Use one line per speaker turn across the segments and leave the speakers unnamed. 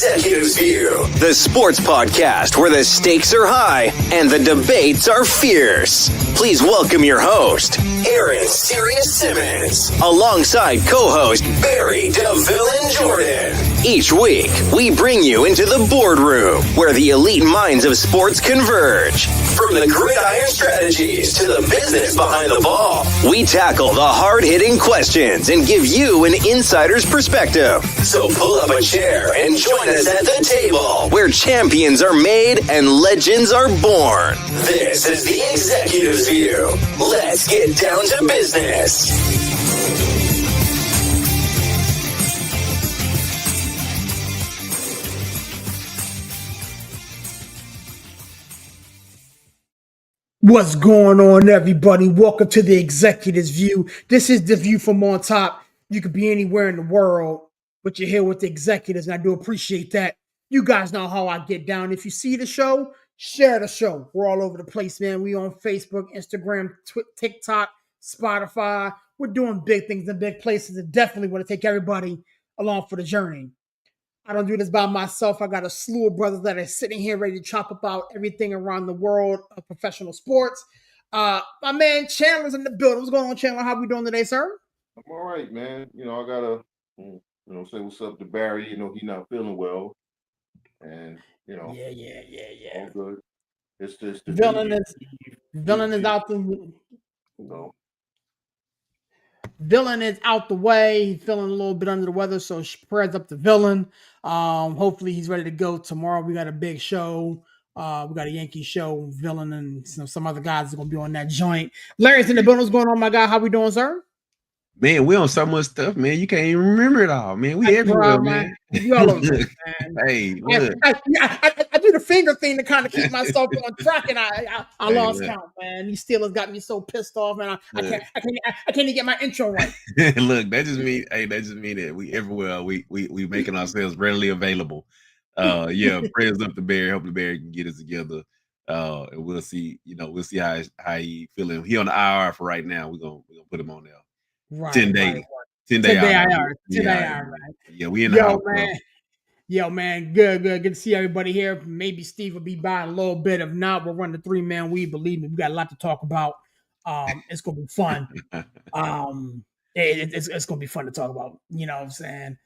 Executives View, the sports podcast where the stakes are high and the debates are fierce. Please welcome your host, Aaron Sirius Simmons, alongside co-host Barry DeVille Jordan. Each week, we bring you into the boardroom where the elite minds of sports converge. From the gridiron strategies to the business behind the ball, we tackle the hard-hitting questions and give you an insider's perspective. So pull up a chair and join us at the table where champions are made and legends are born. This is the Executives View. Let's get down to business.
What's going on, everybody? Welcome to the Executives View. This is the view from on top. You could be anywhere in the world, but you're here with the executives, and I do appreciate that. You guys know how I get down. If you see the show, share the show. We're all over the place, man. We on Facebook, Instagram, TikTok, Spotify. We're doing big things in big places, and definitely want to take everybody along for the journey. I don't do this by myself. I got a slew of brothers that are sitting here ready to chop about everything around the world of professional sports. My man Chandler's in the building. What's going on, Chandler? How we doing today, sir?
I'm all right, man. I gotta, say what's up to Barry. He's not feeling well, and
Yeah.
all good. It's just the
Villain is out the Villain is out the way. He's feeling a little bit under the weather, so prayers up to Villain. Hopefully he's ready to go tomorrow. We got a big show. We got a Yankee show. Villain and some other guys are gonna be on that joint. Larry's in the building. What's going on, my guy? How we doing, sir?
Man, we on so much stuff, man. You can't even remember it all, man. We everywhere, man.
You all over this, man.
Hey,
I do the finger thing to kind of keep myself on track, and I lost count, man. These Steelers got me so pissed off, man. I can't even get my intro right.
Look, that just mean that we everywhere. We making ourselves readily available. Prayers up to Barry. Hopefully Barry can get us together. And we'll see. We'll see how he feeling. He on the IR for right now. We're gonna put him on there.
Right,
10 day.
Right.
10 day
IR. 10 day IR, man.
Yeah, we in the house.
Man. Yo, man, good to see everybody here. Maybe Steve will be by a little bit. If not, we'll run the three-man weave. Believe me, we got a lot to talk about. It's gonna be fun. It's gonna be fun to talk about. You know what I'm saying?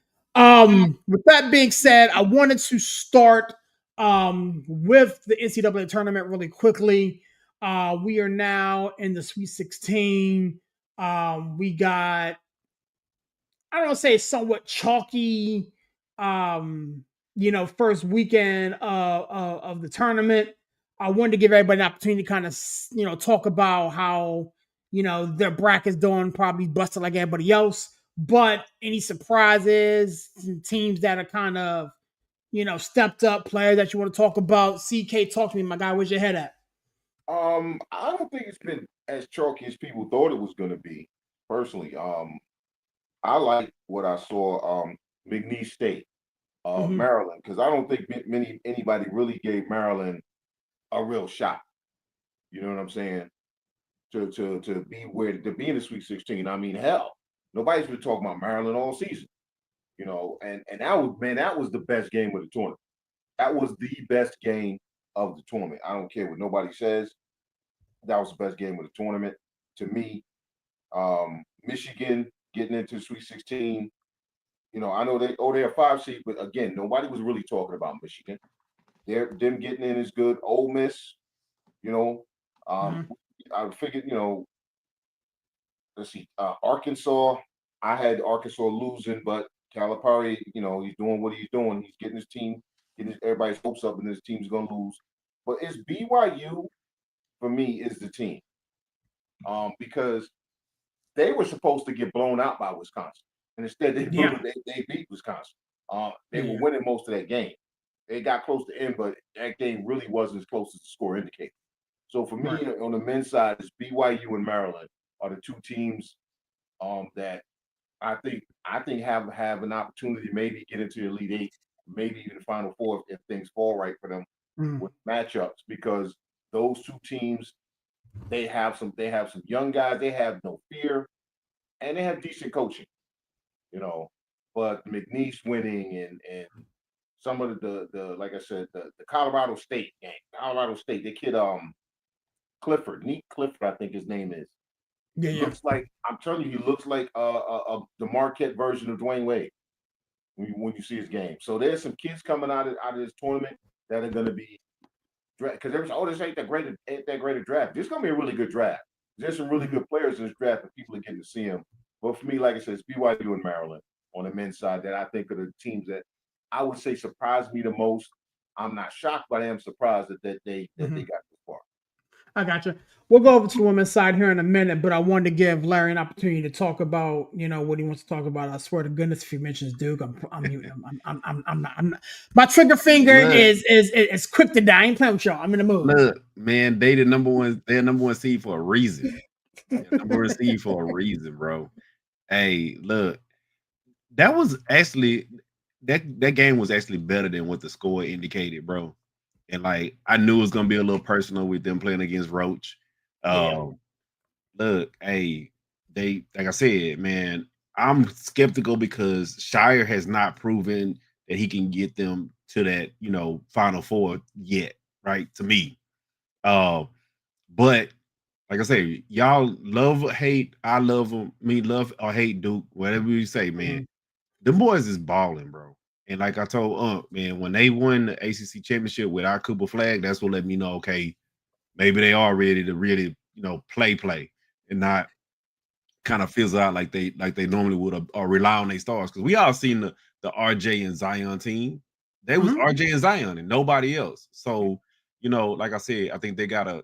With that being said, I wanted to start with the NCAA tournament really quickly. We are now in the Sweet 16. We got, I don't want to say somewhat chalky, first weekend of the tournament. I wanted to give everybody an opportunity to kind of, talk about how, their bracket's doing, probably busted like everybody else. But any surprises, teams that are kind of, stepped up, players that you want to talk about? CK, talk to me, my guy. Where's your head at?
I don't think it's been as chalky as people thought it was going to be. Personally, I like what I saw. McNeese State, Maryland, because I don't think anybody really gave Maryland a real shot. You know what I'm saying? To be in the Sweet 16. I mean, hell, nobody's been talking about Maryland all season. And that was the best game of the tournament. That was the best game of the tournament. I don't care what nobody says. That was the best game of the tournament to me. Michigan getting into Sweet 16. I know they're a 5 seed, but again, nobody was really talking about Michigan. Them getting in is good. Ole Miss, I figured, let's see, Arkansas. I had Arkansas losing, but Calipari, he's doing what he's doing. He's getting his team, getting everybody's hopes up, and his team's gonna lose. But it's BYU. For me, is the team, because they were supposed to get blown out by Wisconsin, and instead they beat Wisconsin. They were winning most of that game. They got close to end, but that game really wasn't as close as the score indicated. So for me, on the men's side, it's BYU and Maryland are the two teams that I think have an opportunity to maybe get into the Elite Eight, maybe even the Final Four if things fall right for them with matchups, because those two teams, they have some young guys, they have no fear, and they have decent coaching, But McNeese winning and some of the like I said, the Colorado State game. Colorado State, the kid Clifford, Neat Clifford, I think his name is.
Yeah.
Looks like, I'm telling you, he looks like the Marquette version of Dwayne Wade when you see his game. So there's some kids coming out of this tournament that are going to be draft, because everyone's, oh, this ain't that great a draft. This is going to be a really good draft. There's some really good players in this draft, and people are getting to see them. But for me, like I said, it's BYU and Maryland on the men's side that I think are the teams that I would say surprised me the most. I'm not shocked, but I am surprised that they got this far.
I got you. We'll go over to the women's side here in a minute, but I wanted to give Larry an opportunity to talk about, what he wants to talk about. I swear to goodness, if he mentions Duke, I'm muting him. I'm not. My trigger finger is kryptonite. I ain't playing with y'all. I'm in the mood.
Look, man, they're number one seed for a reason. They're number one seed for a reason, bro. Hey, look, that was actually that game was actually better than what the score indicated, bro. And like I knew it was gonna be a little personal with them playing against Roach. Look, hey, they like I said, man, I'm skeptical because Shire has not proven that he can get them to that, Final Four yet, right? To me. But like I say, y'all love or hate, I love them, love or hate Duke, whatever you say, man. Them boys is balling, bro. And like I told man, when they won the ACC championship with our Cooper flag, that's what let me know, okay, maybe they are ready to really, play and not kind of fizzle out like they normally would or rely on their stars. Because we all seen the RJ and Zion team. They was RJ and Zion and nobody else. So, like I said, I think they got a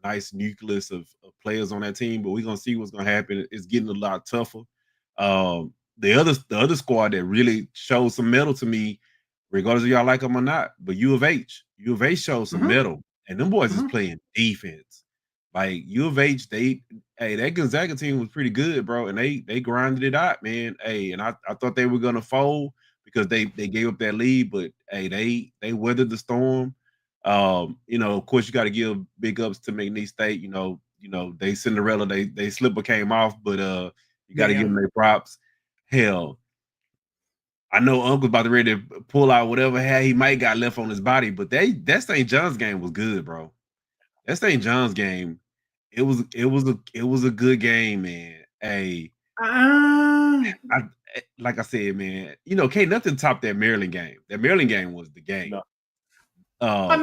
nice nucleus of players on that team, but we're gonna see what's gonna happen. It's getting a lot tougher. The other squad that really showed some metal to me, regardless of y'all like them or not, but U of H showed some metal, and them boys is playing defense. Like U of H, that Gonzaga team was pretty good, bro, and they grinded it out, man. Hey, and I thought they were gonna fold because they gave up that lead, but hey, they weathered the storm. Of course, you got to give big ups to McNeese State. They Cinderella, they slipper came off, but you got to give them their props. Hell, I know Uncle's about to ready to pull out whatever hair he might got left on his body, but that St. John's game was good, bro. That St. John's game, it was a good game, man. Hey, like I said, man, can't nothing top that Maryland game. That Maryland game was the game.
No.
The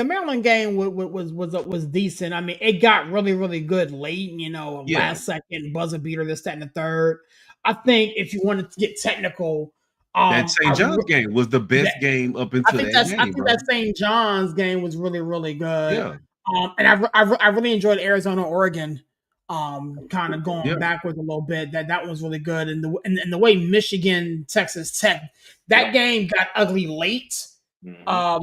Maryland game was decent. I mean, it got really, really good late. Last second buzzer beater, this, that, and the third. I think if you wanted to get technical,
that St. John's game was the best game up until that game.
I think that St. John's game was really, really good.
Yeah.
And I really enjoyed Arizona, Oregon. Kind of going backwards a little bit. That was really good. And the way Michigan, Texas Tech, that game got ugly late. But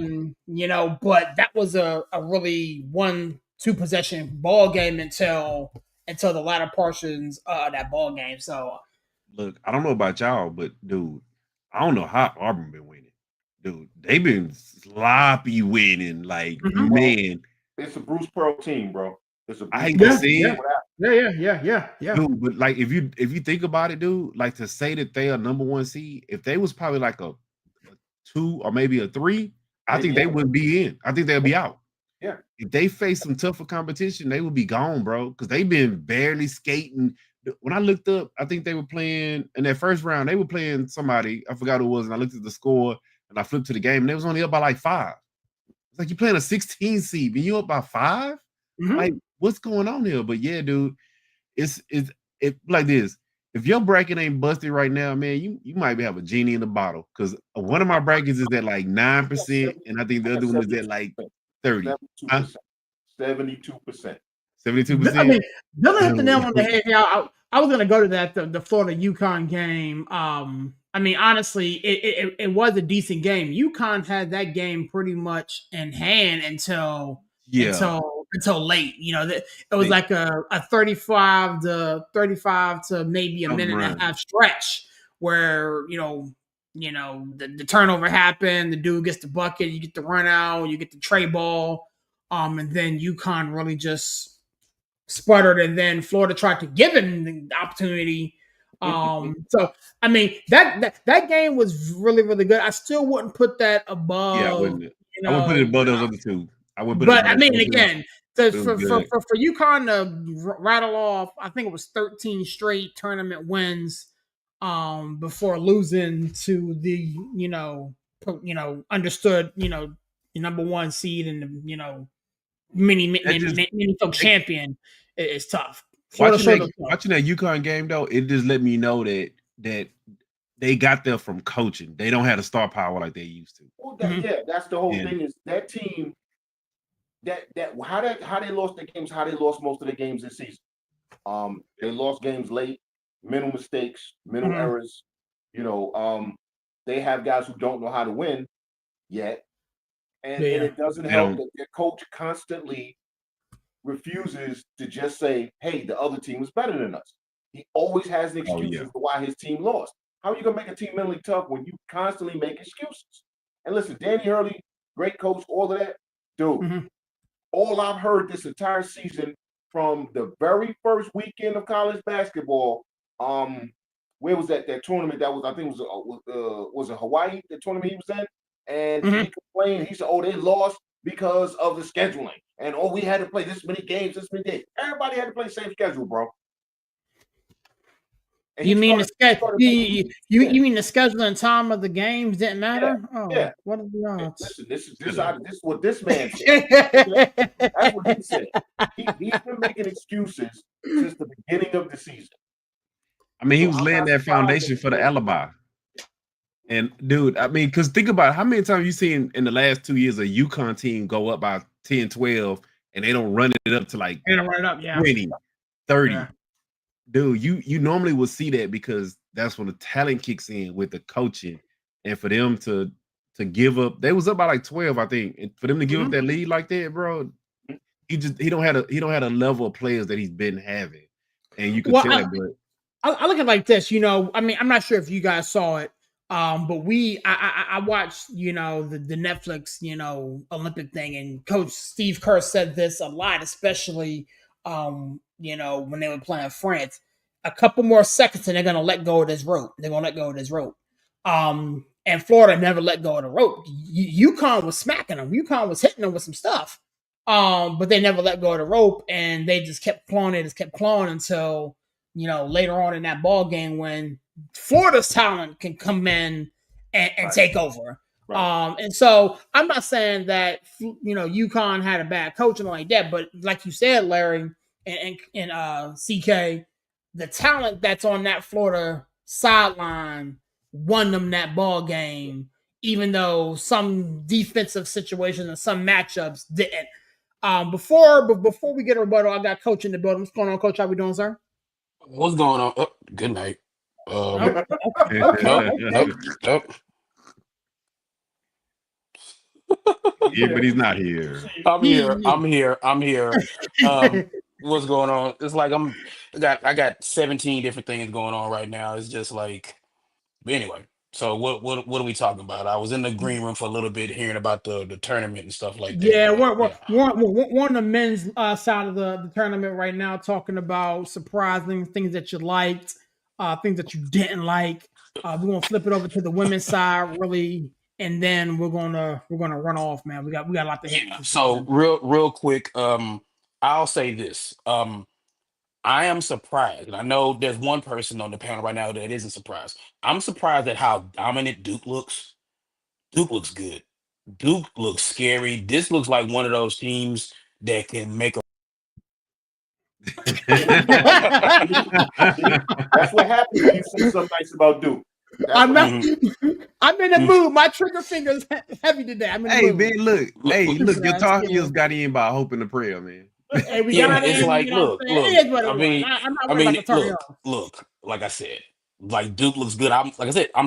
that was a really 1-2 possession ball game until the latter portions of that ball game. So
look, I don't know about y'all, but dude, I don't know how Auburn been winning. Dude, they've been sloppy winning. Like, man.
It's a Bruce Pearl team, bro. It's a
I hate to say it.
Yeah.
Dude, but like if you think about it, dude, like to say that they are number one seed, if they was probably like a 2 or maybe a 3, I think they wouldn't be in. I think they'll be out.
Yeah.
If they face some tougher competition, they would be gone, bro. Because they've been barely skating. When I looked up, I think they were playing in that first round. They were playing somebody. I forgot who it was. And I looked at the score and I flipped to the game. And they was only up by like 5. It's like you're playing a 16 seed, and you up by 5. Like, what's going on here? But yeah, dude, it's like this. If your bracket ain't busted right now, man, you might have a genie in the bottle. Because one of my brackets is at like 9%, and I think the other one is at like 30.
72%.
72%.
I mean, Billy hit the nail on the head. I was gonna go to that the Florida UConn game. I mean, honestly, it was a decent game. UConn had that game pretty much in hand until late. It was like a 35 to maybe a minute and a half stretch where the turnover happened, the dude gets the bucket, you get the run out, you get the tray ball, and then UConn really just sputtered, and then Florida tried to give him the opportunity So I mean that game was really really good. I still wouldn't put that above.
Yeah, I wouldn't.
You
I wouldn't put it
know,
above those other two. I wouldn't put it
but
above
I mean,
those other two.
again, for
It was
for for
good.
for UConn to rattle off, I think it was 13 straight tournament wins, before losing to the understood number one seed and the
That just
mini folk
it,
champion is tough. Florida showed up tough.
watching that UConn game though, it just let me know that they got there from coaching. They don't have the star power like they used to.
Well, yeah, that's the whole thing. Is that team that how they lost their games, how they lost most of the games this season. They lost games late, mental mistakes, mental errors. They have guys who don't know how to win yet, and it doesn't help that their coach constantly refuses to just say, "Hey, the other team was better than us." He always has an excuse as to why his team lost. How are you gonna make a team mentally tough when you constantly make excuses? And listen, Danny Hurley, great coach, all of that, dude. All I've heard this entire season from the very first weekend of college basketball, where was that tournament? That was, I think, was it Hawaii? The tournament he was in, and he complained. He said, "Oh, they lost because of the scheduling, and we had to play this many games, this many days. Everybody had to play the same schedule, bro." And
you mean the schedule? You mean the schedule and time of the games didn't matter?
Yeah.
What are the odds?
Listen, this is what this man said. That's what he said. He's been making excuses since the beginning of the season.
I mean, he was laying that foundation for the alibi. And dude, I mean, because think about it, how many times you seen in the last 2 years a UConn team go up by 10, 12, and they don't run it up to like 20, 30. Yeah. Dude, you normally would see that because that's when the talent kicks in with the coaching. And for them to give up, they was up by like 12, I think. And for them to give up that lead like that, bro, he don't have a level of players that he's been having. And you could tell it, but
I look at it like this, I mean, I'm not sure if you guys saw it, but I watched, the Netflix, Olympic thing, and Coach Steve Kerr said this a lot, especially, when they were playing France. A couple more seconds and they're gonna let go of this rope. And Florida never let go of the rope. UConn was smacking them. UConn was hitting them with some stuff, but they never let go of the rope, and they just kept clawing until later on in that ball game when Florida's talent can come in and take over. Right. And so I'm not saying that UConn had a bad coaching like that, but like you said, Larry and CK, the talent that's on that Florida sideline won them that ball game, even though some defensive situations and some matchups didn't. Before we get a rebuttal, I got Coach in the building. What's going on, Coach? How we doing, sir?
What's going on? Oh, good night.
Okay.
Nope.
Yeah, but he's not here.
I'm here. What's going on? It's like I got 17 different things going on right now. It's just like, but anyway. So what are we talking about? I was in the green room for a little bit, hearing about the tournament and stuff like that.
Yeah, we're on the men's side of the tournament right now, talking about surprising things that you liked, things that you didn't like. We're gonna flip it over to the women's side, really, and then we're gonna run off, man. We got a lot to hit.
Yeah. So real quick, I'll say this. I am surprised, and I know there's one person on the panel right now that isn't surprised. I'm surprised at how dominant Duke looks. Duke looks good. Duke looks scary. This looks like one of those teams that can make a.
That's what happens when you say something nice about Duke.
I'm in the mood. My trigger finger's heavy today. I'm in the mood.
Man, look, your Tar Heels got in by hope and a prayer, man.
Hey, it's
like, look. Look, like I said, like Duke looks good. I'm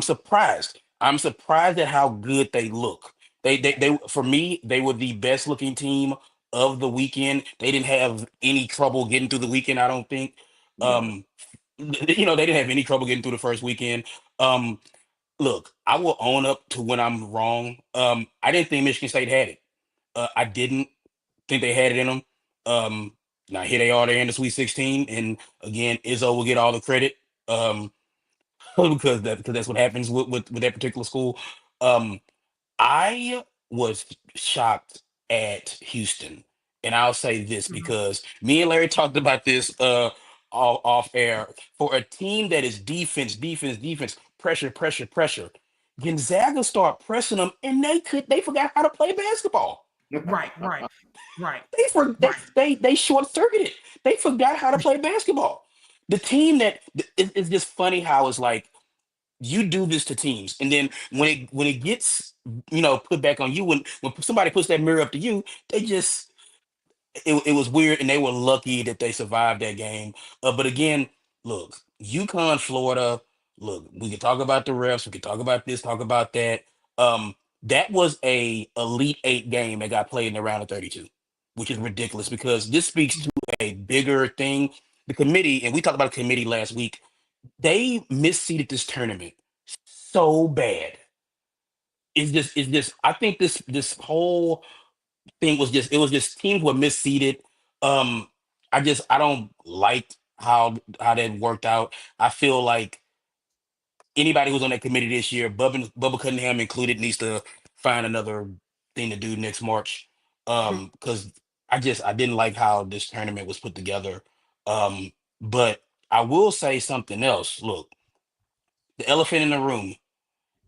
surprised. I'm surprised at how good they look. They for me, they were the best looking team of the weekend. They didn't have any trouble getting through the weekend, I don't think. They didn't have any trouble getting through the first weekend. Look, I will own up to when I'm wrong. I didn't think Michigan State had it. I didn't think they had it in them. Now here they are, they're in the Sweet 16, and again, Izzo will get all the credit. because that's what happens with that particular school. I was shocked at Houston, and I'll say this
Mhm.
because me and Larry talked about this off air. For a team that is defense, pressure, pressure, pressure, Gonzaga start pressing them, and they forgot how to play basketball.
Right, right, right,
They short circuited. They forgot how to play basketball. The team that it's just funny how it's like you do this to teams, and then when it gets put back on you, when somebody puts that mirror up to you, they just it was weird, and they were lucky that they survived that game. But again, look, UConn, Florida. Look, we can talk about the refs. We can talk about this. Talk about that. That was a Elite Eight game that got played in the round of 32, which is ridiculous because this speaks to a bigger thing. The committee, and we talked about the committee last week. They misseeded this tournament so bad. It's just I think this whole thing was just teams were misseeded. Um I don't like how that worked out. I feel like anybody who's on that committee this year, Bubba Cunningham included, needs to find another thing to do next March. Because I didn't like how this tournament was put together. But I will say something else. Look, the elephant in the room.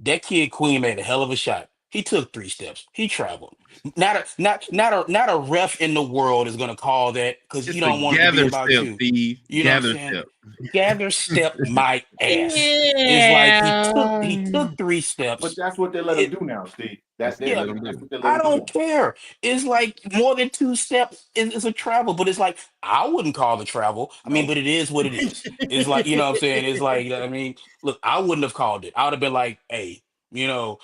That kid Queen made a hell of a shot. He took 3 steps. He traveled. Not a ref in the world is gonna call that because he
It's a
don't want it to be
gather
about
step,
you.
Steve.
You know what I'm
Gather
saying?
step.
Gather step my ass. It's like he
yeah.
took three
But
steps.
that's what they let him
It
do now, Steve.
That's what they
yeah,
let them
That's
do.
what they let
I
him do
don't
now.
care. It's like more than 2 steps is a travel, but it's like I wouldn't call it travel. I mean,
No.
but it is what it is. It's like, you know what I'm saying? It's like, I mean, look, I wouldn't have called it. I would have been like, hey, now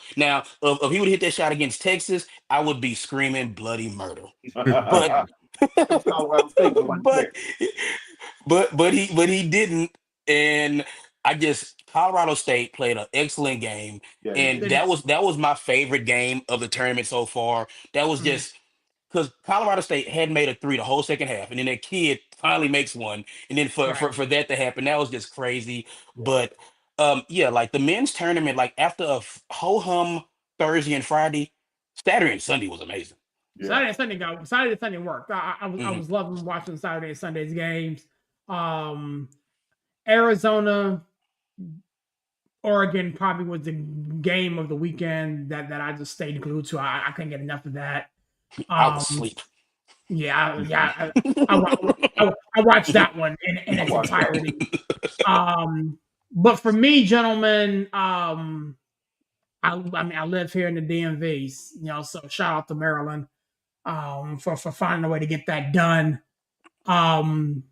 if he would hit that shot against Texas, I would be screaming bloody murder. But
It's Colorado State. Nobody
but
cares.
but he didn't, and I just Colorado State played an excellent game,
Yeah, he
and
did.
They did.
that was my favorite game of the tournament so far. That was
Mhm.
just because Colorado State had made a three the whole second half, and then that kid finally makes one, and then for
Right.
for that to happen, that was just crazy.
Yeah.
But yeah, like the men's tournament, like after a ho hum Thursday and Friday, Saturday and Sunday was amazing.
Yeah.
Saturday and Sunday worked. I
Hmm.
was loving watching Saturday and Sunday's games. Um, Arizona, Oregon probably was the game of the weekend that I just stayed glued to. I couldn't get enough of that.
I was
Um,
asleep.
I watched that one in
I
its
watched that one.
entirety. But for me, gentlemen, I mean, I live here in the DMVs, so shout out to Maryland, for finding a way to get that done. Um,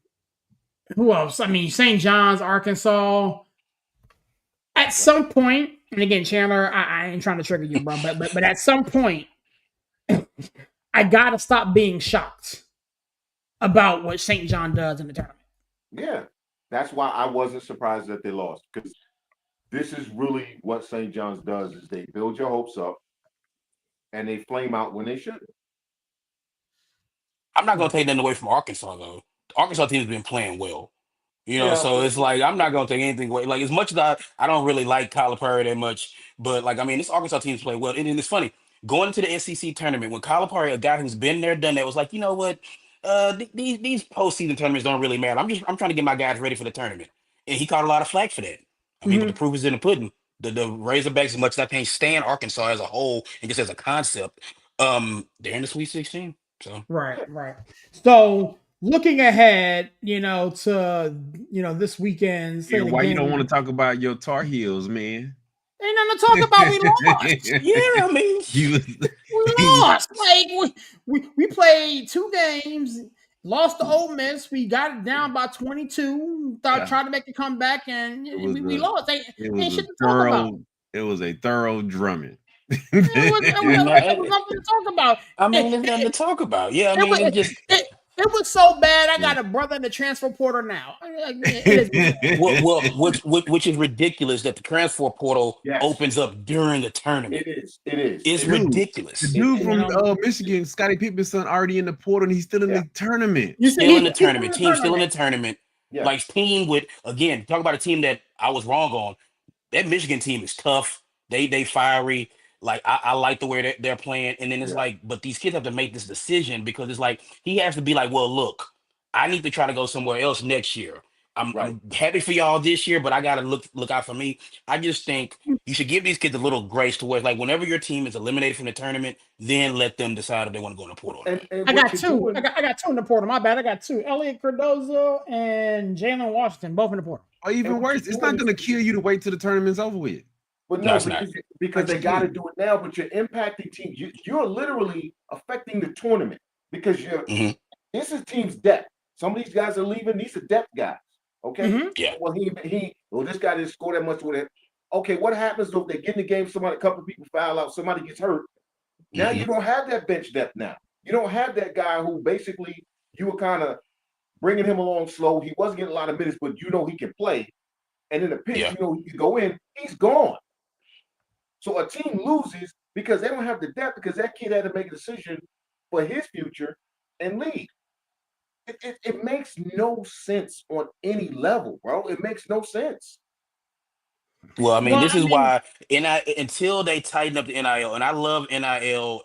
who else? I mean, St. John's, Arkansas. At some point, and again, Chandler, I ain't trying to trigger you, bro, but at some point, I gotta stop being shocked about what St. John does in the tournament.
Yeah. That's why I wasn't surprised that they lost. Because this is really what St. John's does is they build your hopes up and they flame out when they shouldn't.
I'm not gonna take nothing away from Arkansas though. The Arkansas team has been playing well.
Yeah,
So
but
it's like I'm not gonna take anything away. Like as much as I don't really like Kyler Perry that much, but like I mean this Arkansas team's play well. And it's funny, going into the SEC tournament when Kyler Perry, a guy who's been there, done that, was like, you know what? These postseason tournaments don't really matter. I'm trying to get my guys ready for the tournament. And he caught a lot of flack for that. I mean, but the
Mhm.
proof is in the pudding. The Razorbacks, as much as I can't stand Arkansas as a whole and just as a concept, they're in the Sweet 16. So
Right, right. So looking ahead, to this weekend, say
Yeah,
it
why you
again.
don't want to talk about your Tar Heels, man?
Ain't nothing to talk about. We lost.
yeah, I mean,
he was,
We
he was,
lost. Like we played 2 games, lost to Ole Miss. We got it down by 22. Thought
yeah,
tried to make a comeback, and
it was
we
a,
lost.
it was
Ain't
a
shit to talk about.
thorough drumming.
It was nothing to talk about.
I
It,
mean, there's nothing to
it,
talk about. Yeah, I
it,
mean,
was-
it's just
it was so bad. I
Yeah.
got a brother in the transfer portal now. It is what it is.
which is ridiculous that the transfer portal
yes,
opens up during the tournament.
it is. It is.
It's
It is.
Dude, the
ridiculous.
dude
You
from
know,
Michigan, Scottie Pippen's son, already in the portal, and he's still in
Yeah.
the tournament.
you see,
Still in the
he's in
tournament.
the
Team still in
tournament.
the tournament.
Yeah.
Like team with again, talk about a team that I was wrong on. That Michigan team is tough. They fiery. Like I like the way they're playing. And then it's
Yeah.
like, but these kids have to make this decision because it's like he has to be like, well, look, I need to try to go somewhere else next year.
Right.
I'm happy for y'all this year, but I gotta look out for me. I just think you should give these kids a little grace to where it's like whenever your team is eliminated from the tournament, then let them decide if they want to go in the portal or not.
And
I
what
got
you're
two.
doing,
I got two in the portal. My bad. I got two. Elliot Cardozo and Jalen Washington, both in the portal.
Or
and
even
what
worse,
you're
it's
doing
not gonna kill you to wait till the tournament's over with.
but
No,
no,
it's not.
because they
Like,
got to
shit.
do it now. But you're impacting teams. You're literally affecting the tournament because
hmm
this is team's depth. Some of these guys are leaving. These are depth guys. Okay.
Mm-hmm.
Yeah.
Well, this guy didn't score that much with it. Okay, what happens though if they get in the game? A couple of people foul out. Somebody gets hurt. Now
hmm
you don't have that bench depth. Now you don't have that guy who basically you were kind of bringing him along slow. He wasn't getting a lot of minutes, but he can play. And in a pinch,
Yeah.
he can go in. He's gone. So a team loses because they don't have the depth because that kid had to make a decision for his future and leave. It makes no sense on any level, bro. It makes no sense.
Well, I mean,
Well,
this
I
is
mean,
why until they tighten up the NIL, and I love NIL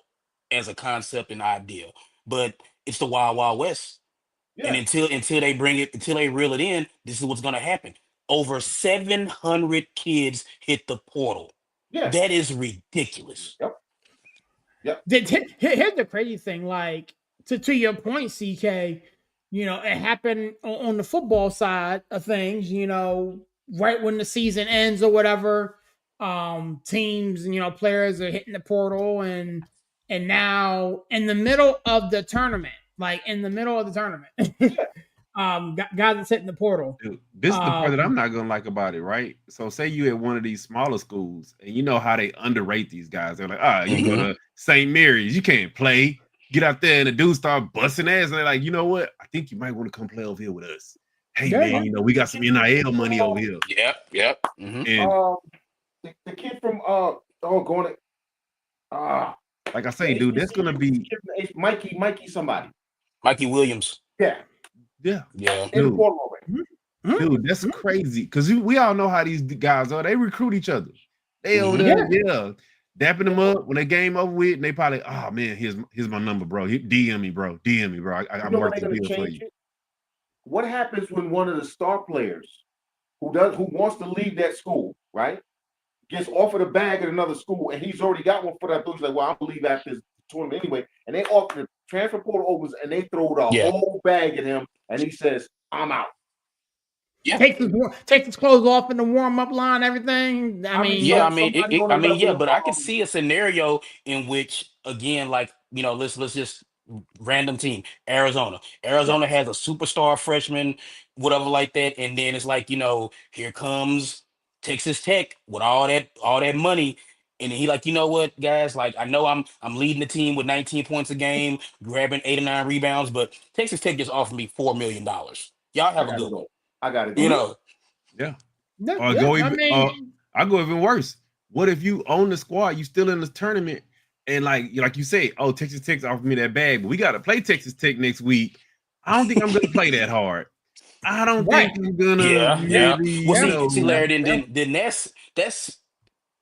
as a concept and idea, but it's the wild wild west. And
Yeah,
until they bring it, until they reel it in, this is what's gonna happen. Over 700 kids hit the portal.
yeah,
That is ridiculous.
yep, yep,
here's the crazy thing. Like to your point, CK. It happened on the football side of things. Right when the season ends or whatever, teams and players are hitting the portal and now in the middle of the tournament, like in the middle of the tournament,
yeah,
guys are hitting the portal.
Dude, this is the part that I'm
Um,
not gonna like about it, right? So say you at one of these smaller schools and you know how they underrate these guys. They're like, you go
hmm
to St. Mary's, you can't play. Get out there and the dudes start busting ass. And they're like, you know what? I think you might want to come play over here with us. Hey
yeah,
man, we got some NIL money over here.
Yep. hmm
And
um, the kid from going to
like I
the
say, dude, that's gonna
HBCU,
be
Mikey somebody.
Mikey Williams.
Yeah,
yeah,
Yeah.
in the
dude.
portal already.
Dude, that's crazy. Cause we all know how these guys are. They recruit each other. They over
hmm
there, dapping them up when they game over with, and they probably, oh man, here's my number, bro. DM me, bro. DM me, bro.
You
I'm
know when
worth
they're
the
going to
deal for
change
you.
it? What happens when one of the star players who wants to leave that school, right, gets offered a bag at another school and he's already got one for that? He's like, well, I'll leave after this tournament anyway. And they offer the transfer portal opens and they throw the
Yeah.
whole bag at him, and he says, "I'm out."
Yeah.
take his clothes off in the warm up line, everything. I
I mean,
mean,
Yeah, I mean,
somebody on the
yeah,
level
but I could
of
see a scenario in which, again, like let's just random team, Arizona.
yeah,
Arizona has a superstar freshman, whatever like that, and then it's like here comes Texas Tech with all that money, and then he like, you know what, guys, like I know I'm leading the team with 19 points a game, grabbing 8 or 9 rebounds, but Texas Tech just offered me $4 million. Y'all
I
have a
gotta
good
go.
one,
I gotta
you
go.
know.
Yeah.
yeah,
Or
yeah.
go
I
even
mean,
I go even worse. What if you own the squad, you still in the tournament, and like you say, oh, Texas Tech offered me that bag, but we gotta play Texas Tech next week. I don't think I'm gonna play that hard. I don't
right.
think I'm gonna
Yeah,
Yeah,
yeah.
really,
Well,
yeah,
see, Larry, then
yeah.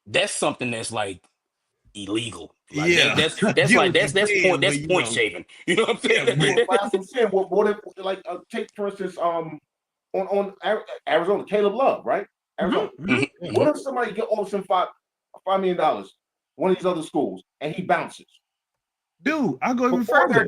that's something that's like illegal. Like
yeah. I
that's
get
like
what you're saying,
that's
but
point shaving. You know what I'm
yeah,
saying?
but
Well, that's what I'm saying. What if, like, take for instance, on Arizona, Caleb Love, right? Arizona.
Mm-hmm,
Mhm,
yeah.
What
mhm.
if somebody get all some $5 million, one of these other schools, and he bounces
Dude, I'll go even
before
further.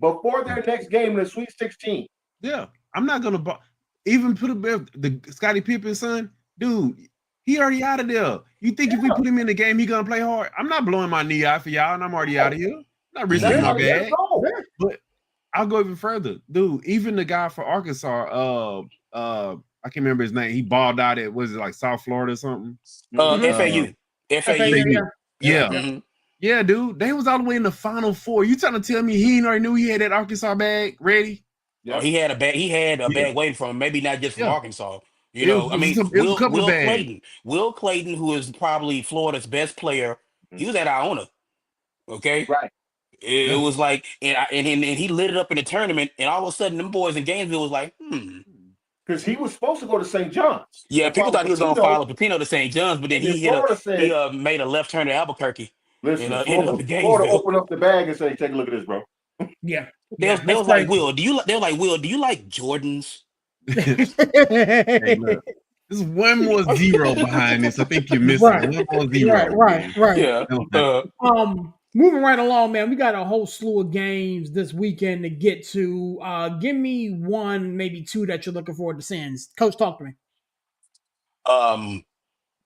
before their next game in the Sweet 16?
Yeah, I'm not gonna even put the Scottie Pippen son, dude. He already out of there. You think if we put him in the game, he gonna play hard? I'm not blowing my knee out for y'all, and I'm already out of here. I'm not risking
That's
yeah,
my
why they let him
bag.
go.
yeah.
But I'll go even further, dude. Even the guy for Arkansas, I can't remember his name. He balled out at was it like South Florida or something?
Mm-hmm.
FAU,
FAU,
FAU.
yeah,
FAU.
yeah,
Yeah,
yeah.
Mhm.
yeah, dude. They was all the way in the Final Four. You trying to tell me he ain't already knew he had that Arkansas bag ready?
Oh,
Yep.
he had a
Yeah,
bag waiting for him. Maybe not just from
yeah.
Arkansas.
It was,
I
it was,
mean,
some, it was a couple of bags.
Will Clayton, who is probably Florida's best player, he was at Iona. Okay.
Right.
It
Yeah.
was like, and he lit it up in the tournament, and all of a sudden, them boys in Gainesville was like,
because he was supposed to go to St. John's.
Yeah,
and
people
follow
thought he was gonna
Pitino,
follow Pepino to St. John's, but then
and then
he
Florida said,
made a left turn to Albuquerque and
"Listen,
ended up
Florida,
in
Florida
Gainesville.
opened up the bag and say, take a look at this, bro."
Yeah,
They
yeah,
was, they
that's
was like,
crazy.
Will, they were like, Will, do you like Jordans?
Hey, look, there's one more zero behind this. I think you're missing
Right,
one more zero,
right,
man.
right.
Yeah.
Moving right along, man. We got a whole slew of games this weekend to get to. Give me one, maybe two that you're looking forward to seeing. Coach, talk to me.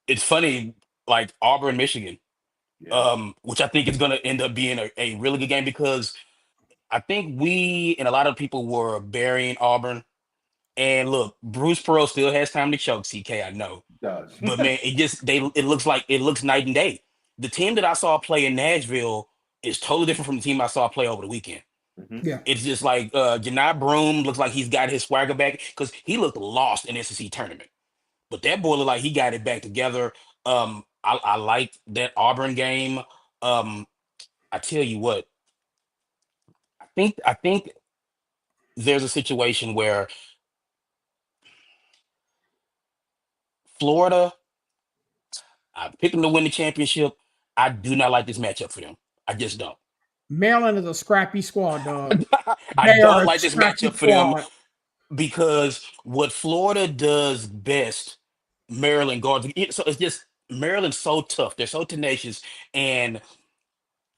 It's funny, like Auburn, Michigan,
Yeah,
which I think is gonna end up being a really good game because I think we and a lot of people were burying Auburn. And look, Bruce Pearl still has time to choke, CK, I know.
it does.
But man, it looks night and day. The team that I saw play in Nashville is totally different from the team I saw play over the weekend.
Mhm.
Yeah,
It's just like Janai Broom looks like he's got his swagger back because he looked lost in SEC tournament. But that boy looked like he got it back together. I liked that Auburn game. I tell you what, I think there's a situation where Florida, I picked them to win the championship. I do not like this matchup for them. I just don't.
Maryland is a scrappy squad, dog.
I
They are
don't
a
like this
scrappy
matchup for them
squad.
because what Florida does best, Maryland guards. So it's just Maryland's so tough. They're so tenacious, and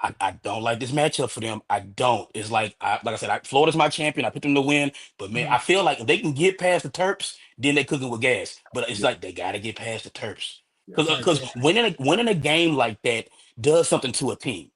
I don't like this matchup for them. I don't. It's like I said, Florida's my champion. I picked them to win, but man, I
Mhm.
feel like if they can get past the Terps, then they cooking with gas. But it's
Yeah,
like they got to get past the Terps
yeah.
Right.
because winning a game like that does something to a team.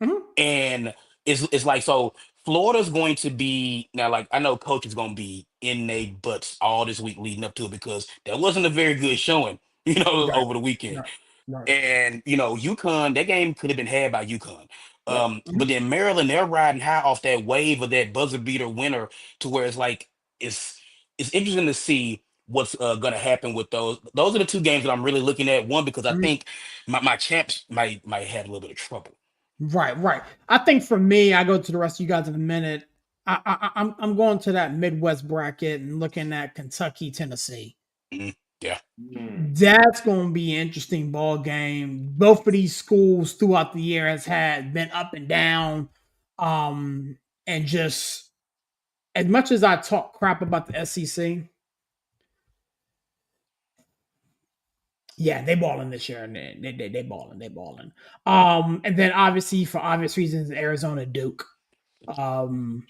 Mhm.
And it's like so Florida's going to be now like I know coach is going to be in their butts all this week leading up to it because that wasn't a very good showing,
Right.
over the weekend.
Right. Right.
And UConn, that game could have been had by UConn.
Yep.
But
Mhm.
then Maryland, they're riding high off that wave of that buzzer beater winner to where it's like it's it's interesting to see what's gonna happen with those. Those are the two games that I'm really looking at. One, because I
Mhm.
think my champs might have a little bit of trouble.
Right. Right. I think for me, I go to the rest of you guys in a minute. I'm going to that Midwest bracket and looking at Kentucky, Tennessee.
Yeah.
Mm.
That's going to be an interesting ball game. Both of these schools throughout the year has had been up and down, and just as much as I talk crap about the SEC, yeah, they balling this year, and they balling. And then obviously for obvious reasons, Arizona Duke. Um,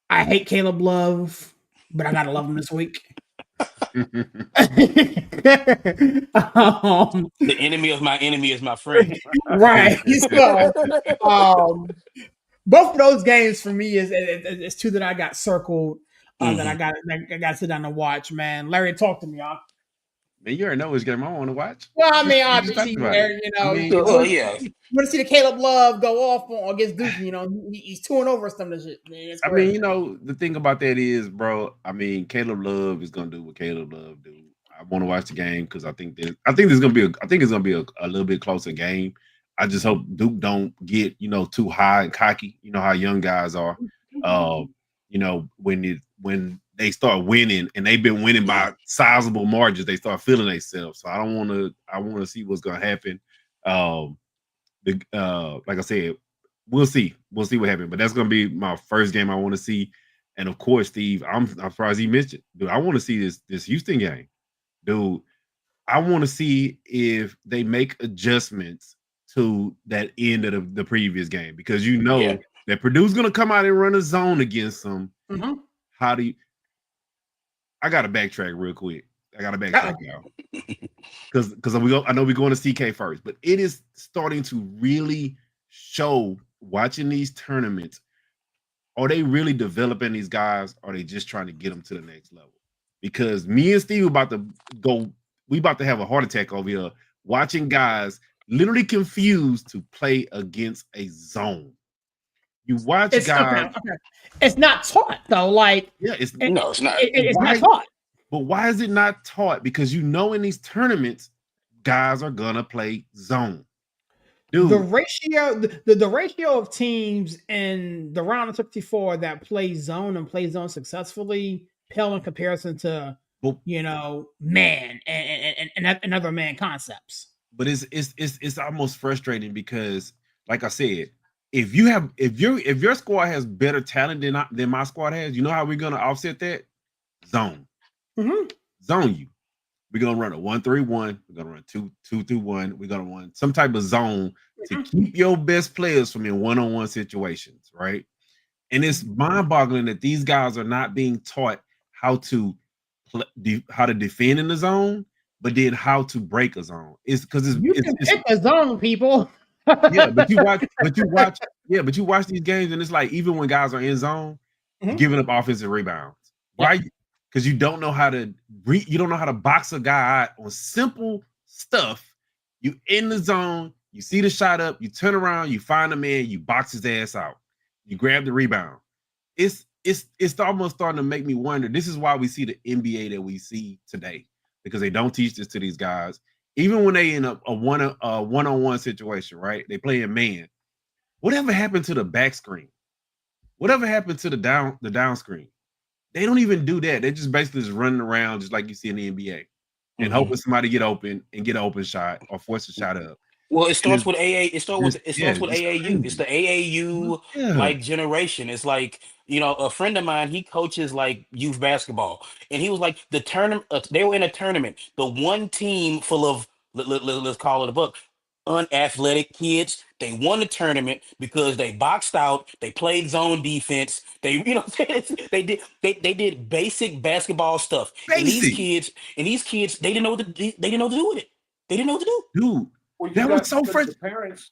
I hate Caleb Love, but I gotta love him this week. um,
The enemy of my enemy is my friend.
right. So, um, both of those games for me is two that I got circled. That
Hmm.
I got to sit down and watch. Man, Larry, talk to me, y'all.
Man, you already know which game I want to watch.
Well, I mean,
We just talked
obviously,
about it.
Larry,
I mean,
you
Well,
want
yeah.
to see the Caleb Love go off against Duke. He's 2-0 some of this shit. Man, it's
I mean,
crazy.
the thing about that is, bro. I mean, Caleb Love is gonna do what Caleb Love do. I want to watch the game because I think it's gonna be a little bit closer game. I just hope Duke don't get too high and cocky. You know how young guys are. Uh, when they start winning and they've been winning by sizable margins, they start feeling themselves. So I don't want to. I want to see what's gonna happen. Um, like I said, we'll see. We'll see what happens. But that's gonna be my first game I want to see. And of course, Steve, I'm surprised he missed it. Dude, I want to see this Houston game. Dude, I want to see if they make adjustments to that end of the previous game because
Yeah.
that Purdue's gonna come out and run a zone against them.
Mhm.
How do you I gotta backtrack real quick. I gotta backtrack now. Because I know we're going to CK first, but it is starting to really show watching these tournaments. Are they really developing these guys? Or are they just trying to get them to the next level? Because me and Steve about to go, we about to have a heart attack over here watching guys literally confused to play against a zone. You watch
It's okay.
guys,
Okay. It's not taught though. Like
yeah, it's
No, it's not.
it's not
why,
taught.
but why is it not taught? Because in these tournaments, guys are gonna play zone.
The
Dude,
ratio, the ratio of teams in the round of 64 that play zone and play zone successfully pale in comparison to man and other man concepts.
But it's almost frustrating because, like I said, if your squad has better talent than my squad has, you know how we're gonna offset that? Zone.
Mm-hmm.
Zone you. We're gonna run a 1-3-1. We're gonna run 2-2-2-1. We're gonna run some type of zone to keep your best players from in one-on-one situations, right? And it's mind-boggling that these guys are not being taught how to how to defend in the zone, but then how to break a zone. It's because
you can pick a zone, people.
yeah, but you watch these games, and it's like even when guys are in zone, you're giving up offensive rebounds. Why? Because you don't know how to you don't know how to box a guy out on simple stuff. You in the zone, you see the shot up, you turn around, you find a man, you box his ass out, you grab the rebound. It's almost starting to make me wonder. This is why we see the NBA that we see today, because they don't teach this to these guys. Even when they in a one-on-one situation, right? They play in man. Whatever happened to the back screen? Whatever happened to the down screen? They don't even do that. They're just basically just running around just like you see in the NBA and hoping somebody get open and get an open shot or force a shot up.
Well, it starts with AA. It starts with AAU.
Crazy.
It's the AAU like generation. It's like, a friend of mine, he coaches like youth basketball, and he was like the tournament. They were in a tournament. The one team full of let's call it a book, unathletic kids. They won the tournament because they boxed out. They played zone defense. They, they did basic basketball stuff. And these
Basic.
kids, they didn't know what to do with it. They didn't know what to do.
Dude,
Well,
that was so
frustrating. The parents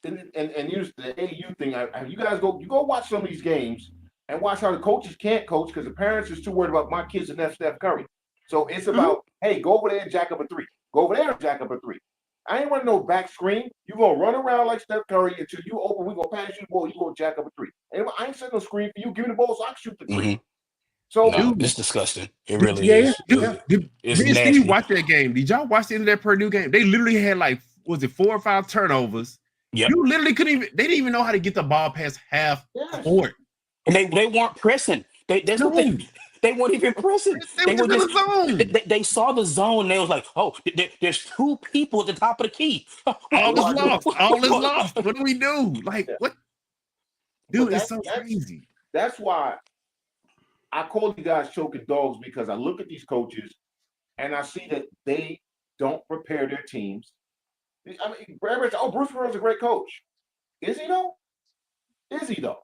and here's the AU thing. You guys go watch some of these games and watch how the coaches can't coach because the parents is too worried about my kids and Steph Curry. So it's about, hey, go over there and jack up a three. Go over there and jack up a three. I ain't running no back screen. You gonna run around like Steph Curry until you open. We gonna pass you the ball. You gonna jack up a three. And I ain't setting no screen for you. Give me the ball so I can shoot the 3 So,
it's disgusting. It really is. It's
me and
nasty.
Steve watched that game. Did y'all watch the end of that Purdue game? They literally had like, was it 4 or 5 turnovers?
Yep.
You literally couldn't even. They didn't even know how to get the ball past half court.
And they weren't pressing. They weren't even pressing.
They were just in the zone.
They saw the zone. And they was like, oh, there's 2 people at the top of the key.
All is lost. All is lost. What do we do? Like what? Dude, it's so crazy.
That's why I call you guys choking dogs, because I look at these coaches and I see that they don't prepare their teams. I mean, Bruce Pearl's a great coach. Is he though? Is he though?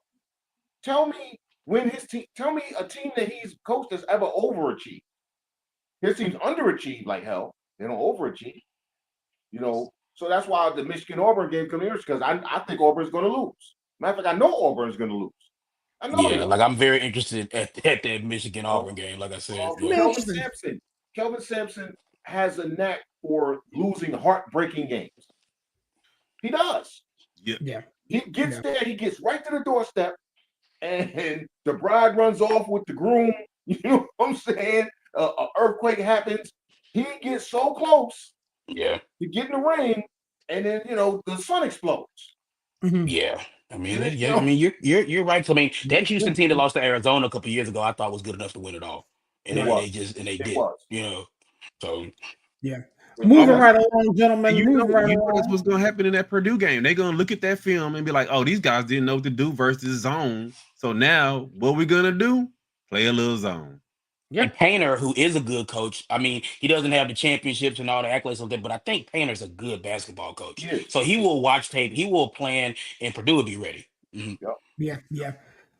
Tell me when his team. Tell me a team that he's coached that's ever overachieved. His team's underachieved like hell. They don't overachieve. So that's why the Michigan Auburn game comes here, because I think Auburn's going to lose. Matter of fact, I know Auburn's going to lose. I know.
Yeah, like I'm very interested at that Michigan Auburn game. Like I said,
Kelvin Sampson has a knack for losing heartbreaking games. He does.
Yeah.
He gets there. He gets right to the doorstep, and the bride runs off with the groom. You know what I'm saying? An earthquake happens. He gets so close.
Yeah.
To get in the ring, and then the sun explodes.
Yeah. I mean, I mean, you're right. I mean, that Houston team that lost to Arizona a couple years ago, I thought was good enough to win it all, and they did. So
yeah. Moving right along, gentlemen.
You know that's what's going to happen in that Purdue game. They're going to look at that film and be like, "Oh, these guys didn't know what to do versus zone. So now, what we're gonna do? Play a little zone."
And Painter, who is a good coach, I mean, he doesn't have the championships and all the accolades of that, but I think Painter's a good basketball coach. So he will watch tape, he will plan, and Purdue will be ready.
Yeah.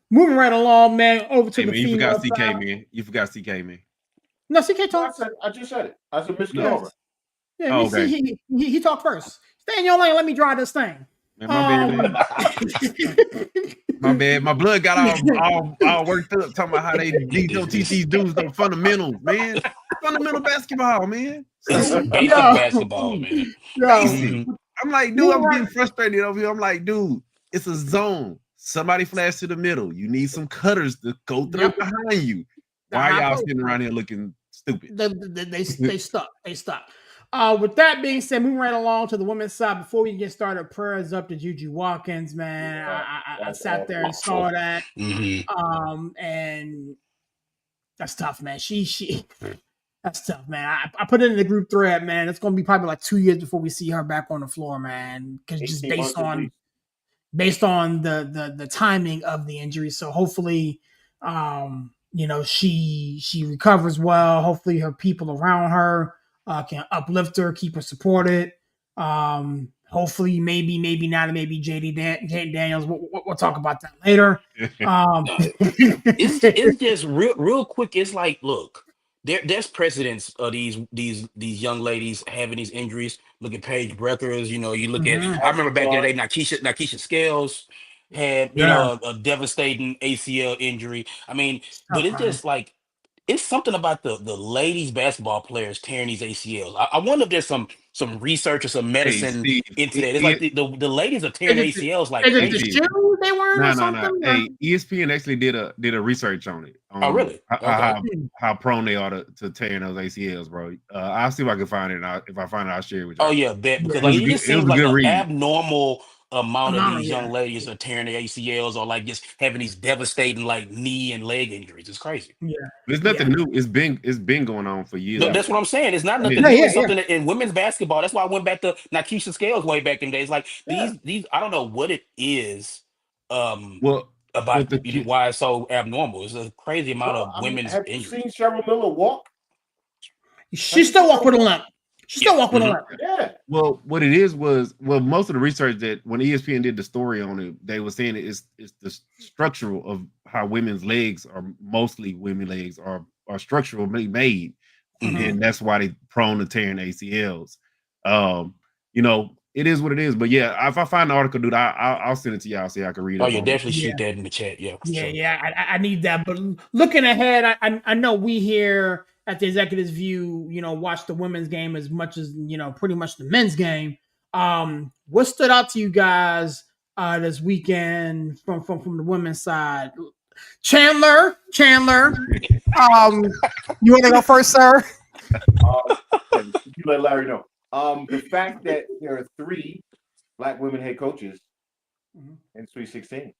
Moving right along, man. Over to the
you
female
forgot CK,
side.
man. You forgot CK, man.
No, CK talked.
I just said it. I said Michigan Auburn.
Yeah, okay. He talked first. Stay in your lane. Let me drive this thing.
Man, my my bad. My blood got all worked up talking about how they don't teach these dudes the fundamentals, man. Fundamental basketball, man.
Basic basketball, man.
Basic. I'm like, dude, I'm getting frustrated over here. I'm like, dude, it's a zone. Somebody flash to the middle. You need some cutters to go through behind you. Why are y'all sitting around here looking stupid?
They stuck. They stuck. With that being said, moving right along to the women's side, before we get started, prayers up to Juju Watkins, man. I sat there and saw that. And That's tough, man. That's tough, man. I put it in the group thread, man. It's gonna be probably like 2 years before we see her back on the floor, man. Because just
18 months at least.
based on the timing of the injury. So hopefully, she recovers well. Hopefully, her people around her can uplift her, keep her supported. Hopefully, maybe not, maybe JD Daniels. We'll talk about that later.
No, it's just real quick. It's like, look, there's precedents of these young ladies having these injuries. Look at Paige Breckers. You look at.
Mhm.
I remember
Ashley
back in the
Clark.
day, Nakisha Scales had
Yeah,
a devastating ACL injury. I mean, but
tough,
it's
man.
just like it's something about the ladies basketball players tearing these ACLs. I wonder if there's some research or some
Hey,
medicine
Steve,
into that. It's like the ladies are tearing ACLs like
Is it
hey,
the
crazy.
Steve.
shoe they wearing or
No.
something?
Hey, ESPN actually did a research on it,
Oh,
on
really? Okay.
how prone they are to tearing those ACLs, bro. I'll see if I can find it. And if I find it, I'll share it with
Oh
y'all.
yeah, bet
Yeah,
because
It was a
it
good.
just
It was
seems
a
like
good
an
read.
abnormal amount of
amount of
these young ladies are tearing their ACLs or like just having these devastating like knee and leg injuries. It's crazy.
yeah,
It's
yeah,
nothing new. It's been going on for years.
Yeah.
That's what I'm saying. It's not
And
nothing
yeah,
it,
new.
yeah,
It's
yeah.
something that in women's basketball. That's why I went back to Nakisha Scales way back in the days. Like
Yeah.
these I don't know what it is
well,
about
with the kid,
why it's so abnormal. It's a crazy amount
Bro,
of
I mean,
women's
have you seen
injuries.
Cheryl Miller walk? Have
She
you
still
seen
walk
her
with a
walk?
limp. She
Yeah.
still walk with a
Hmm.
limp.
Yeah.
well, what it is was, well, most of the research that when ESPN did the story on it, they were saying it's the structural of how women's legs are, mostly women legs are structurally made, and
Hmm.
Mhm.
then that's why they prone to tearing ACLs. It is what it is. But yeah, if I find the article, dude, I'll send it to y'all so I can read
Oh
up
yeah,
on it.
definitely shoot that in the chat. Yeah, for
Yeah,
sure.
yeah, I need that. But looking ahead, I know we here at the Executives View, watch the women's game as much as pretty much the men's game. What stood out to you guys this weekend from the women's side? Chandler. You want to go first, sir?
Yeah, you let Larry know. The fact that there are 3 black women head coaches
Mhm.
in 316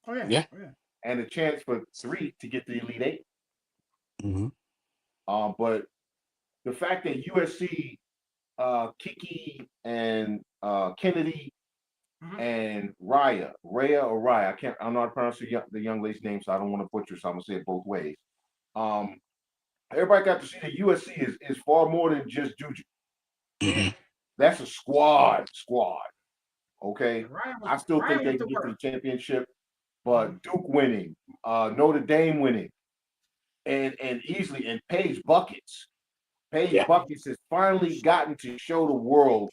Oh yeah,
Yeah.
oh yeah.
and a chance for 3 to get the Elite 8.
Hmm.
But the fact that USC, Kiki and Kennedy
Mhm.
and Raya, I don't know how to pronounce the young lady's name, so I don't want to butcher, so I'm gonna say it both ways. Um, Everybody got to see that USC is far more than just Juju.
Yeah,
Hmm.
That's a squad. Okay. I still think
Ryan
they
went
can
to
get to
work.
the championship, but
Mhm.
Duke winning, Notre Dame winning, and easily, and Paige Buckets. Paige
Yeah.
Buckets has finally gotten to show the world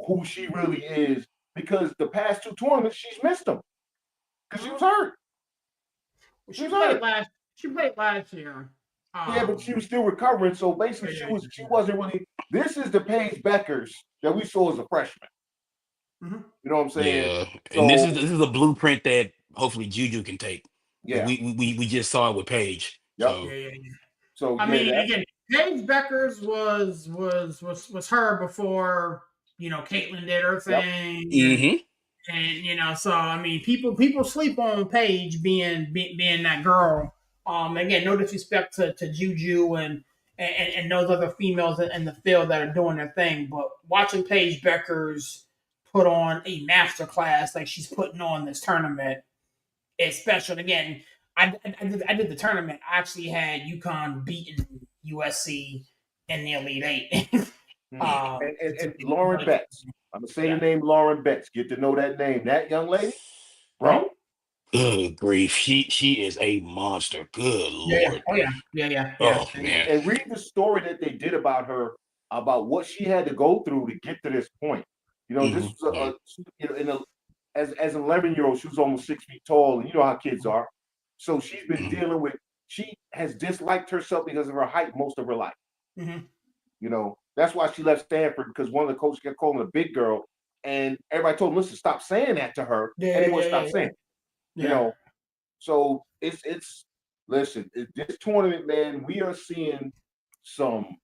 who she really is, because the past 2 tournaments she's missed them because she was hurt.
Well,
She was hurt.
She played last year.
Yeah, but she
Um,
was still recovering. So
yeah,
basically,
yeah,
she
yeah.
wasn't really. This is the Paige Beckers that we saw as a freshman.
Mhm.
You know what I'm saying?
Yeah, and this
So
is this is a blueprint that hopefully Juju can take because
yeah,
we just saw it with Paige.
yep.
Yeah,
So
yeah, yeah.
So
I
yeah,
mean,
that
again, Paige Beckers was her before Caitlyn did her
yep.
thing,
hmm
and so I mean, people sleep on Paige being that girl. Again, no disrespect to Juju and those other females in the field that are doing their thing, but watching Paige Beckers put on a master class like she's putting on this tournament is special. And again, I did the tournament. I actually had UConn beating USC in the Elite Eight.
Mhm. And Lauren
Really,
Betts. I'm gonna say the
yeah,
name Lauren Betts. Get to know that name. That young lady,
right.
bro.
Good grief, she is a monster. Good
Yeah, yeah.
lord.
Oh yeah, yeah, yeah, yeah.
Oh man.
And read the story that they did about her, about what she had to go through to get to this point. This
Hmm.
was
Yeah.
as an 11-year-old, she was almost 6 feet tall, and you know how kids are. So she's been
Hmm.
dealing with. She has disliked herself because of her height most of her life.
Mm-hmm.
That's why she left Stanford, because one of the coaches kept calling her a big girl, and everybody told them, "Listen, stop saying that to her," and
Yeah,
they wouldn't
yeah,
stop
yeah,
saying.
yeah,
It, you
yeah.
know, so it's listen, this tournament, man, we are seeing some.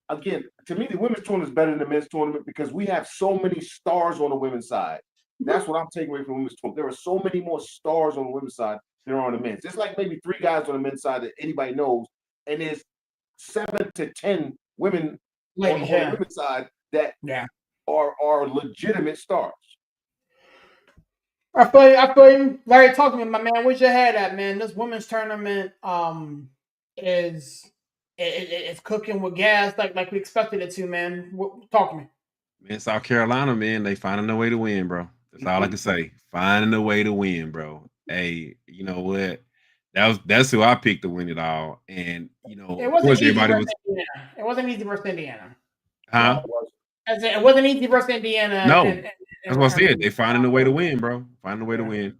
Again, to me, the women's tournament is better than the men's tournament because we have so many stars on the women's side. That's what I'm taking away from the women's tournament. There are so many more stars on the women's side. than on the men's. There's like maybe 3 guys on the men's side that anybody knows, and there's 7 to 10 women on the women's side that are legitimate stars.
I feel you. Larry, talk to me, my man. Where's your head at, man? This women's tournament is it's cooking with gas like we expected it to, man. Talk to me.
Man, South Carolina, man, they finding a way to win, bro. That's all I can say. Finding a way to win, bro. Hey, you know what? That's who I picked to win it all. And
it
of
wasn't
course
easy
everybody
versus
was
Indiana. It wasn't easy versus Indiana.
huh?
I said it wasn't easy versus Indiana.
No, that's what I said. They finding a way to win, bro. Finding a way to win.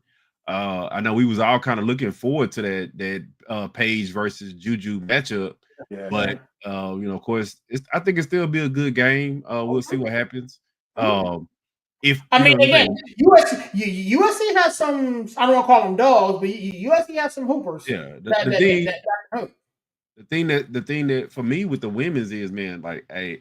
I know we was all kind of looking forward to that Page versus Juju matchup, but of course, I think it still be a good game. We'll see what happens. If
I mean, again, USC has some. I don't want to call them dogs, but USC has some hoopers.
Yeah, the thing that for me with the women's is, man, like, hey.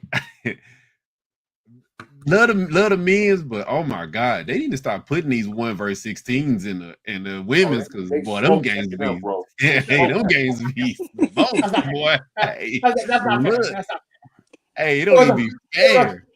Love the men's, but oh my god, they need to stop putting these 1 versus 16s in the women's because boy, them games be them games be smoked, boy. Hey,
that's not fair. That's not fair.
Hey, it don't even be fair.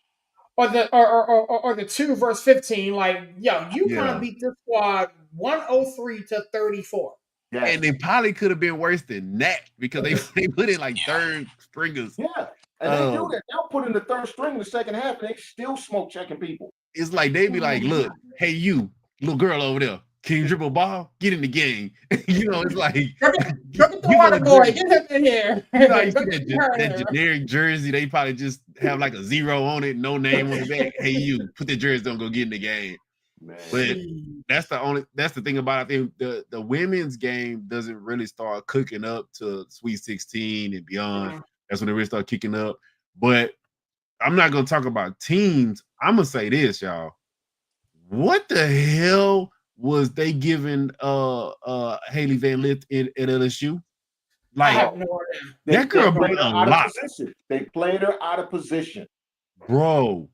Or the 2 versus 15, like you want to beat this squad 103 to 34.
Yeah.
And they probably could have been worse than that because they put in like third stringers.
Yeah. And they do that. They'll put in the third string in the second half, and they still smoke checking people.
It's like they be like, "Look, hey, you little girl over there, can you dribble a ball? Get in the game." It's like
get the water boy, get him in here.
That generic jersey, they probably just have like a 0 on it, no name on the back. Hey, you put that jersey on, go get in the game. Man. But that's the thing about it. I think the women's game doesn't really start cooking up to Sweet 16 and beyond. That's when they really start kicking up. But I'm not gonna talk about teams. I'm gonna say this, y'all. What the hell was they giving Haley Van Lith at LSU? Like,
I have no idea.
That girl bring a lot.
They played her out of position.
Bro,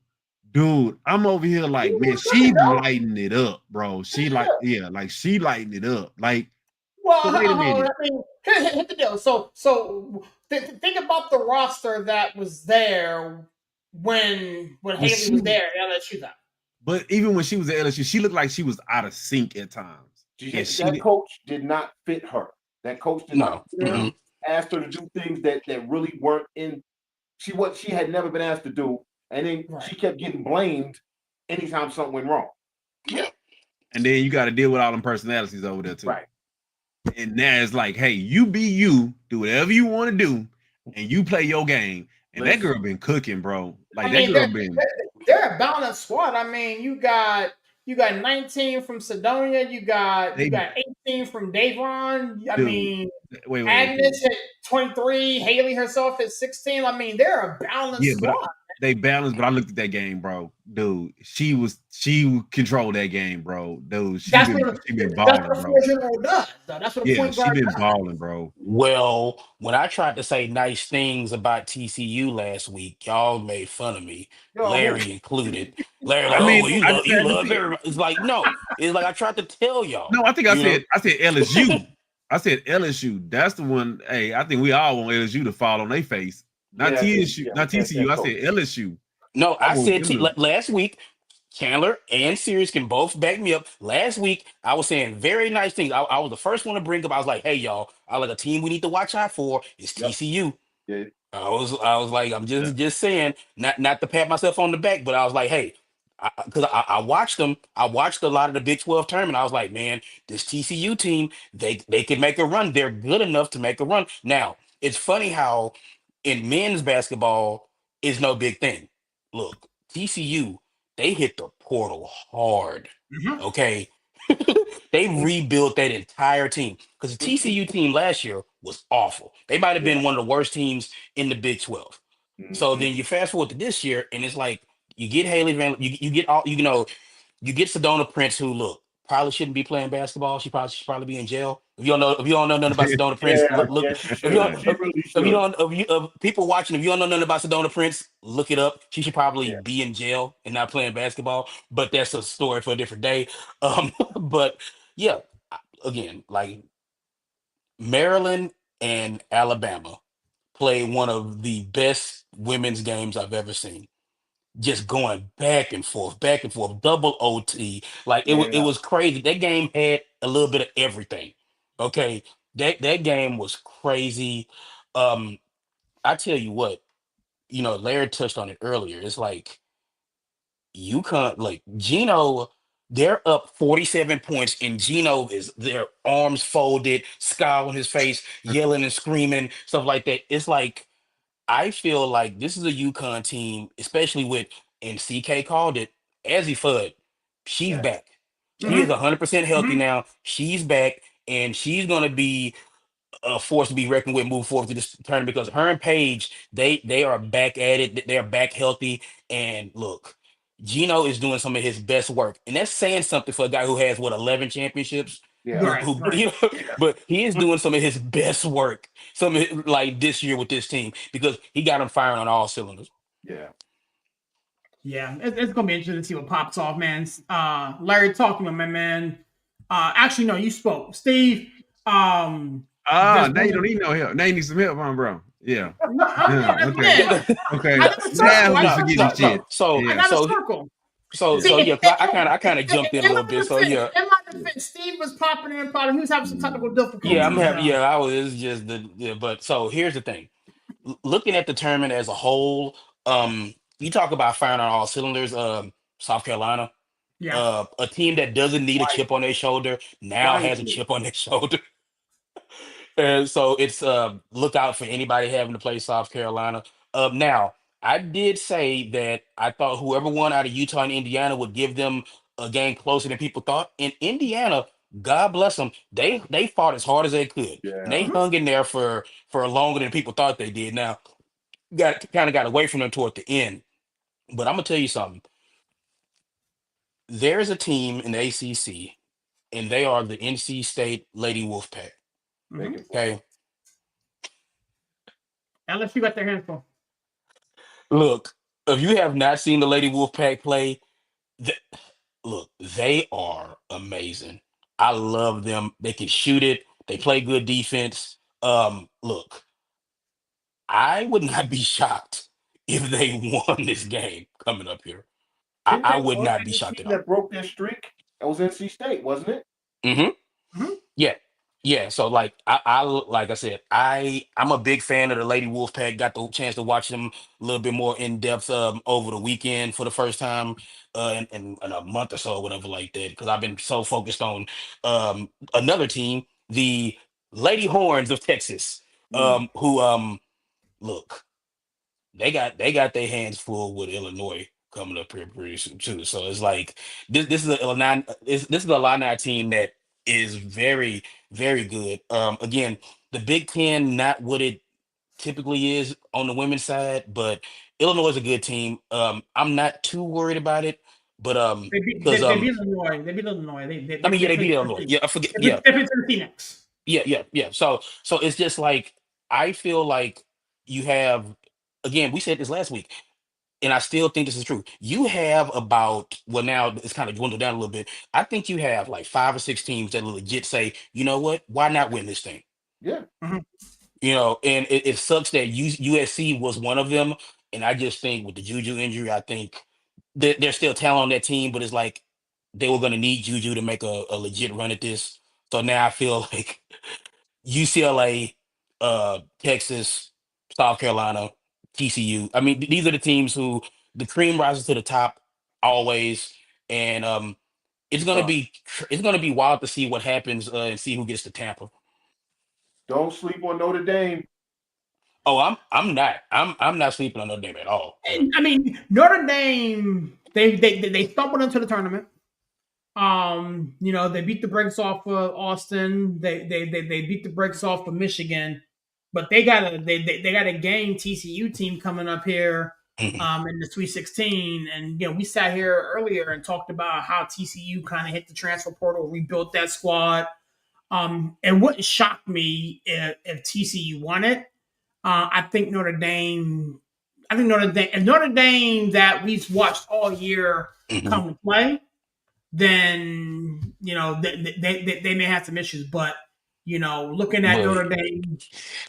dude, I'm over here like, man, she lighting it up, bro. She she lighting it up. Like,
well, wait a minute. I mean, hit the deal. So think about the roster that was there when Haley was there at LSU.
But
even when she was at LSU, she looked like she was out of sync at times.
That coach did not fit her. That coach did not fit her. Asked her to do things that really weren't in. She had never been asked to do, and then she kept getting blamed anytime something went wrong.
Yeah.
And then you got to deal with all them personalities over there too.
Right.
And now it's like, hey, you be you, do whatever you want to do, and you play your game. And that girl been cooking, bro. Like
they're a balanced squad. I mean, you got 19 from Sedonia, you got 18 from Davon. I mean, Agnes at 23, Haley herself at 16. I mean, they're a balanced squad.
They balanced, but I looked at that game, bro. Dude, she controlled that game, bro. Dude, she been balling, bro.
That's what a point guard
she been balling, bro.
Well, when I tried to say nice things about TCU last week, y'all made fun of me, Larry included. Larry, like, you love everybody. It's like, no. It's like I tried to tell y'all.
No, I think I said LSU. I said LSU. That's the one. Hey, I think we all want LSU to fall on their face. Not TSU, not TCU. I said LSU.
No, I said last week, Chandler and Sirius can both back me up. Last week, I was saying very nice things. I was the first one to bring up. I was like, hey, y'all, I like a team we need to watch out for is TCU.
Yeah.
I was like, I'm just saying, not to pat myself on the back, but I was like, hey, because I watched them. I watched a lot of the Big 12 tournament. I was like, man, this TCU team, they can make a run. They're good enough to make a run. Now, it's funny how in men's basketball is no big thing. Look, TCU, they hit the portal hard. Okay. They rebuilt that entire team because the TCU team last year was awful. They might have been one of the worst teams in the Big 12. So then you fast forward to this year, and it's like you get Haley Van, you get all you get Sedona Prince, who probably shouldn't be playing basketball. She should probably be in jail. If you don't know nothing about Sedona Prince, people watching, if you don't know nothing about Sedona Prince, look it up. She should probably be in jail and not playing basketball. But that's a story for a different day. But yeah, again, like Maryland and Alabama played one of the best women's games I've ever seen. Just going back and forth, double OT. Like it
Yeah.
was crazy. That game had a little bit of everything. Okay. That game was crazy. Um, I tell you what, Larry touched on it earlier. It's like UConn, like Gino, they're up 47 points, and Gino is their arms folded, scowl on his face, yelling and screaming, stuff like that. It's like I feel like this is a UConn team, especially with, and CK called it, Azzy Fudd. She's
Yes.
back. She is
Mhm.
100% healthy
Mhm.
now. She's back, and she's gonna be a force to be reckoned with moving forward to this tournament because her and Paige, they are back at it. They are back healthy. And look, Gino is doing some of his best work, and that's saying something for a guy who has 11 championships.
Yeah.
Who,
Right,
who
right.
but he is doing some of his best work, like this year with this team because he got them firing on all cylinders.
Yeah.
Yeah, it's gonna be interesting to see what pops off, man. Larry, talk to me, my man. Actually, no, you spoke, Steve. Just
Now you
wanted,
don't need no help. Now you need some help, huh, bro? Yeah.
no,
Yeah. Okay.
again,
Okay.
I got a
Now
circle. I
who's
got a
forgetting
circle.
shit?
So
I
Yeah.
got a
so
circle.
Yeah.
See,
yeah, 'cause I kind of jumped in a little bit. So yeah,
in my defense, Steve was popping in, probably he was having some technical difficulties.
I was. It's just the yeah, but so here's the thing. Looking at the tournament as a whole, you talk about firing on all cylinders. South Carolina,
Yeah,
a team that doesn't need a
Quiet.
chip on their shoulder now has a
Quietly.
chip on their shoulder. And so it's look out for anybody having to play South Carolina. Now, I did say that I thought whoever won out of Utah and Indiana would give them a game closer than people thought. In Indiana, God bless them, they fought as hard as they could, and
Yeah.
they hung in there for longer than people thought they did. Now, got away from them toward the end, but I'm gonna tell you something. There's a team in the ACC, and they are the NC State Lady Wolfpack.
mm-hmm.
Make it plain.
Okay,
LSU got their hands full.
look, if you have not seen the Lady Wolfpack play, th- look, they are amazing. I love them. They can shoot it. They play good defense. Look, I would not be shocked if they won this game coming up here.
Didn't
I
they
would not
play
be
the
shocked
team
at all.
that broke their streak? That was NC State, wasn't it?
Hmm.
Mm-hmm.
Yeah. Yeah. So like like I said, I'm a big fan of the Lady Wolfpack. Got the chance to watch them a little bit more in depth over the weekend for the first time in a month or so, or whatever like that. Because I've been so focused on another team, the Lady Horns of Texas,
Mm.
who look, they got their hands full with Illinois coming up here pretty soon too. So it's like this is a Illini this is a Illini team that is very very good. Again, the Big Ten not what it typically is on the women's side, but Illinois is a good team. I'm not too worried about it, but because
They beat Illinois. They beat Illinois.
I mean yeah
They
they beat
played
Illinois.
Tennessee.
Yeah, I forget.
They
Yeah,
played Tennessee next.
yeah. So it's just like I feel like you have again we said this last week and I still think this is true. You have about well now it's kind of dwindled down a little bit. I think you have like 5 or 6 teams that legit say, you know what, why not win this thing?
Yeah.
Mhm.
And it sucks that USC was one of them. And I just think with the Juju injury, I think there's still talent on that team, but it's like they were going to need Juju to make a legit run at this. So now I feel like UCLA, Texas, South Carolina, TCU. I mean, these are the teams who the cream rises to the top always, and it's gonna
Look,
be it's gonna be wild to see what happens and see who gets to Tampa.
don't sleep on Notre Dame.
Oh, I'm not sleeping on Notre Dame at all.
And, I mean, Notre Dame. They stumbled into the tournament. They beat the brakes off of Austin. They beat the brakes off of Michigan, but they got a game TCU team coming up here
Mhm.
in the Sweet 16. And we sat here earlier and talked about how TCU kind of hit the transfer portal, rebuilt that squad. And wouldn't shock me if TCU won it. I think Notre Dame. If Notre Dame that we've watched all year
Mhm.
come to play, then they may have some issues. But looking at
But
Notre Dame,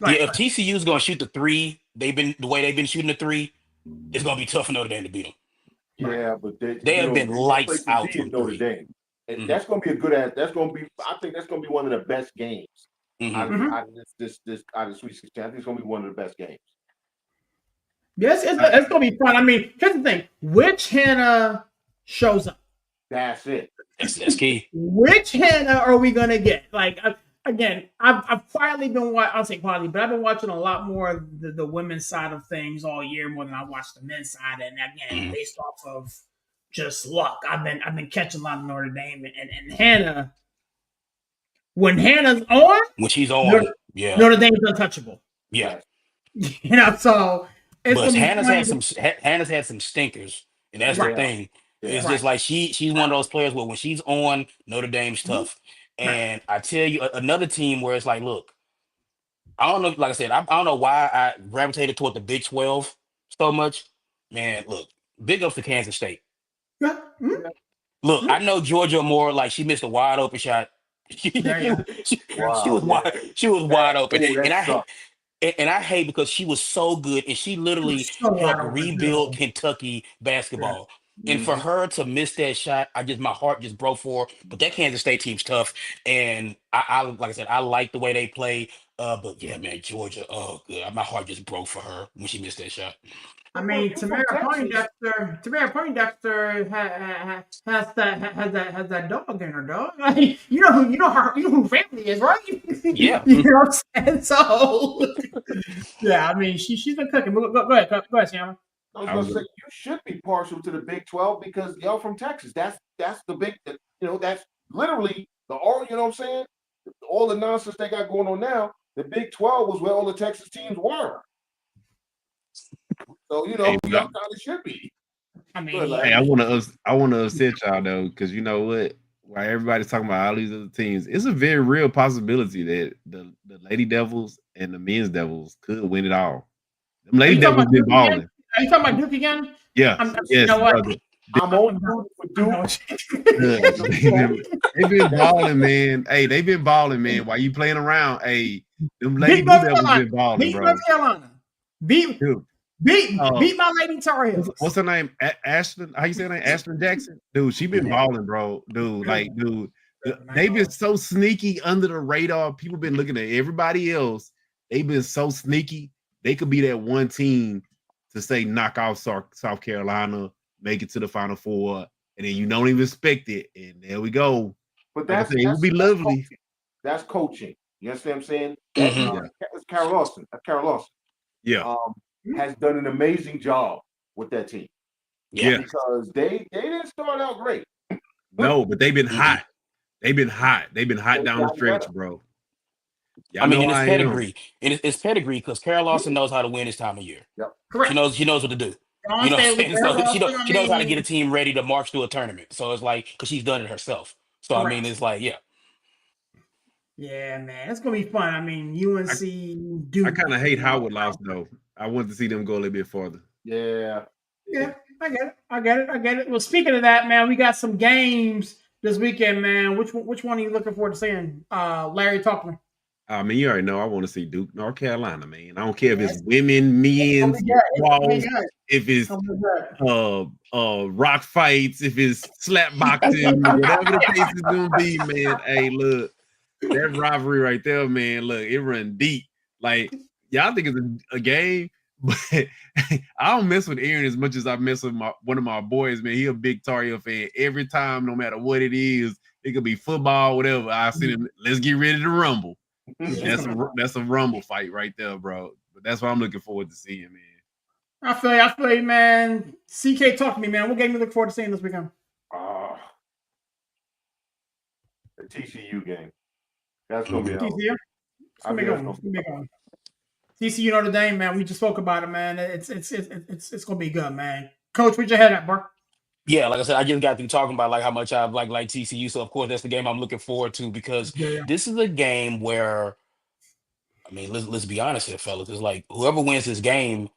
yeah, if TCU is gonna shoot the three, the way they've been shooting the three, it's gonna be tough for Notre Dame to beat them.
Yeah, but
They have been
their
lights
place to
out
be is
from
Notre
three.
Dame, and
Mhm.
that's going to be a good ass. That's going to be. I think that's going to be one of the best games out
Mhm.
of out of this out of Sweet 16. I think it's going to be one of the best games.
yes, it's gonna be fun. I mean, here's the thing: which Hannah shows up?
That's it.
That's key.
Which Hannah are we gonna get? Like again, I've quietly been watching. I'll say quietly, but I've been watching a lot more of the women's side of things all year more than I watched the men's side. And again,
Mhm.
based off of just luck, I've been catching a lot of Notre Dame and Hannah. When Hannah's on,
When she's on,
Notre,
yeah,
Notre Dame's untouchable.
yeah.
Yes.
So it's
But
gonna be
Hannah's
funny.
Hannah's had some stinkers, and that's the
Right,
Yeah.
thing. It's
Yeah.
just
right,
like she's one of those players where when she's on, Notre Dame's tough.
right.
And I tell you, another team where it's like, look, I don't know. Like I said, I don't know why I gravitated toward the Big 12 so much. Man, look, big ups to Kansas State.
Yeah.
Yeah.
Look, I know Georgia Moore, like she missed a wide open shot. she,
There you go.
she
Wow.
was
Yeah.
wide open,
That
and
sucks.
I hate because she was so good and she
She
literally
was so wide
helped
open
rebuild
too.
Kentucky
Yeah.
basketball. And for
Mhm.
her to miss that shot, my heart just broke for her. But that Kansas State team's tough, and I like I said, I like the way they play. But yeah, man, Georgia, oh good, my heart just broke for her when she missed that shot.
I
Well,
mean,
you from Texas?
Tamara Poindexter has that dog in her dog. Like, you know who family is, right?
Yeah,
You know what I'm saying? So yeah, I mean, she's been cooking. Go ahead, Sam.
I was
I
gonna
was
say you should be partial to the Big 12 because y'all from Texas. That's the big. That's literally the all. You know what I'm saying? All the nonsense they got going on now. The Big 12 was where all the Texas teams were. So
hey,
y'all kind of should be.
I
Good,
mean,
hey,
Larry.
I wanna upset y'all though, because you know what? While everybody's talking about all these other teams, it's a very real possibility that the Lady Devils and the Men's Devils could win it all. Them
are
Lady
you talking
Devils
about
been
Duke again?
balling.
Are you talking about Duke again?
Yeah,
You
yes,
know what?
brother.
I'm only rooting for
I'm
Duke.
going.
They've been
That's
balling, man. Hey, they've been balling, man. While you playing around, hey, them Lady
Beat
Blue
North
Devils
Carolina.
been balling,
Beat
bro.
North Carolina. Beat
Dude,
beat
uh,
beat my Lady Tar
what's
Heels.
her name? Ashton. How you say her name? Ashton Jackson. Dude, she been
Mhm.
balling, bro. Dude,
Good
like,
one.
dude,
Good one. I
they've
know
been
it.
so sneaky under the radar. People been looking at everybody else. They've been so sneaky. They could be that one team to say knock off South Carolina, make it to the Final Four, and then you don't even expect it. And there we go.
but
Like I
that's
said, it would
that's
be
that's
lovely.
coaching. That's coaching. You understand what I'm saying? That
Mhm.
Yeah,
that's Carol Lawson. That's Carol Lawson.
yeah,
Has done an amazing job with that team
Yeah.
yeah.
because they didn't start out great.
No, but they've been
Mm-mm.
hot. They've been hot. They've been hot
They've
down the
gotten
stretch,
better.
bro.
I
Y'all
mean,
know
and it's
I am.
pedigree, and it's pedigree because Carol Lawson knows how to win this time of year.
Yep.
Correct.
She knows what to do. You
Dawn
know what
Staley,
I'm saying?
Carol
So
Lawson. I
she knows how to get a
mean,
team ready to march through a tournament. So it's like because she's done it herself. So I mean,
correct.
it's like yeah,
Yeah, man, it's gonna be fun. I mean, UNC,
I
Duke.
kind of hate Howard lost though. I want to see them go a little bit farther.
Yeah.
Yeah, I get it. Well, speaking of that, man, we got some games this weekend, man. Which one are you looking forward to seeing? Larry, talk to me.
I mean, you already know I want to see Duke, North Carolina, man. I don't care if
Yeah,
it's women, men's,
it's gonna be
walls,
good.
if
It's
it's
gonna be good.
rock fights, if it's slap boxing, whatever the case is gonna be, man. Hey, look, that rivalry right there, man. Look, it run deep. Like y'all think it's a game, but I don't mess with Aaron as much as I mess with one of my boys, man. He a big Tar Heel fan. Every time, no matter what it is, it could be football, whatever. I see him. Let's get ready to rumble.
Yeah, it's
That's
gonna
a
be
that's a rumble fight right there, bro. But that's what I'm looking forward to seeing, man.
I feel you, man. CK, talk to me, man. What game you look forward to seeing this weekend?
Uh, the TCU game. That's gonna be
Mhm.
a hell.
TCU. It's
I
gonna be
think
a good
that's
one.
gonna
It's
be.
gonna be a good one. TCU Notre Dame, man. We just spoke about it, man. It's gonna be good, man. Coach, where's your head at, bro?
Yeah. Like I said, I just got through talking about like how much I like TCU. So of course that's the game I'm looking forward to because
Yeah,
this is a game where I mean let's be honest here, fellas. It's like whoever wins this game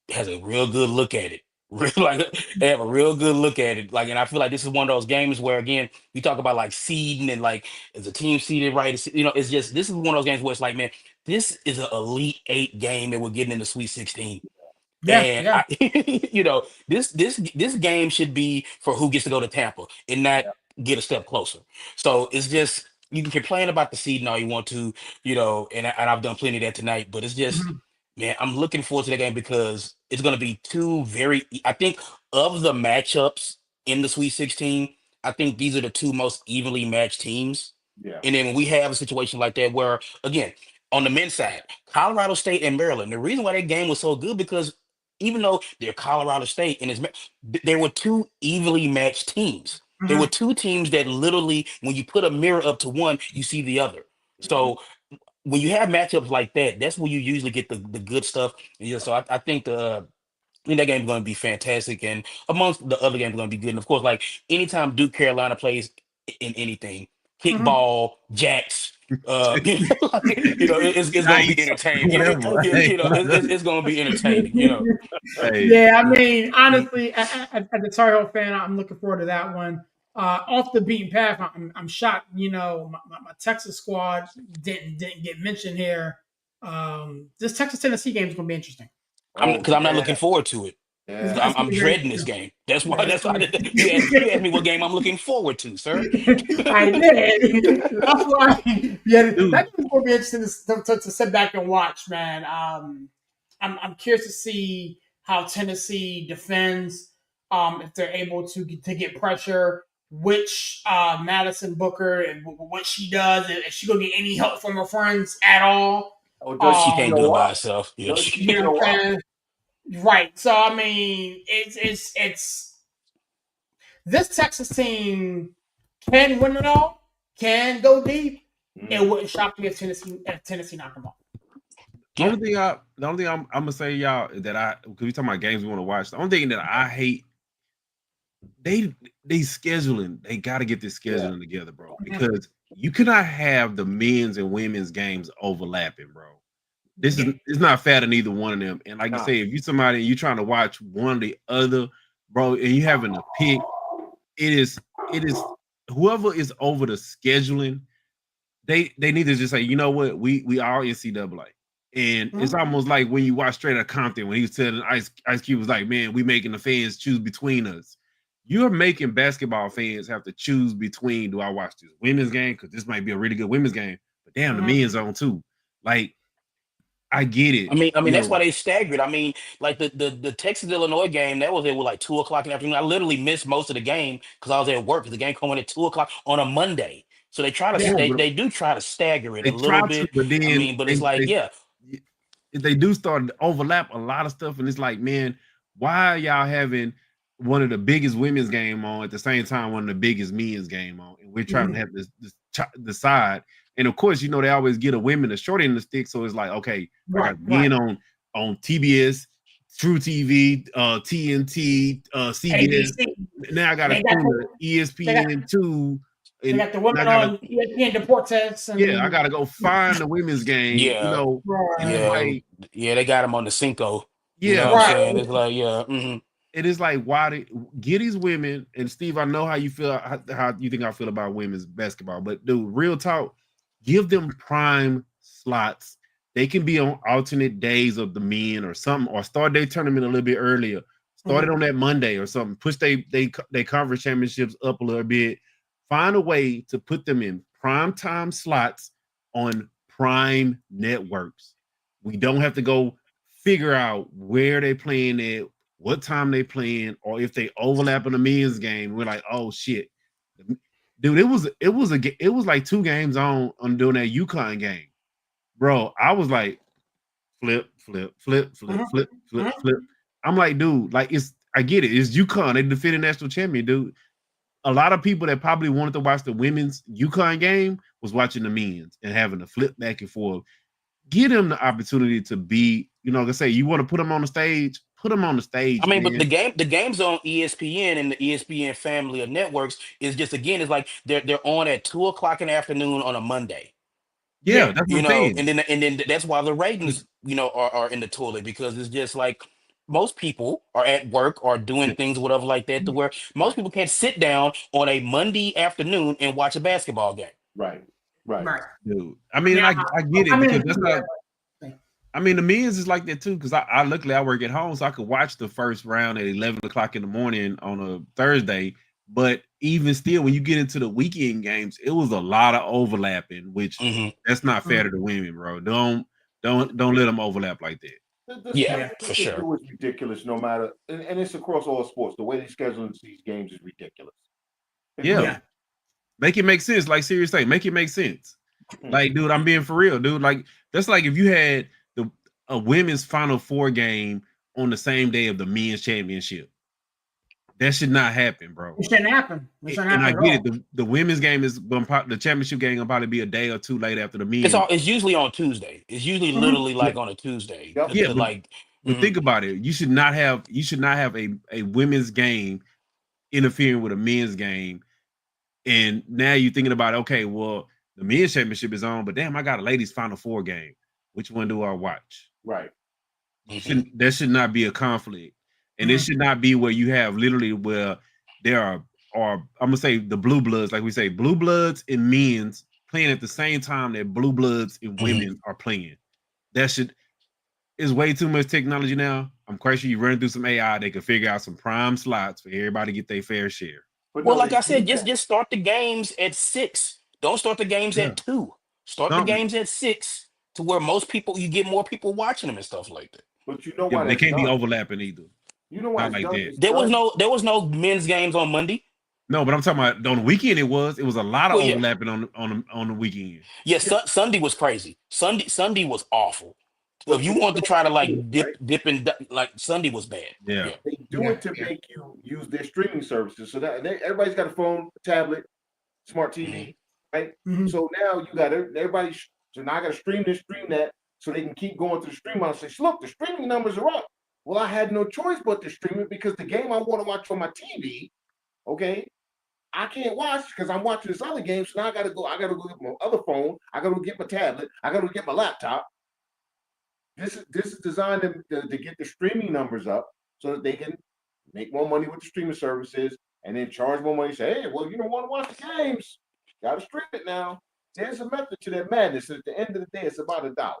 has a real good look at it. Like they have a real good look at it. Like, and I feel like this is one of those games where again we talk about like seeding and like is the team seeded right? It's just this is one of those games where it's like, man, this is an elite 8 game and we're getting in the Sweet 16.
Yeah,
And
yeah.
I, this game should be for who gets to go to Tampa and not get a step closer. So it's just you can complain about the seeding all you want to, and I've done plenty of that tonight. But it's just,
Mhm,
man, I'm looking forward to that game because it's going to be two very. I think of the matchups in the Sweet 16, I think these are the two most evenly matched teams.
Yeah.
And then when we have a situation like that, where again on the men's side, Colorado State and Maryland, the reason why that game was so good because even though they're Colorado State and there were two evenly matched teams. There were
mhm,
two teams that literally, when you put a mirror up to one, you see the other.
Mhm.
So when you have matchups like that, that's when you usually get the good stuff. Yeah, so I think that game is going to be fantastic, and amongst the other games, going to be good. And of course, like anytime Duke Carolina plays in anything,
mhm.
kickball, jacks, it's going to be
Nice.
entertaining.
Whatever. Hey,
It's going to be entertaining.
hey.
Yeah, I mean, honestly, as a Tar Heel fan, I'm looking forward to that one. Off the beaten path, I'm shocked. My Texas squad didn't get mentioned here. This Texas Tennessee game is going to be interesting.
Oh
Because I'm not looking
yeah,
forward to it.
It's,
yeah.
it's going
I'm
to be very
dreading this
interesting.
game. That's why.
Yeah,
That's why you asked me what game I'm looking forward to, sir.
I did. That's why. Yeah,
Dude,
that game's going to be interesting to sit back and watch, man. I'm curious to see how Tennessee defends. If they're able to get pressure, which Madison Booker and what she does, if she gonna get any help from her friends at all.
Oh, does
She
she
can't
Um,
do it
show
by
up?
herself. Yeah,
Does she
you know
show
what I'm
up?
saying? Right. So I mean, it's this Texas team can win it all, can go deep. It
Mm.
wouldn't shock me if Tennessee knocked them off.
yeah.
the only thing I'm gonna say, y'all, that because we talking about games we want to watch. The only thing that I hate, they scheduling. They got to get this
Yeah.
scheduling together, bro.
Mhm.
Because you cannot have the men's and women's games overlapping, bro. This is
Yeah.
it's not fair to neither one of them. And like you
Nah.
say, if you somebody and you trying to watch one or the other, bro, and you having to pick, it is whoever is over the scheduling, they need to just say, you know what, we are NCAA. And it's
Mhm.
almost like when you watch Straight Outta Compton when he was telling Ice Cube was like, man, we making the fans choose between us. You're making basketball fans have to choose between, do I watch this women's game? Because this might be a really good women's game, but damn, the
Mhm.
men's on too. Like, I get it.
I mean that's why they staggered. I mean, like the Texas Illinois game that was at like 2 o'clock in the afternoon. I literally missed most of the game because I was at work. Because the game coming at 2 o'clock on a Monday. So they try to
Yeah.
Yeah,
they,
but
they do try to stagger it
they
a little
try to,
bit.
but
I
then
mean, but it's like, yeah,
they do start to overlap a lot of stuff, and it's like, man, why are y'all having one of the biggest women's game on at the same time one of the biggest men's game on, and we're trying to
Mhm.
have this decide. And of course, they always get a women a short end of the stick, so it's like, okay, I
Right.
got
Right.
men on TBS, True TV, TNT, CBS.
ABC.
Now I got to
They got
tune
the,
to
they got
ESPN two,
they
and
got the women
I got to
on ESPN Deportes
yeah, I
and
got to go find the women's game,
yeah,
and it's
right.
yeah,
like,
yeah. They got him on the Cinco. You know
yeah,
what I'm
Right.
saying? It's like, yeah,
it is like, why get these women? And Steve, I know how you feel, how you think I feel about women's basketball, but dude, real talk, give them prime slots. They can be on alternate days of the men or something, or start their tournament a little bit earlier. Start it
Mhm.
on that Monday or something. Push they conference championships up a little bit. Find a way to put them in prime time slots on prime networks. We don't have to go figure out where they playing at, what time they playing, or if they overlap in the men's game. We're like, oh shit, dude, it was like 2 games on doing that UConn game, bro. I was like, flip, flip, flip, flip,
Mhm.
flip, flip,
Mhm.
flip. I'm like, dude, like, I get it, it's UConn, they defending national champion, dude. A lot of people that probably wanted to watch the women's UConn game was watching the men's and having to flip back and forth. Give them the opportunity to be, like I say, you want to put them on the stage, put them on the
I
stage,
mean, but
man.
the games on ESPN and the ESPN family of networks is just again, it's like they're on at 2 o'clock in the afternoon on a Monday.
Yeah,
Yeah.
that's what I'm saying.
And then that's why the ratings, are in the toilet because it's just like most people are at work or doing
Yeah,
things, whatever like that, to where most
Right.
people can't sit down on a Monday afternoon and watch a basketball game.
Right. Right.
Right.
dude. I
I
mean,
mean,
and I get
I
it because
mean,
that's
yeah.
not. I mean, the men's is like that too. Because I luckily I work at home, so I could watch the first round at 11 o'clock in the morning on a Thursday. But even still, when you get into the weekend games, it was a lot of overlapping, which
Hmm.
that's not fair
Mhm.
to the women, bro. Don't let them overlap like that.
The
Yeah,
Yeah.
scheduling
for
they
sure.
do is ridiculous, no matter, and it's across all sports. The way they schedule these games is ridiculous. It
Yeah,
really.
Yeah.
make it make sense. Like serious thing, make it make sense.
Is.
Like, dude, I'm being for real, dude. Like, that's like if you had the a women's Final Four game on the same day of the men's championship. That should not happen, bro.
It shouldn't happen. It shouldn't
And
happen
I
at
get it.
all.
The women's game is the championship game gonna probably be a day or two late after the
It's
men.
all. It's usually on Tuesday. It's usually
Mhm.
literally
Yeah,
like on a Tuesday
Yep.
to
yeah,
like.
but
Mhm.
think about it. You should not have a women's game interfering with a men's game. And now you're thinking about, okay, well, the men's championship is on, but damn, I got a ladies Final Four game. Which one do I watch?
Right.
Mhm.
There should not be a conflict, and it
Mhm.
should not be where you have literally where there are I'm gonna say the blue bloods, like we say, blue bloods and men's playing at the same time that blue bloods and
Mhm.
women are playing. That should is way too much technology now. I'm quite sure you run through some AI, they can figure out some prime slots for everybody to get their fair share.
But
Well,
no,
like
they
I
do
said, just
that.
just start the games at 6. Don't start the games
Yeah,
at 2. Start the
something.
games at 6 to where most people you get more people watching them and stuff like that.
But you know
Yeah,
why
but they
that's
can't be
done.
overlapping either.
You know why
Not
it's
like
done.
that.
It's
There was
done.
no men's games on Monday.
No, but I'm talking about on the weekend. It was a lot of
Well, yeah,
overlapping on the weekend.
yeah.
Yeah,
Sunday was crazy. Sunday was awful. If you
but you
want to
know
try to
why they do
like
it, right?
like Sunday was bad.
Yeah.
Yeah.
They do
Yeah.
it to
Yeah.
make you use their streaming services. So that everybody's got a phone, a tablet, smart
Hmm.
TV, right?
Mhm.
So now you got everybody. So now I got to stream this, stream that, so they can keep going to the stream. I say, look, the streaming numbers are up. Well, I had no choice but to stream it because the game I want to watch on my TV, okay, I can't watch because I'm watching this other game. So now I got to go. I got to go get my other phone. I got to get my tablet. I got to get my laptop. This is designed to get the streaming numbers up so that they can make more money with the streaming services and then charge more money. Say, hey, well, you don't want to watch the games. Got to stream it now. There's a method to that madness. At the end of the day, it's about $1.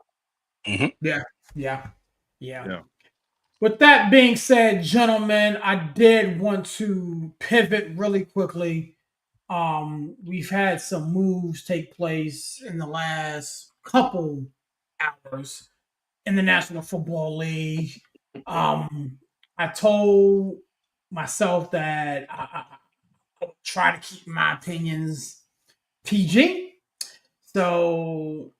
Hmm.
Yeah. Yeah. Yeah.
Yeah.
With that being said, gentlemen, I did want to pivot really quickly. We've had some moves take place in the last couple hours in the National Football League. Um, I told myself that I would try to keep my opinions PG. So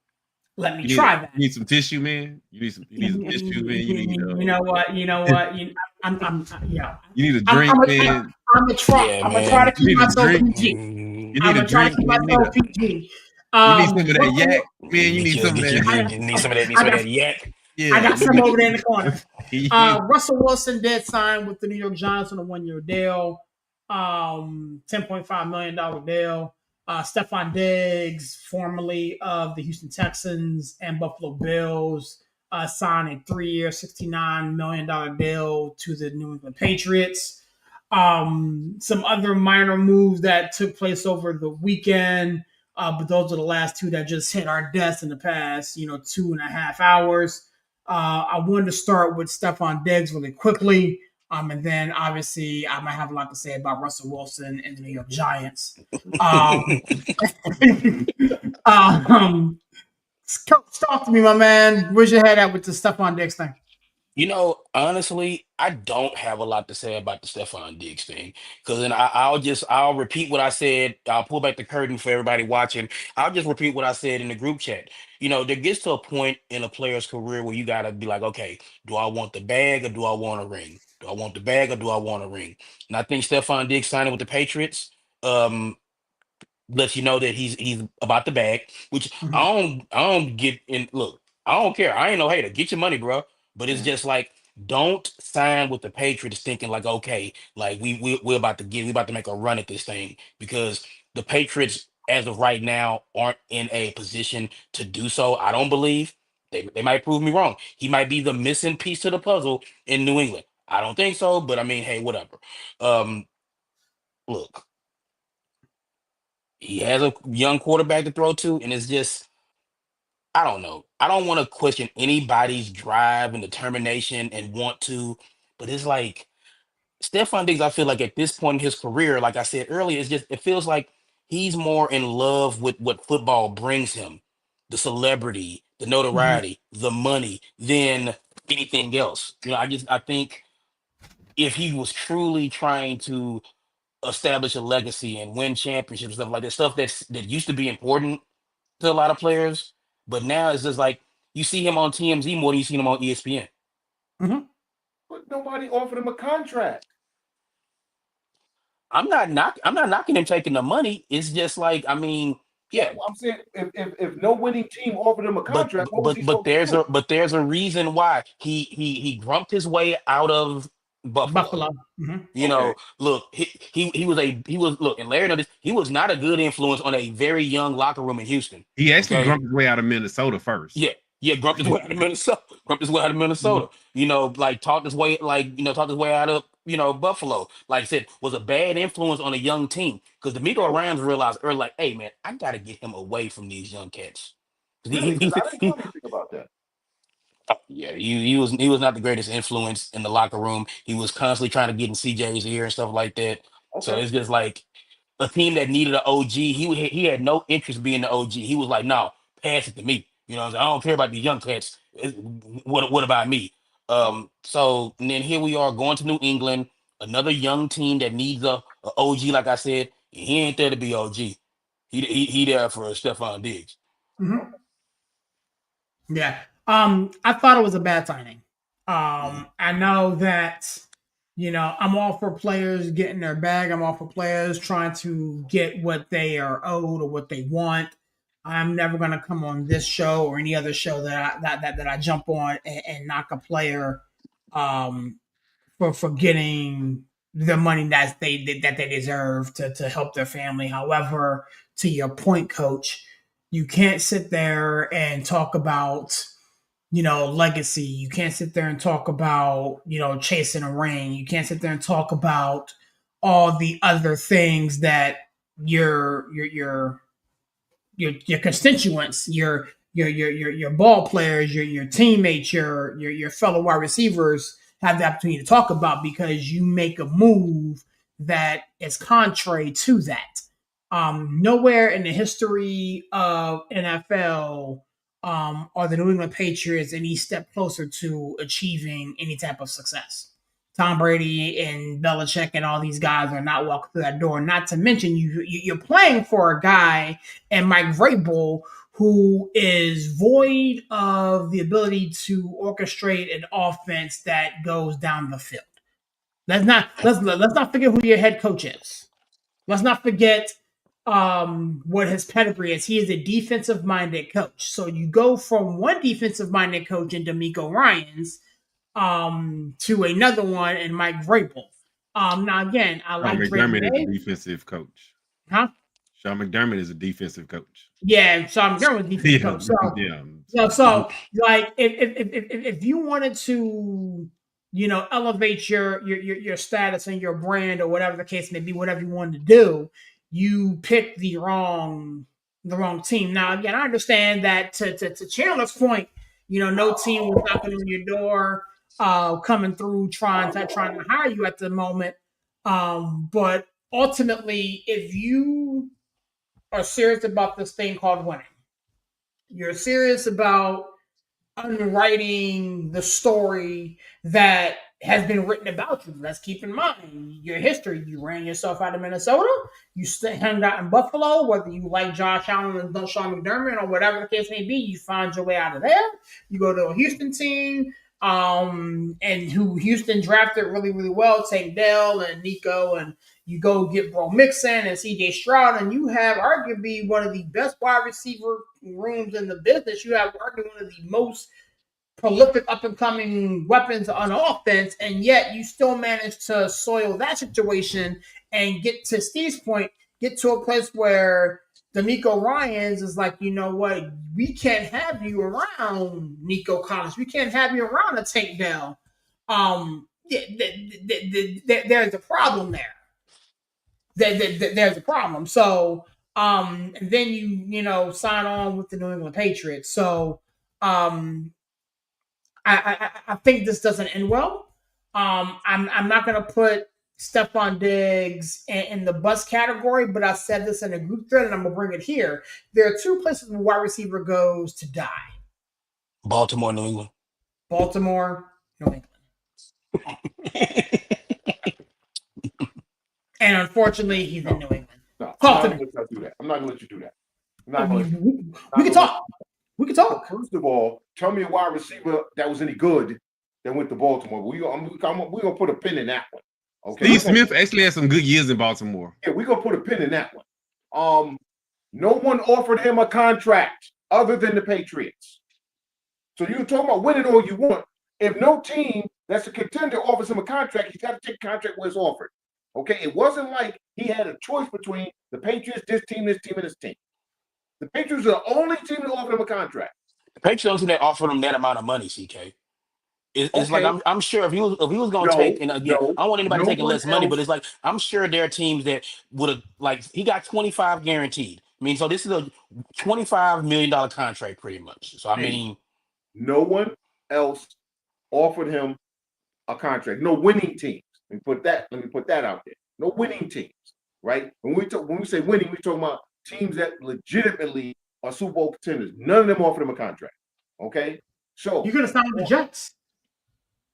let me
You need
try that.
you need some tissue, man. You need some tissue, man.
You know what? You know what? I'm yeah.
You need a
I'm,
drink,
I'm, a, I'm,
man.
I'm gonna try.
Yeah,
I'm gonna try to
man.
You
keep
need a
myself
drink.
PG.
You
Mm,
I'm
need a
gonna try to
drink,
keep
man.
myself PG.
You need some of that
Russell,
yak, man. You need some of that.
I,
need some of that. Need
I
some of
got
that yak.
I
Yeah,
got
you
some over there in the corner.
need
Russell Wilson did sign with the New York Giants on a 1 year deal, $10.5 million deal. Stephon Diggs, formerly of the Houston Texans and Buffalo Bills, signed a 3 year, $69 million deal to the New England Patriots. Some other minor moves that took place over the weekend, but those are the last two that just hit our desk in the past, 2.5 hours. I wanted to start with Stephon Diggs really quickly. And then obviously I might have a lot to say about Russell Wilson and the New York Giants. Um, um, talk to me, my man. Where's your head at with the Stephon Diggs thing?
Honestly, I don't have a lot to say about the Stephon Diggs thing. Because then I'll repeat what I said. I'll pull back the curtain for everybody watching. I'll just repeat what I said in the group chat. There gets to a point in a player's career where you gotta be like, okay, do I want the bag or do I want a ring? Do I want the bag or do I want a ring? And I think Stephon Diggs signing with the Patriots. Lets you know that he's about the bag, which
Mhm.
I don't get in. Look, I don't care. I ain't no hater. Get your money, bro. But it's
Mhm.
just like don't sign with the Patriots thinking like okay, like we're about to make a run at this thing because the Patriots as of right now aren't in a position to do so. I don't believe. They might prove me wrong. He might be the missing piece to the puzzle in New England. I don't think so, but I mean, hey, whatever. Um, Look, he has a young quarterback to throw to, and it's just I don't know. I don't want to question anybody's drive and determination and want to, but it's like Stephon Diggs, I feel like at this point in his career, like I said earlier, it feels like he's more in love with what football brings him, the celebrity, the
Mhm.
notoriety, the money, than anything else. I think if he was truly trying to establish a legacy and win championships, stuff like that, stuff that used to be important to a lot of players, but now it's just like you see him on TMZ more than you see him on ESPN.
Mhm.
But nobody offered him a contract.
I'm not knocking him taking the money. It's just like, I mean, yeah,
Well, I'm saying if no winning team offered him a
but
contract, what was he supposed to do?
there's a reason why he grumped his way out of Buffalo.
Buffalo. Mhm.
Okay.
Look, he was look, and Larry noticed he was not a good influence on a very young locker room in Houston.
He actually
Okay,
grumped his way out of Minnesota first.
yeah, yeah, grumped his way out of Minnesota. Grumped his way out of
Mhm.
Minnesota. Like talked his way out of Buffalo. Like I said, was a bad influence on a young team because the Miko Rams realized early, like, hey man, I got to get him away from these young cats.
Really? Because I didn't know anything about that.
Yeah, he was not the greatest influence in the locker room. He was constantly trying to get in CJ's ear and stuff like that. So
Okay.
it's just like a team that needed an OG. He had no interest being the OG. He was like, no, pass it to me. What I'm saying? I don't care about these young cats. What about me? So and then here we are going to New England, another young team that needs a OG. Like I said, he ain't there to be OG. He there for Stephon Diggs.
Mhm. Yeah. I thought it was a bad signing.
Mhm.
I know that, I'm all for players getting their bag. I'm all for players trying to get what they are owed or what they want. I'm never gonna come on this show or any other show that I jump on and knock a player um for getting the money that they deserve to help their family. However, to your point, coach, you can't sit there and talk about legacy. You can't sit there and talk about chasing a ring. You can't sit there and talk about all the other things that your constituents, your ball players, your teammates, your fellow wide receivers have the opportunity to talk about because you make a move that is contrary to that. Nowhere in the history of NFL are the New England Patriots any step closer to achieving any type of success. Tom Brady and Belichick and all these guys are not walking through that door. Not to mention you're playing for a guy and Mike Vrabel who is void of the ability to orchestrate an offense that goes down the field. Let's not forget who your head coach is. Let's not forget what his pedigree is. He is a defensive minded coach. So you go from one defensive minded coach in D'Amico Ryans to another one in Mike Vrabel. Now again, I
Sean
like Drake
McDermott is a
May.
defensive coach.
Huh?
Sean McDermott is a defensive coach.
Yeah, Sean McDermott was defensive
Yeah,
coach. So,
yeah.
so like if you wanted to, elevate your status and your brand or whatever the case may be, whatever you wanted to do, you picked the wrong team. Now, again, I understand that to Chandler's point, no team was knocking on your door, coming through trying to hire you at the moment. But ultimately, if you are serious about this thing called winning. You're serious about unwriting the story that has been written about you. Let's keep in mind your history. You ran yourself out of Minnesota. You hung out in Buffalo, whether you like Josh Allen and Sean McDermott or whatever the case may be. You found your way out of there. You go to a Houston team, and who Houston drafted really, really well, Tank Dell and Nico, and you go get Bro Mixon and CJ Stroud, and you have arguably one of the best wide receiver rooms in the business. You have arguably one of the most prolific up and coming weapons on offense, and yet you still manage to soil that situation and get to Steve's point, get to a place where D'Amico Ryans is like, you know what? We can't have you around Nico Collins. We can't have you around a Tank Dell. There's a problem there. There's a problem. So, and then you sign on with the New England Patriots. So, I think this doesn't end well. I'm not going to put Stephon Diggs in the bust category, but I said this in a group thread, and I'm going to bring it here. There are two places where wide receiver goes to die:
Baltimore, New England.
Baltimore, New England. And unfortunately, he's in New England.
No,
Talk
I'm
to
not
me.
going to let you do that. I'm not going to let you do that.
We can talk. We can talk.
First of all, tell me a wide receiver that was any good that went to Baltimore. We're gonna put a pin in that one. Okay.
Steve Smith actually had some good years in Baltimore.
Yeah, we're gonna put a pin in that one. No one offered him a contract other than the Patriots. So you're talking about winning all you want. If no team that's a contender offers him a contract, he's got to take a contract where it's offered. Okay, it wasn't like he had a choice between the Patriots, this team, and this team. The Patriots are the only team that offered him a contract.
The Patriots don't offer him that amount of money, CK. It's
Okay.
like I'm sure if he was going to take, and again, I don't want anybody taking less money, but it's like I'm sure there are teams that would have, like, he got 25 guaranteed. I mean, so this is a $25 million contract pretty much. So I mean,
no one else offered him a contract. No winning teams. Let me put that out there. No winning teams, right? When we say winning, we're talking about teams that legitimately are Super Bowl contenders. None of them offered him a contract. Okay, so
you could have signed with the Jets.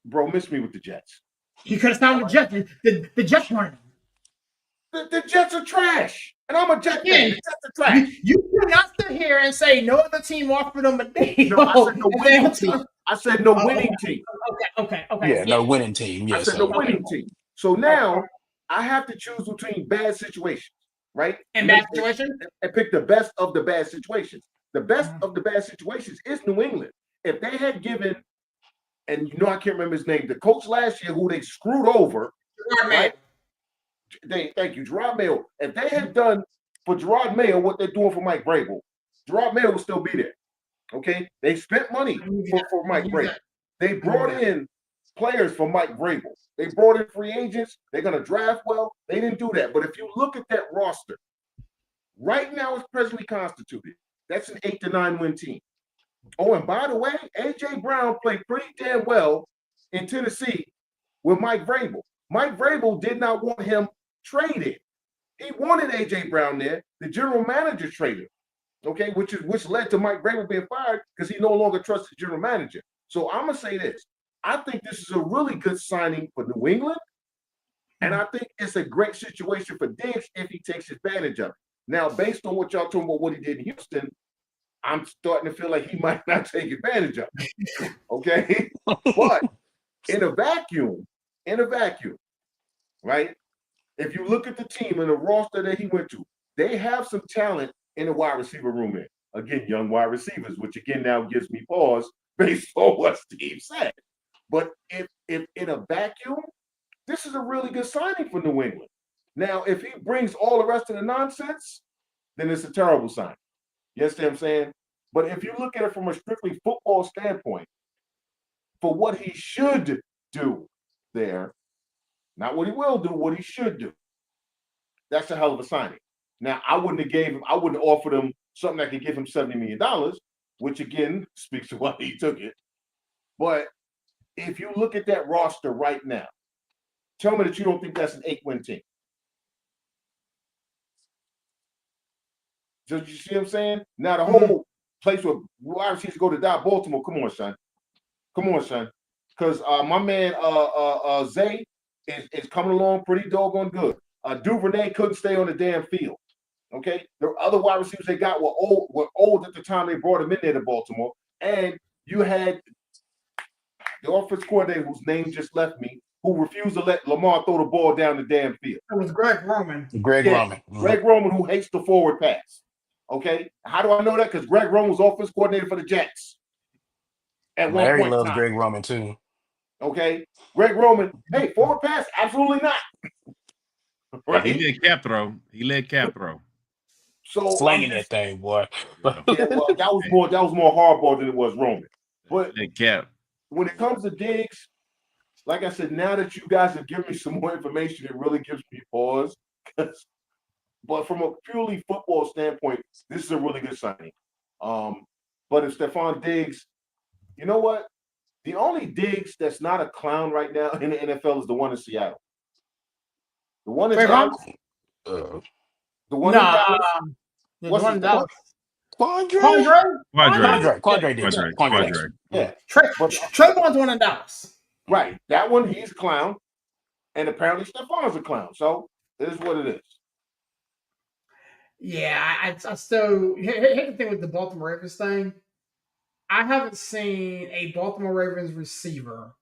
Bro, miss me with the Jets.
You could have signed with the Jets. The Jets weren't.
The Jets are trash, and I'm a Jet fan. The Jets are trash.
You cannot sit here and say no other team offered them a deal.
No, I said no winning team. I said no winning team.
Okay.
Yeah, no winning team. Yeah,
I said no winning team. So now I have to choose between bad situations, right?
And bad situations?
And pick the best of the bad situations. The best of the bad situations is New England. If they had given, and I can't remember his name, the coach last year who they screwed over, right? Thank you, Gerard Mayo. If they had done for Gerard Mayo what they're doing for Mike Vrabel, Gerard Mayo will still be there. Okay, they spent money for Mike Vrabel. They brought in players for Mike Vrabel. They brought in free agents. They're going to draft well. They didn't do that. But if you look at that roster, right now it's presently constituted. That's an 8 to 9 win team. Oh, and by the way, A.J. Brown played pretty damn well in Tennessee with Mike Vrabel. Mike Vrabel did not want him traded. He wanted A.J. Brown there. The general manager traded, okay, which led to Mike Vrabel being fired because he no longer trusts the general manager. So I'm going to say this. I think this is a really good signing for New England, and I think it's a great situation for Diggs if he takes advantage of it. Now, based on what y'all talking about what he did in Houston, I'm starting to feel like he might not take advantage of it. Okay? But in a vacuum, right? If you look at the team and the roster that he went to, they have some talent in the wide receiver room there. Again, young wide receivers, which again now gives me pause based on what Steve said. But if in a vacuum, this is a really good signing for New England. Now, if he brings all the rest of the nonsense, then it's a terrible sign. You understand what I'm saying? But if you look at it from a strictly football standpoint, for what he should do there, not what he will do, what he should do, that's a hell of a signing. Now, I wouldn't have offered him something that could give him $70 million, which again speaks to why he took it. But if you look at that roster right now, tell me that you don't think that's an 8-win team. So you see what I'm saying? Now the whole place where wide receivers go to die, Baltimore. Come on, son. Because my man Zay is coming along pretty doggone good. Duvernay couldn't stay on the damn field. Okay, the other wide receivers they got were old at the time they brought him in there to Baltimore, and you had the offense coordinator whose name just left me, who refused to let Lamar throw the ball down the damn field.
It was Greg Roman.
Greg Roman.
Greg Roman, who hates the forward pass. Okay, how do I know that? Because Greg Roman was offense coordinator for the Jets. At
Larry
one point
loves Greg Roman too.
Okay, Greg Roman. Hey, forward pass? Absolutely not.
Right? He let cap throw.
So
Slanging that thing, boy.
yeah, well, that was more hardball than it was Roman. But
That cap.
when it comes to Diggs, like I said, now that you guys have given me some more information, it really gives me pause. But from a purely football standpoint, this is a really good signing. But if Stephon Diggs, you know what? The only Diggs that's not a clown right now in the NFL is the one in Seattle. The one in
Trayvon?
Dallas.
Uh,
The one in
Nah,
Dallas.
the
What's
one
his
that
name?
Quandre?
Quandre?
Quandre Diggs. Quandre Diggs.
Yeah. But
Trayvon's one in Dallas.
right, that one he's a clown, and apparently Stephon's a clown. So it is what it is.
Yeah, I still here's the thing with the Baltimore Ravens thing. I haven't seen a Baltimore Ravens receiver.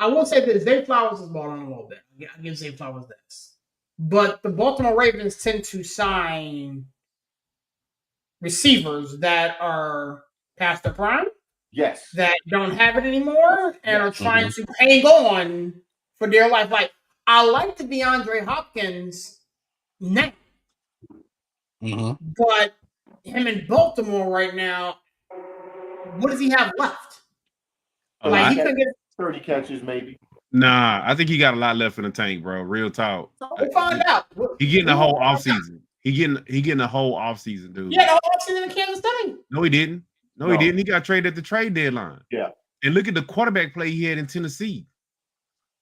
I will say this: Zay Flowers is balling a little bit. I give Zay Flowers this, but the Baltimore Ravens tend to sign receivers that are past their prime,
Yes.
that don't have it anymore, and are
Yes.
trying to hang on for dear life. Like I like the DeAndre Hopkins now, but him in Baltimore right now, what does he have left? Like he could get
30 catches, maybe.
Nah, I think he got a lot left in the tank, bro. Real talk.
We'll find out.
He getting the whole offseason. He getting the whole offseason, dude.
Yeah, the whole offseason in Kansas City.
No, he didn't. No, he didn't. He got traded at the trade deadline.
Yeah.
And look at the quarterback play he had in Tennessee.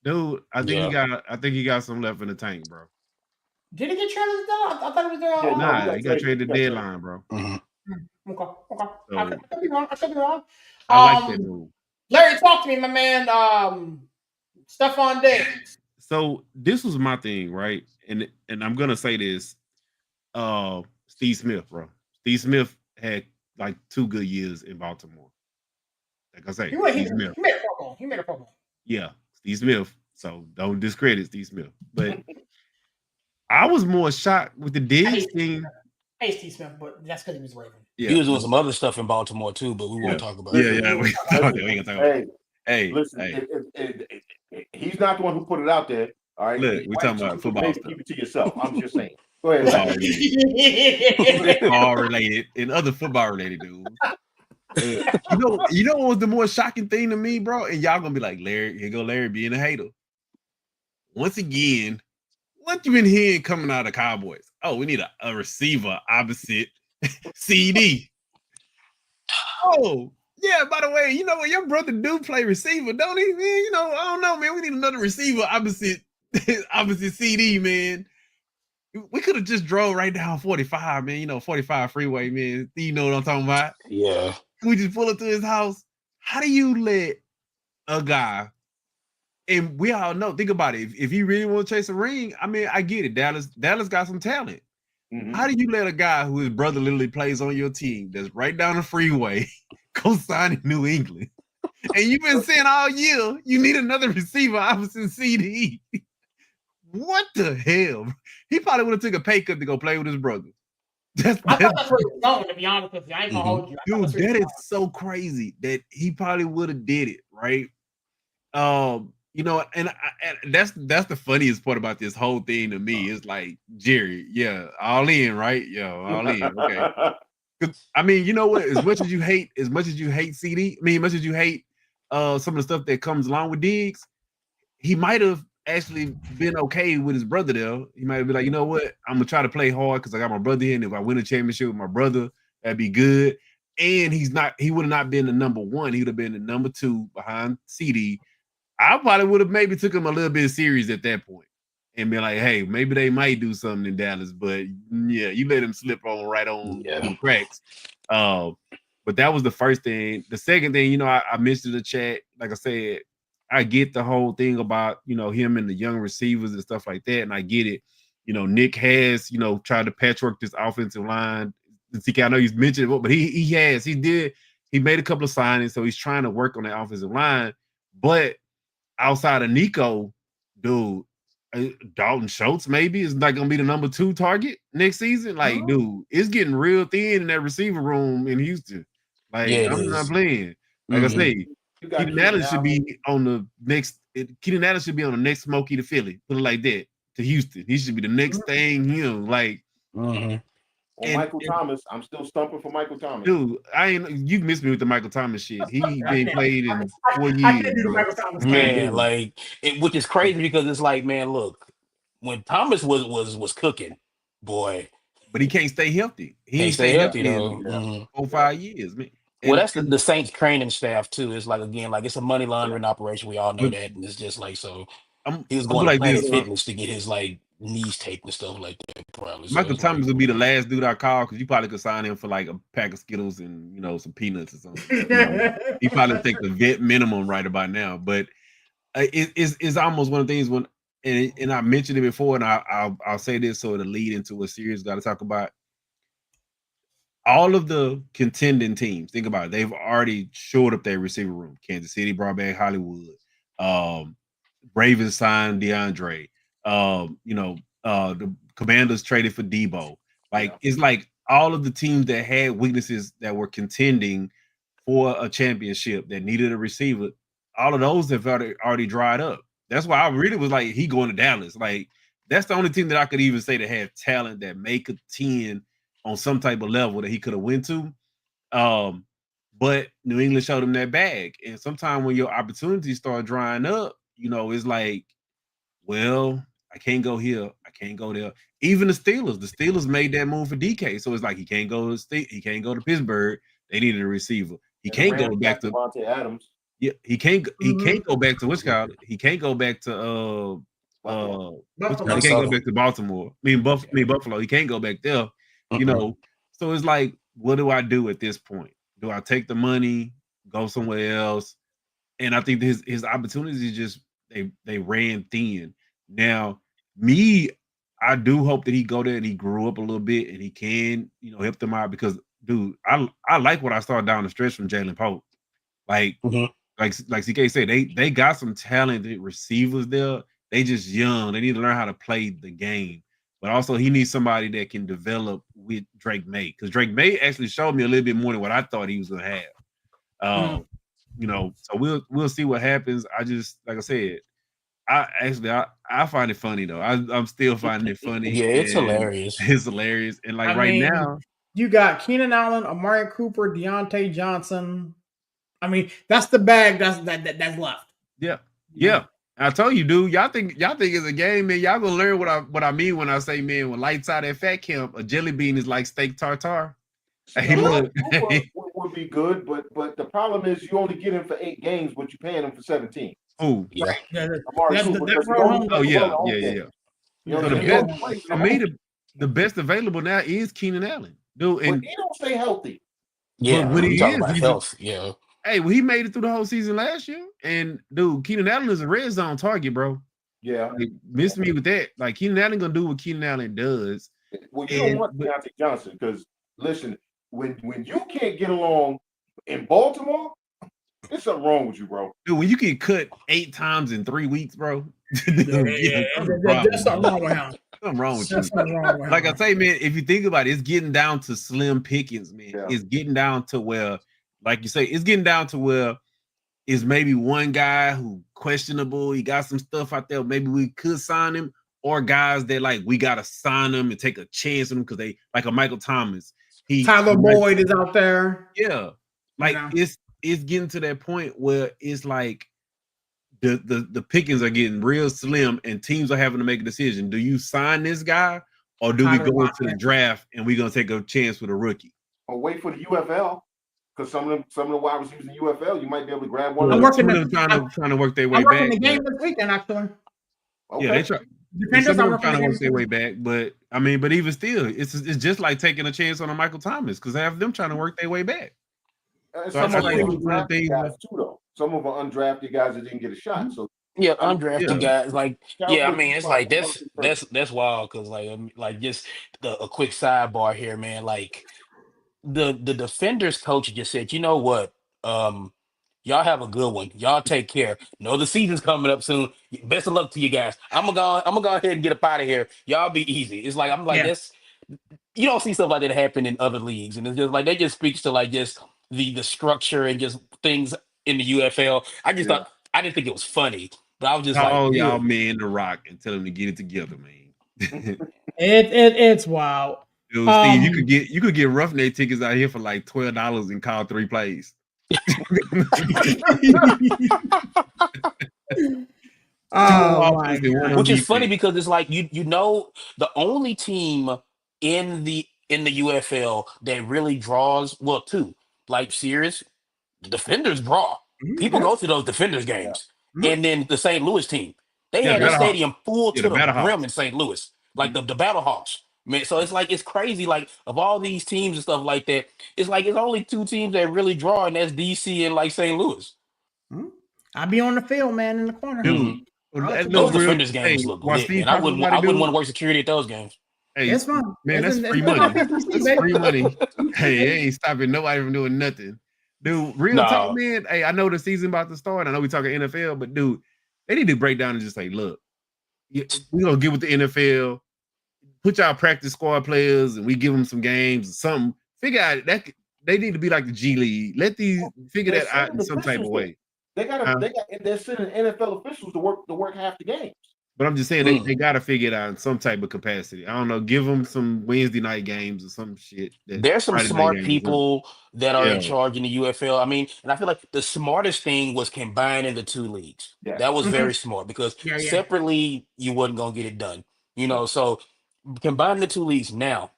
Dude, I think he got some left in the tank, bro.
Did he get traded? I thought it was there.
Nah, he got traded at the deadline, bro.
Okay.
So,
I could be wrong.
I like that dude.
Larry, talk to me, my man. Stephon Diggs.
So this was my thing, right? And I'm gonna say this. Steve Smith, bro. Steve Smith had like 2 good years in Baltimore. Like I say,
He made a Pro Bowl.
Yeah, Steve Smith. So don't discredit Steve Smith. But I was more shocked with the Diggs thing.
Hey, Steve Smith, but that's because he was Raven.
Yeah. He was doing some other stuff in Baltimore too, but we won't talk about it.
Yeah, we can talk about it. Hey,
listen, he's not the one who put it out there. All right,
look, we're talking about football stuff.
Keep it to yourself. I'm just saying. Go ahead.
Football related and other football related dudes. You know what was the more shocking thing to me, bro? And y'all gonna be like, Larry, here go Larry being a hater. Once again, what you been hearing coming out of Cowboys? Oh, we need a receiver opposite CD. Oh, yeah, by the way, you know what? Your brother do play receiver, don't he, man? You know, I don't know, man. We need another receiver opposite CD, man. We could have just drove right down 45, man. You know, 45 freeway, man. You know what I'm talking about?
Yeah.
We just pull up to his house. How do you let a guy, and we all know, think about it. If he really want to chase a ring, I mean, I get it. Dallas got some talent. Mm-hmm. How do you let a guy who his brother literally plays on your team that's right down the freeway go sign in New England? And you've been saying all year you need another receiver opposite CD. What the hell? He probably would have took a pay cut to go play with his brother.
I thought that's where he was going, to be honest with you. I ain't gonna hold you.
Dude, that is so crazy that he probably would have did it, right? You know, and that's the funniest part about this whole thing to me. Is like, Jerry, yeah, all in, right? Yeah, all in. Okay. I mean, you know what? As much as you hate CD, I mean, as much as you hate some of the stuff that comes along with Diggs, he might have actually been okay with his brother there. He might be like, you know what? I'm gonna try to play hard because I got my brother here, and if I win a championship with my brother, that'd be good. And he would have not been the number 1. He would have been the number 2 behind CD. I probably would have maybe took him a little bit serious at that point and be like, hey, maybe they might do something in Dallas, but yeah, you let him slip on the cracks. But that was the first thing. The second thing, you know, I mentioned in the chat, like I said, I get the whole thing about, you know, him and the young receivers and stuff like that. And I get it. You know, Nick has, you know, tried to patchwork this offensive line. I know he's mentioned it, but he made a couple of signings. So he's trying to work on that offensive line. But outside of Nico, dude, Dalton Schultz maybe is not going to be the number 2 target next season. Like, dude, it's getting real thin in that receiver room in Houston. Like, I'm not playing. Like I say, Keenan Allen should be on the next. Keenan Allen should be on the next Smokey to Philly. Put it like that, to Houston. He should be the next thing. Like,
On Michael Thomas, I'm still stumping for Michael Thomas.
Dude, you missed me with the Michael Thomas shit. He been played in 4
I
years.
can't do the
Bro.
Michael Thomas
Man, like which is crazy because it's like, man, look, when Thomas was cooking, boy,
But he can't stay healthy. He
can't
ain't
stay
stay
healthy
healthy
though.
in
Mhm.
4 5 years, man.
Well,
And,
that's the Saints training staff too. It's like again, like it's a money laundering operation. We all know
but
that, and it's just like so.
I'm
He was
I'm
going to
like
Planet
this.
Fitness to get his like knees taped and stuff like that. Probably so.
Michael
It's like,
Thomas would be the last dude I call because you probably could sign him for like a pack of Skittles and some peanuts or something. He probably take the vet minimum right about now. But it's almost one of the things when and I mentioned it before, and I'll say this so it'll lead into a series got to talk about. All of the contending teams, think about it, they've already shored up their receiver room. Kansas City brought back Hollywood. Ravens signed DeAndre. The Commanders traded for Debo. It's like all of the teams that had weaknesses that were contending for a championship that needed a receiver, all of those have already dried up. That's why I really was like, he going to Dallas. Like, that's the only team that I could even say that had talent that may contend on some type of level that he could have went to. But New England showed him that bag. And sometimes when your opportunities start drying up, it's like, well, I can't go here. I can't go there. Even the Steelers made that move for DK. So it's like he can't go to Pittsburgh. They needed a receiver. He can't go back to
Devontae Adams.
Yeah, he can't go back to he can't go back to
Buffalo.
he can't go back to Baltimore. Buffalo. He can't go back there. So it's like, what do I do at this point? Do I take the money, go somewhere else? And I think his opportunities just they ran thin. Now, I do hope that he go there and he grew up a little bit and he can, help them out because, dude, I like what I saw down the stretch from Jalen Pope. Like, like CK said, they got some talented receivers there. They just young. They need to learn how to play the game. But also, he needs somebody that can develop with Drake May because Drake May actually showed me a little bit more than what I thought he was gonna have. So we'll see what happens. I just, like I said, I find it funny though. I'm still finding it funny.
Yeah, it's hilarious.
It's hilarious. And like now,
you got Keenan Allen, Amari Cooper, Deontay Johnson. I mean, that's the bag that's left.
Yeah. I told you, dude. Y'all think it's a game, man. Y'all gonna learn what I mean when I say, man, when lights out at Fat Camp, a jelly bean is like steak tartare.
Hey, look, would be good, but the problem is you only get him for 8 games, but you're paying him for 17.
Oh,
yeah.
Oh yeah. So the best available now is Keenan Allen, dude. And
he don't stay healthy.
Yeah,
but when he
talking
is,
about health. Yeah.
Hey, well, he made it through the whole season last year, and dude, Keenan Allen is a red zone target, bro.
Yeah,
miss me with that. Like Keenan Allen gonna do what Keenan Allen does.
Well, you don't want Deontay Johnson because listen, when you can't get along in Baltimore, there's something wrong with you, bro.
Dude, when you get cut 8 times in 3 weeks, bro.
There's something wrong with him.
Something wrong with you. Like I say, man, if you think about it, it's getting down to slim pickings, man. Yeah. It's getting down to where, like you say, it's getting down to where is maybe one guy who questionable. He got some stuff out there. Maybe we could sign him, or guys that like we gotta sign them and take a chance on them because they like a Michael Thomas.
Tyler Boyd is out there.
Yeah, like it's getting to that point where it's like the pickings are getting real slim, and teams are having to make a decision. Do you sign this guy, or do we go into the draft and we're gonna take a chance with a rookie?
Or wait for the UFL. Because some of the wide receivers in the UFL, you might be able to grab one.
I'm
working
trying to work their way
I'm
back.
I'm working the game this weekend, actually.
Okay.
Yeah, they try. Some of them trying to work their way back, but I mean, but even still, it's just like taking a chance on a Michael Thomas because half of them trying to work their way back.
Some of them undrafted guys too, though. Some of them undrafted guys that didn't get a shot. So
undrafted guys, like I mean, it's like that's wild because like just a quick sidebar here, man. Like the defenders coach just said, you know what, y'all have a good one. Y'all take care. No, the season's coming up soon. Best of luck to you guys. I'm gonna go ahead and get up out of here. Y'all be easy. It's like that's you don't see stuff like that happen in other leagues, and it's just like that just speaks to like just the structure and just things in the UFL. I didn't think it was funny, but I was just
y'all man the Rock and tell him to get it together, man.
It's wild.
Dude, Steve, you could get roughneck tickets out here for like $12 and call 3 plays.
Oh my God.
Which is funny because it's like you know the only team in the UFL that really draws two like serious defenders draw. People go to those defenders games, and then the St. Louis team they had the stadium full to the brim in St. Louis, like the Battlehawks. Man, so it's like it's crazy. Like of all these teams and stuff like that, it's like it's only two teams that really draw, and that's DC and like St. Louis.
I'll be on the field, man, in the corner.
Dude,
Those defenders games look lit, man. I wouldn't want to work security at those games.
Hey,
it's fun,
man. That's free money. That's free money. Hey, it ain't stopping nobody from doing nothing. Dude, real talk, man. Hey, I know the season about to start. I know we talking NFL, but dude, they need to break down and just say, look, we gonna get with the NFL, put y'all practice squad players, and we give them some games or something. Figure out that they need to be like the G League. Let these figure that out in some type of way.
They're sending NFL officials to work half the games.
But I'm just saying they got to figure it out in some type of capacity. I don't know. Give them some Wednesday night games or some shit.
There's some smart people that are in charge in the UFL. I mean, and I feel like the smartest thing was combining the two leagues. Yeah. That was very smart because separately you wasn't gonna get it done. You know, so combining the two leagues now.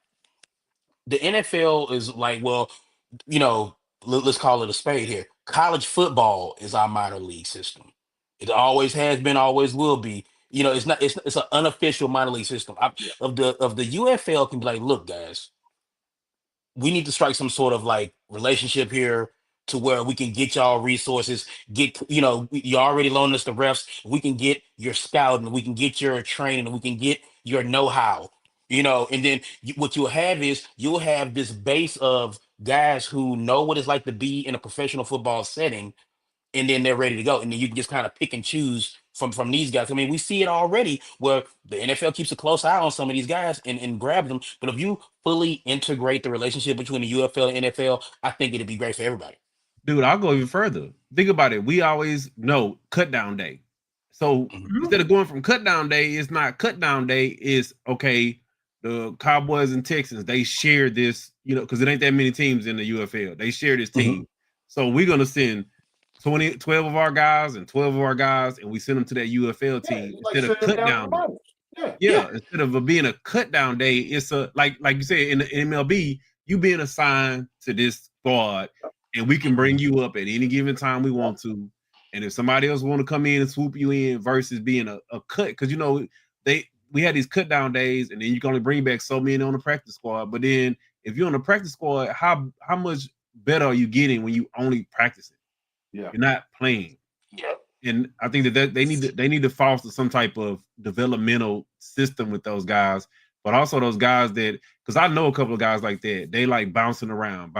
The NFL is like, well, you know, let's call it a spade here. College football is our minor league system. It always has been, always will be. You know, it's not. It's an unofficial minor league system. Of the UFL can be like, look, guys, we need to strike some sort of like relationship here to where we can get y'all resources. You already loaned us the refs. We can get your scouting. We can get your training. We can get your know-how. You know, and then what you'll have is you'll have this base of guys who know what it's like to be in a professional football setting, and then they're ready to go. And then you can just kind of pick and choose from these guys. I mean, we see it already where the NFL keeps a close eye on some of these guys and grabs them. But if you fully integrate the relationship between the UFL and NFL, I think it'd be great for everybody.
Dude, I'll go even further. Think about it. We always know cut down day. So instead of going from cut down day, it's not cut down day. It's okay. The Cowboys and Texans, they share this, you know, because it ain't that many teams in the UFL. They share this team. So we're going to send 12 of our guys and 12 of our guys, and we send them to that UFL team instead of cut down day. Yeah, instead of being a cut down day, it's a like you said in the MLB, you being assigned to this squad, and we can bring you up at any given time we want to. And if somebody else want to come in and swoop you in versus being a cut, because you know we had these cut down days, and then you can only bring back so many on the practice squad. But then if you're on the practice squad, how much better are you getting when you only practicing? Yeah, you're not playing. Yeah, and I think that they need to foster some type of developmental system with those guys, but also those guys that, because I know a couple of guys like that. They like bouncing around,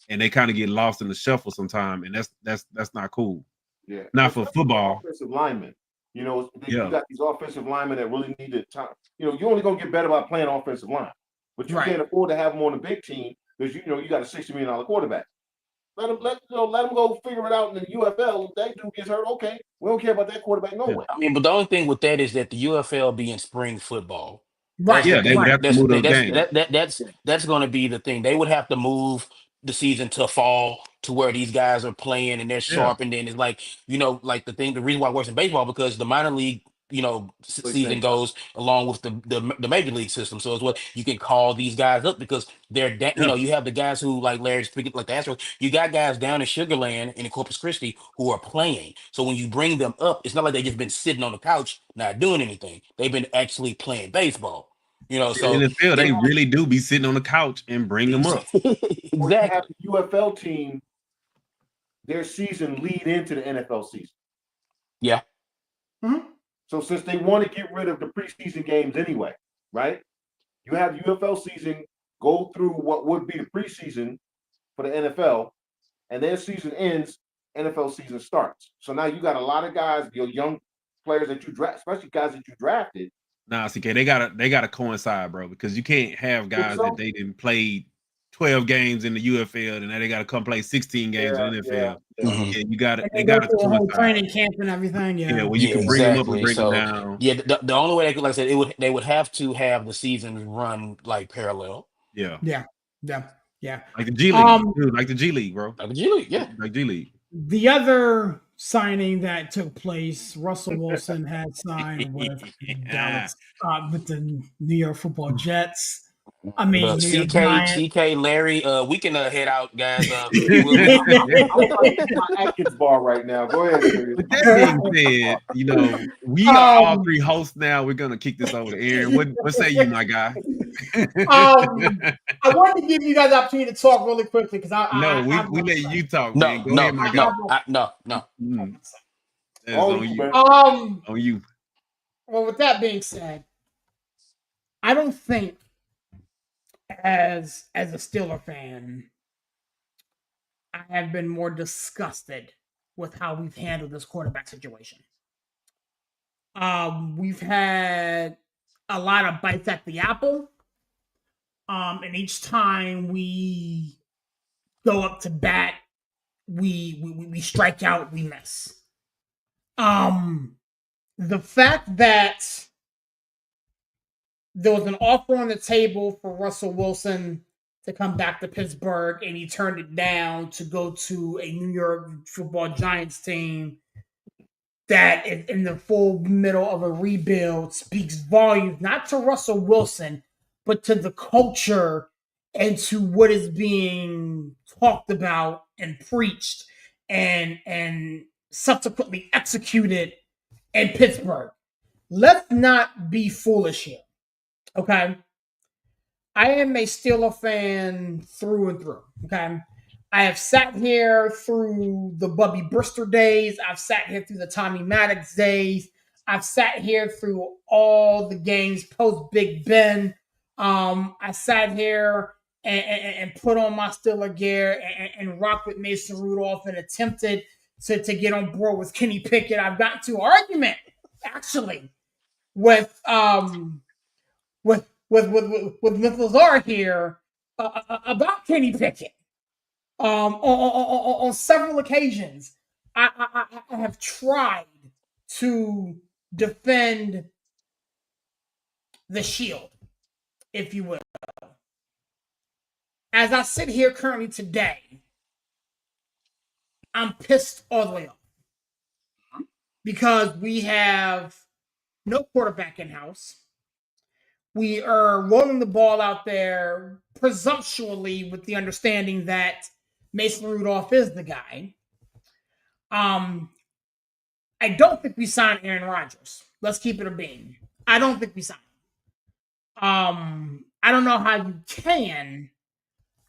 and they kind of get lost in the shuffle sometime, and that's not cool. Yeah, not for football.
Offensive linemen. You know, you got these offensive linemen that really need the time. You know, you're only gonna get better by playing offensive line, but you can't afford to have them on a big team because you got a $60 million quarterback. Let them go figure it out in the UFL. If that dude gets hurt, okay, we don't care about that quarterback no way.
I mean, but the only thing with that is that the UFL be in spring football.
Right.
Yeah, they would have to move those games.
That's going to be the thing. They would have to move the season to fall to where these guys are playing and they're sharp. And then it's like, like the reason why it works in baseball, because the minor league, season goes along with the major league system. So it's what you can call these guys up because they're, you have the guys who, like Larry speaking, like the Astros, you got guys down in Sugar Land and in Corpus Christi who are playing. So when you bring them up, it's not like they just been sitting on the couch not doing anything. They've been actually playing baseball. So
in the field, they really do be sitting on the couch and bring them up.
Exactly.
You have the UFL team, their season lead into the NFL season.
Yeah.
Mm-hmm.
So since they want to get rid of the preseason games anyway, right? You have UFL season go through what would be the preseason for the NFL, and their season ends, NFL season starts. So now you got a lot of guys, your young players that you draft, especially guys that you drafted.
Nah, CK, they gotta coincide, bro, because you can't have guys that they didn't play 12 games in the UFL, and now they got to come play 16 games in the NFL.
Mhm.
Yeah, you got it.
And
They got
go
to
through a whole
coincide.
training camp and everything.
Yeah,
Yeah.
well, you
Yeah,
can bring them up and
exactly.
break them
So
down.
yeah, the only way they could, like I said, they would have to have the seasons run like parallel.
Yeah,
Yeah. Yeah. Yeah.
like the G League, dude, like the G League, bro.
Like the G League, yeah.
Like G League.
The other signing that took place, Russell Wilson had signed with Dallas, with the New York Football Jets. I mean,
But
New York Giants.
CK, Larry, we can head out, guys.
I'm about to eat my Atkins bar right now. Go ahead, Sirius.
With that being said, you know, we are all three hosts now. We're gonna kick this over to Aaron. What say you, my guy?
I wanted to give you guys the opportunity to talk really quickly because
we let you talk, man. Go ahead, my guy.
No.
That's on you. On you.
Well, with that being said, I don't think as a Steeler fan, I have been more disgusted with how we've handled this quarterback situation. We've had a lot of bites at the apple. And each time we go up to bat, we strike out, we miss. The fact that there was an offer on the table for Russell Wilson to come back to Pittsburgh, and he turned it down to go to a New York Football Giants team that is in the full middle of a rebuild speaks volumes, not to Russell Wilson, but to the culture and to what is being talked about and preached and subsequently executed in Pittsburgh. Let's not be foolish here, okay? I am a Steeler fan through and through, okay? I have sat here through the Bubby Brister days. I've sat here through the Tommy Maddox days. I've sat here through all the games post Big Ben. I sat here and put on my Steeler gear and rocked with Mason Rudolph and attempted to get on board with Kenny Pickett. I've gotten to an argument, actually, with Myth Lazar here about Kenny Pickett. On several occasions, I have tried to defend the shield, if you will. As I sit here currently today, I'm pissed all the way off because we have no quarterback in house. We are rolling the ball out there presumptuously with the understanding that Mason Rudolph is the guy. I don't think we signed Aaron Rodgers. Let's keep it a beam. I don't think we signed him. I don't know how you can,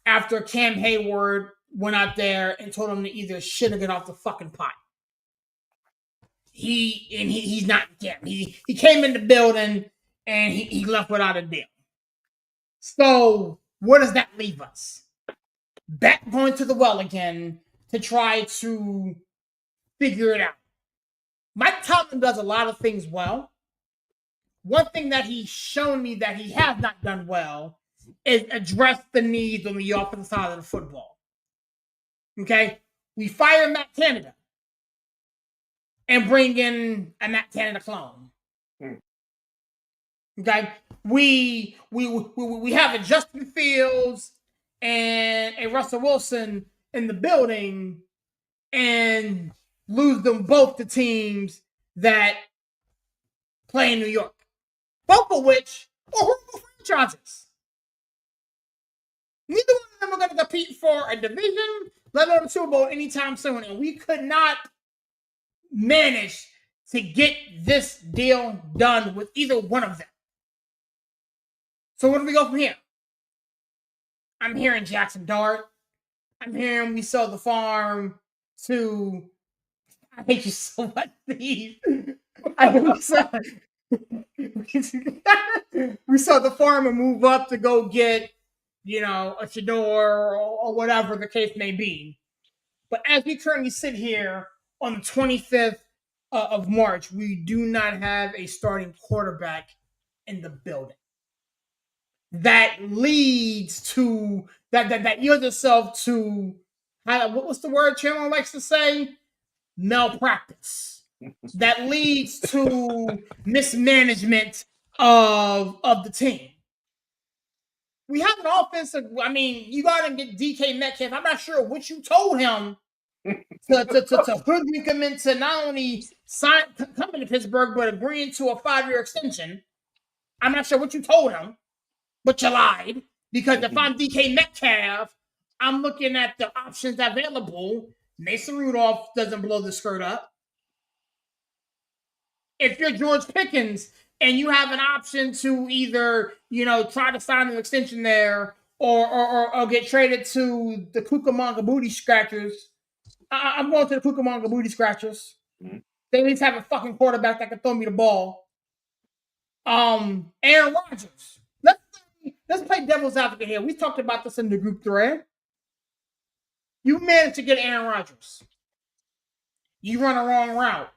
after Cam Hayward went out there and told him to either shit or get off the fucking pot. He's not Cam. He came in the building and he left without a deal. So where does that leave us? Back going to the well again to try to figure it out. Mike Tomlin does a lot of things well. One thing that he's shown me that he has not done well is address the needs on the offensive side of the football. Okay? We fire Matt Canada and bring in a Matt Canada clone. Okay? We have a Justin Fields and a Russell Wilson in the building and lose them both to teams that play in New York. Both of which are horrible franchises. Neither one of them are going to compete for a division, let alone a Super Bowl anytime soon. And we could not manage to get this deal done with either one of them. So where do we go from here? I'm hearing Jackson Dart. I'm hearing we sell the farm to... I hate you so much, Steve. We sell the farm and move up to go get, a Shador or whatever the case may be. But as we currently sit here on the 25th of March, we do not have a starting quarterback in the building. That leads to that yields itself to what was the word Chandler likes to say? Malpractice. That leads to mismanagement of the team. We have an offensive. I mean, you got to get DK Metcalf. I'm not sure what you told him to hoodwink him into not only coming to Pittsburgh but agreeing to a 5-year extension. I'm not sure what you told him, but you lied. Because if I'm DK Metcalf, I'm looking at the options available. Mason Rudolph doesn't blow the skirt up. If you're George Pickens and you have an option to either, try to sign an extension there or get traded to the Cucamonga Booty Scratchers, I'm going to the Cucamonga Booty Scratchers. Mm-hmm. They at least have a fucking quarterback that can throw me the ball. Aaron Rodgers. Let's play devil's advocate here. We talked about this in the group thread. You managed to get Aaron Rodgers. You run a wrong route.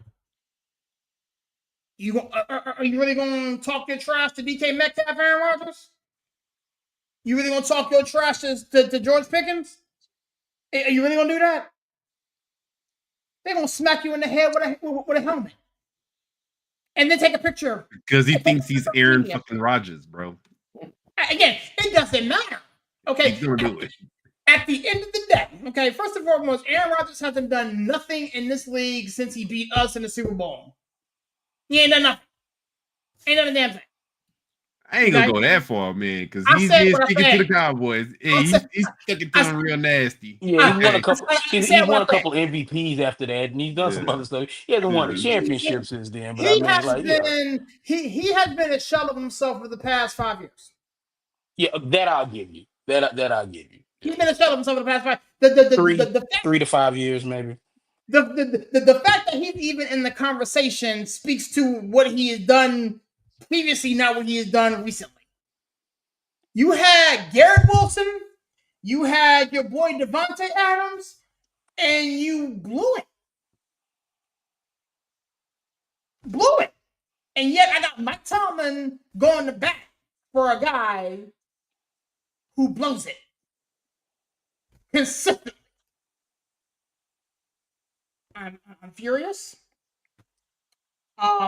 Are you really going to talk your trash to DK Metcalf, Aaron Rodgers? You really going to talk your trash to George Pickens? Are you really going to do that? They're going to smack you in the head with a helmet. And then take a picture.
Because he thinks he's Aaron fucking Rodgers, bro.
Again, it doesn't matter. Okay?
He's going to do it.
At the end of the day, okay, first and foremost, Aaron Rodgers hasn't done nothing in this league since he beat us in the Super Bowl. He ain't done nothing. Ain't done a damn thing.
I ain't gonna go that far, man, because he's sticking to the Cowboys. He's sticking to them real nasty.
Yeah, he won a couple. He won a couple MVPs after that, and he's done some other stuff. He hasn't won a championship since then. But he
has been a shell of himself for the past 5 years.
Yeah, that I'll give you. That I'll give you.
He's been a shell of himself for the past 5. The
3 to 5 years, maybe.
The fact that he's even in the conversation speaks to what he has done previously, not what he has done recently. You had Garrett Wilson, you had your boy Devontae Adams, and you blew it. And yet I got Mike Tomlin going to bat for a guy who blows it consistently. I'm furious.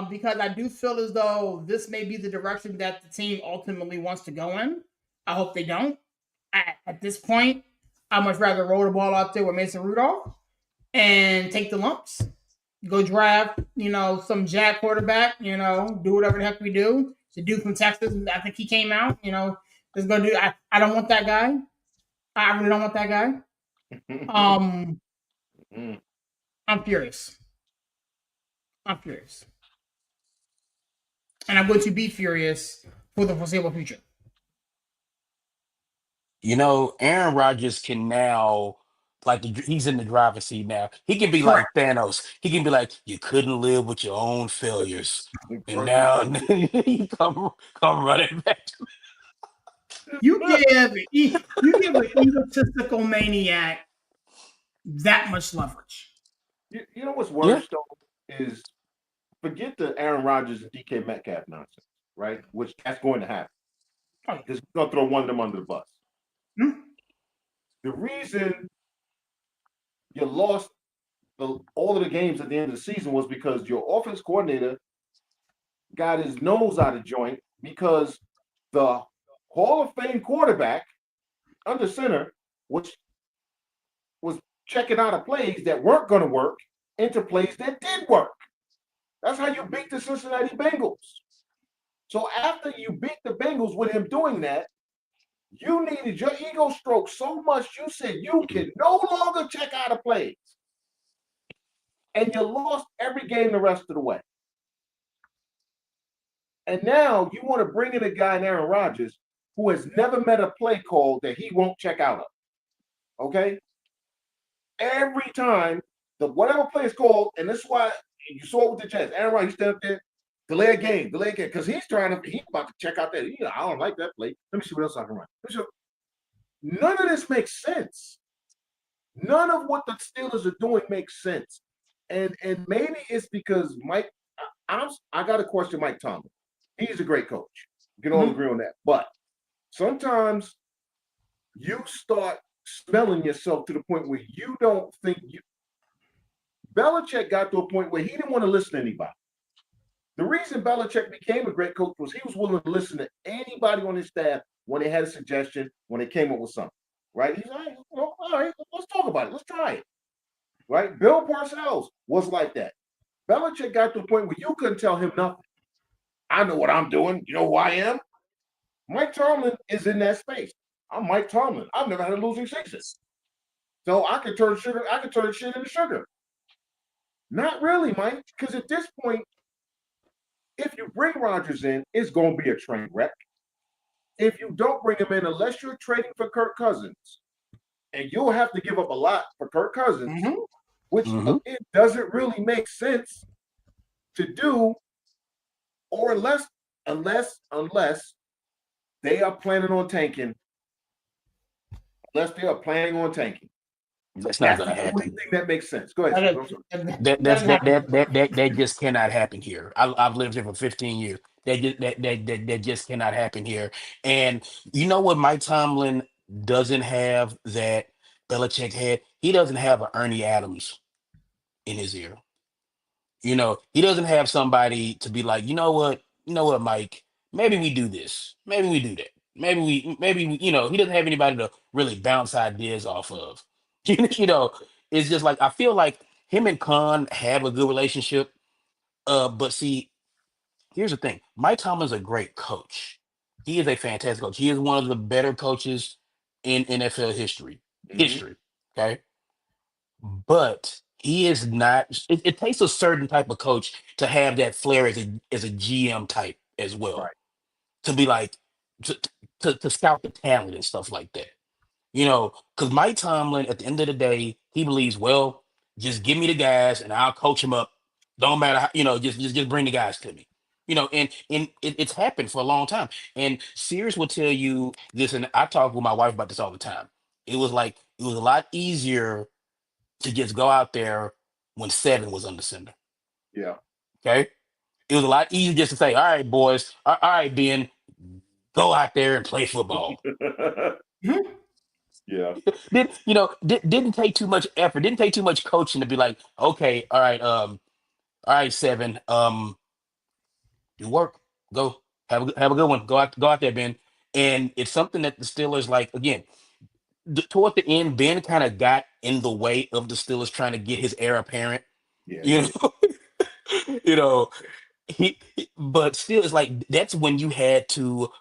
Because I do feel as though this may be the direction that the team ultimately wants to go in. I hope they don't. At this point, I'd much rather roll the ball out there with Mason Rudolph and take the lumps. Go draft, some jack quarterback, do whatever the heck we do. The dude from Texas, I think he came out, let's go do. I don't want that guy. I really don't want that guy. I'm furious. And I'm going to be furious for the foreseeable future.
Aaron Rodgers can now, he's in the driver's seat now. He can be like Thanos. He can be like, you couldn't live with your own failures. And now you come running back to me.
You give an egotistical maniac that much leverage.
You know what's worse, though, is forget the Aaron Rodgers and DK Metcalf nonsense, right? Which that's going to happen. Because he's going to throw one of them under the bus. Hmm? The reason you lost all of the games at the end of the season was because your offense coordinator got his nose out of joint because the Hall of Fame quarterback under center, which was checking out of plays that weren't going to work into plays that did work. That's how you beat the Cincinnati Bengals. So after you beat the Bengals with him doing that, you needed your ego stroke so much you said you can no longer check out of plays. And you lost every game the rest of the way. And now you want to bring in a guy in Aaron Rodgers who has never met a play call that he won't check out of. Okay? Every time, whatever play is called, and this is why you saw it with the Jets. Aaron Rodgers stepped up there, delay a game, because he's about to check out that. I don't like that play. Let me see what else I can run. None of this makes sense. None of what the Steelers are doing makes sense. And maybe it's because Mike, I got to question Mike Tomlin. He's a great coach. We can all agree on that. But sometimes you start smelling yourself to the point where you don't think you. Belichick got to a point where he didn't want to listen to anybody. The reason Belichick became a great coach was he was willing to listen to anybody on his staff when they had a suggestion, when they came up with something. Right? He's like, well, all right, let's talk about it. Let's try it. Right? Bill Parcells was like that. Belichick got to a point where you couldn't tell him nothing. I know what I'm doing. You know who I am? Mike Tomlin is in that space. I'm Mike Tomlin. I've never had a losing season. So I can turn shit into sugar. Not really, Mike, because at this point, if you bring Rodgers in, it's going to be a train wreck. If you don't bring him in, unless you're trading for Kirk Cousins, and you'll have to give up a lot for Kirk Cousins, which it doesn't really make sense to do, or unless they are planning on tanking. Unless they are planning on tanking.
That's not going to happen.
Only thing that makes sense. Go ahead.
That just cannot happen here. I've lived here for 15 years. That just cannot happen here. And you know what Mike Tomlin doesn't have that Belichick had? He doesn't have an Ernie Adams in his ear. You know, he doesn't have somebody to be like, you know what, Mike, maybe we do this, maybe we do that, maybe we, he doesn't have anybody to really bounce ideas off of. You know, it's just like I feel like him and Khan have a good relationship. But see, here's the thing: Mike Tomlin's a great coach. He is a fantastic coach. He is one of the better coaches in NFL history. History, okay. But he is not. It takes a certain type of coach to have that flair as a GM type as well,
Right.
to be like to scout the talent and stuff like that. You know, because Mike Tomlin, at the end of the day, he believes, well, just give me the guys and I'll coach them up. Don't matter how, just bring the guys to me. And it's happened for a long time. And Sears will tell you this, and I talk with my wife about this all the time. It was a lot easier to just go out there when 7 was under center.
Yeah.
Okay. It was a lot easier just to say, all right, boys, all right, Ben, go out there and play football.
Yeah.
Didn't take too much effort, didn't take too much coaching to be like, okay, all right, 7, do work, go have a good one, go out there, Ben. And it's something that the Steelers, like, again, toward the end, Ben kind of got in the way of the Steelers trying to get his heir apparent.
Yeah.
You know, but still, it's like that's when you had to,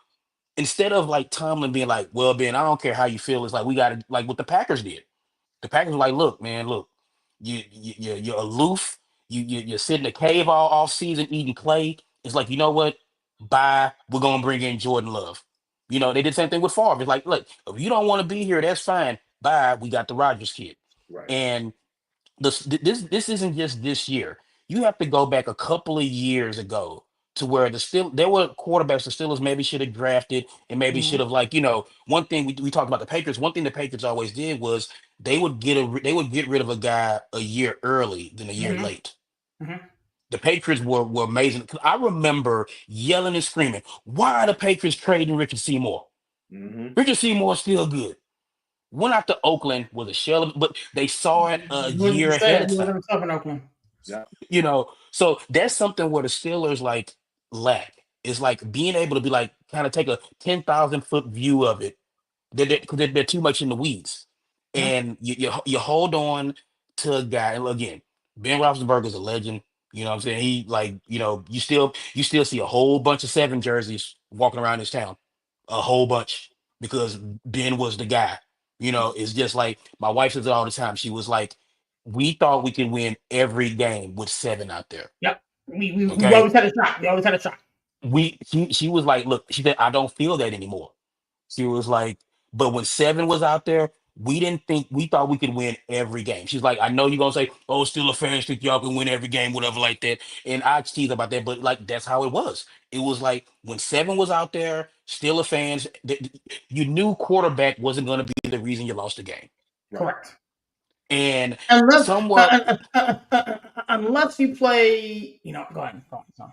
instead of like Tomlin being like, well, Ben, I don't care how you feel. It's like we got to, like what the Packers did. The Packers were like, look, man, look, you're aloof. You sit in a cave all off season eating clay. It's like, you know what? Bye. We're gonna bring in Jordan Love. They did the same thing with Favre. It's like, look, if you don't want to be here, that's fine. Bye. We got the Rodgers kid.
Right.
And this isn't just this year. You have to go back a couple of years ago to where there were quarterbacks the Steelers maybe should have drafted and maybe should have, like, one thing we talked about the Patriots. One thing the Patriots always did was they would get rid of a guy a year early than a year late. The Patriots were amazing. 'Cause I remember yelling and screaming, "Why are the Patriots trading Richard Seymour? Richard Seymour's still good." Went out to Oakland with a shell, but they saw it a year ahead of time.
Yeah.
So that's something where the Steelers like lack. It's like being able to be like kind of take a 10,000-foot view of it. Because they're too much in the weeds, and you hold on to a guy. And again, Ben Roethlisberger is a legend. You know what I'm saying? He, like, you still see a whole bunch of 7 jerseys walking around this town, a whole bunch, because Ben was the guy. It's just like my wife says it all the time. She was like, we thought we could win every game with 7 out there.
Yep. We always had a shot. We always had a shot.
She was like, look, she said, I don't feel that anymore. She was like, but when 7 was out there, we thought we could win every game. She's like, I know you're gonna say, oh, still a fans think y'all can win every game, whatever, like that. And I tease about that, but like that's how it was. It was like when 7 was out there, still a fans, you knew quarterback wasn't gonna be the reason you lost the game.
Correct.
And
unless
somewhat
unless you play, go ahead.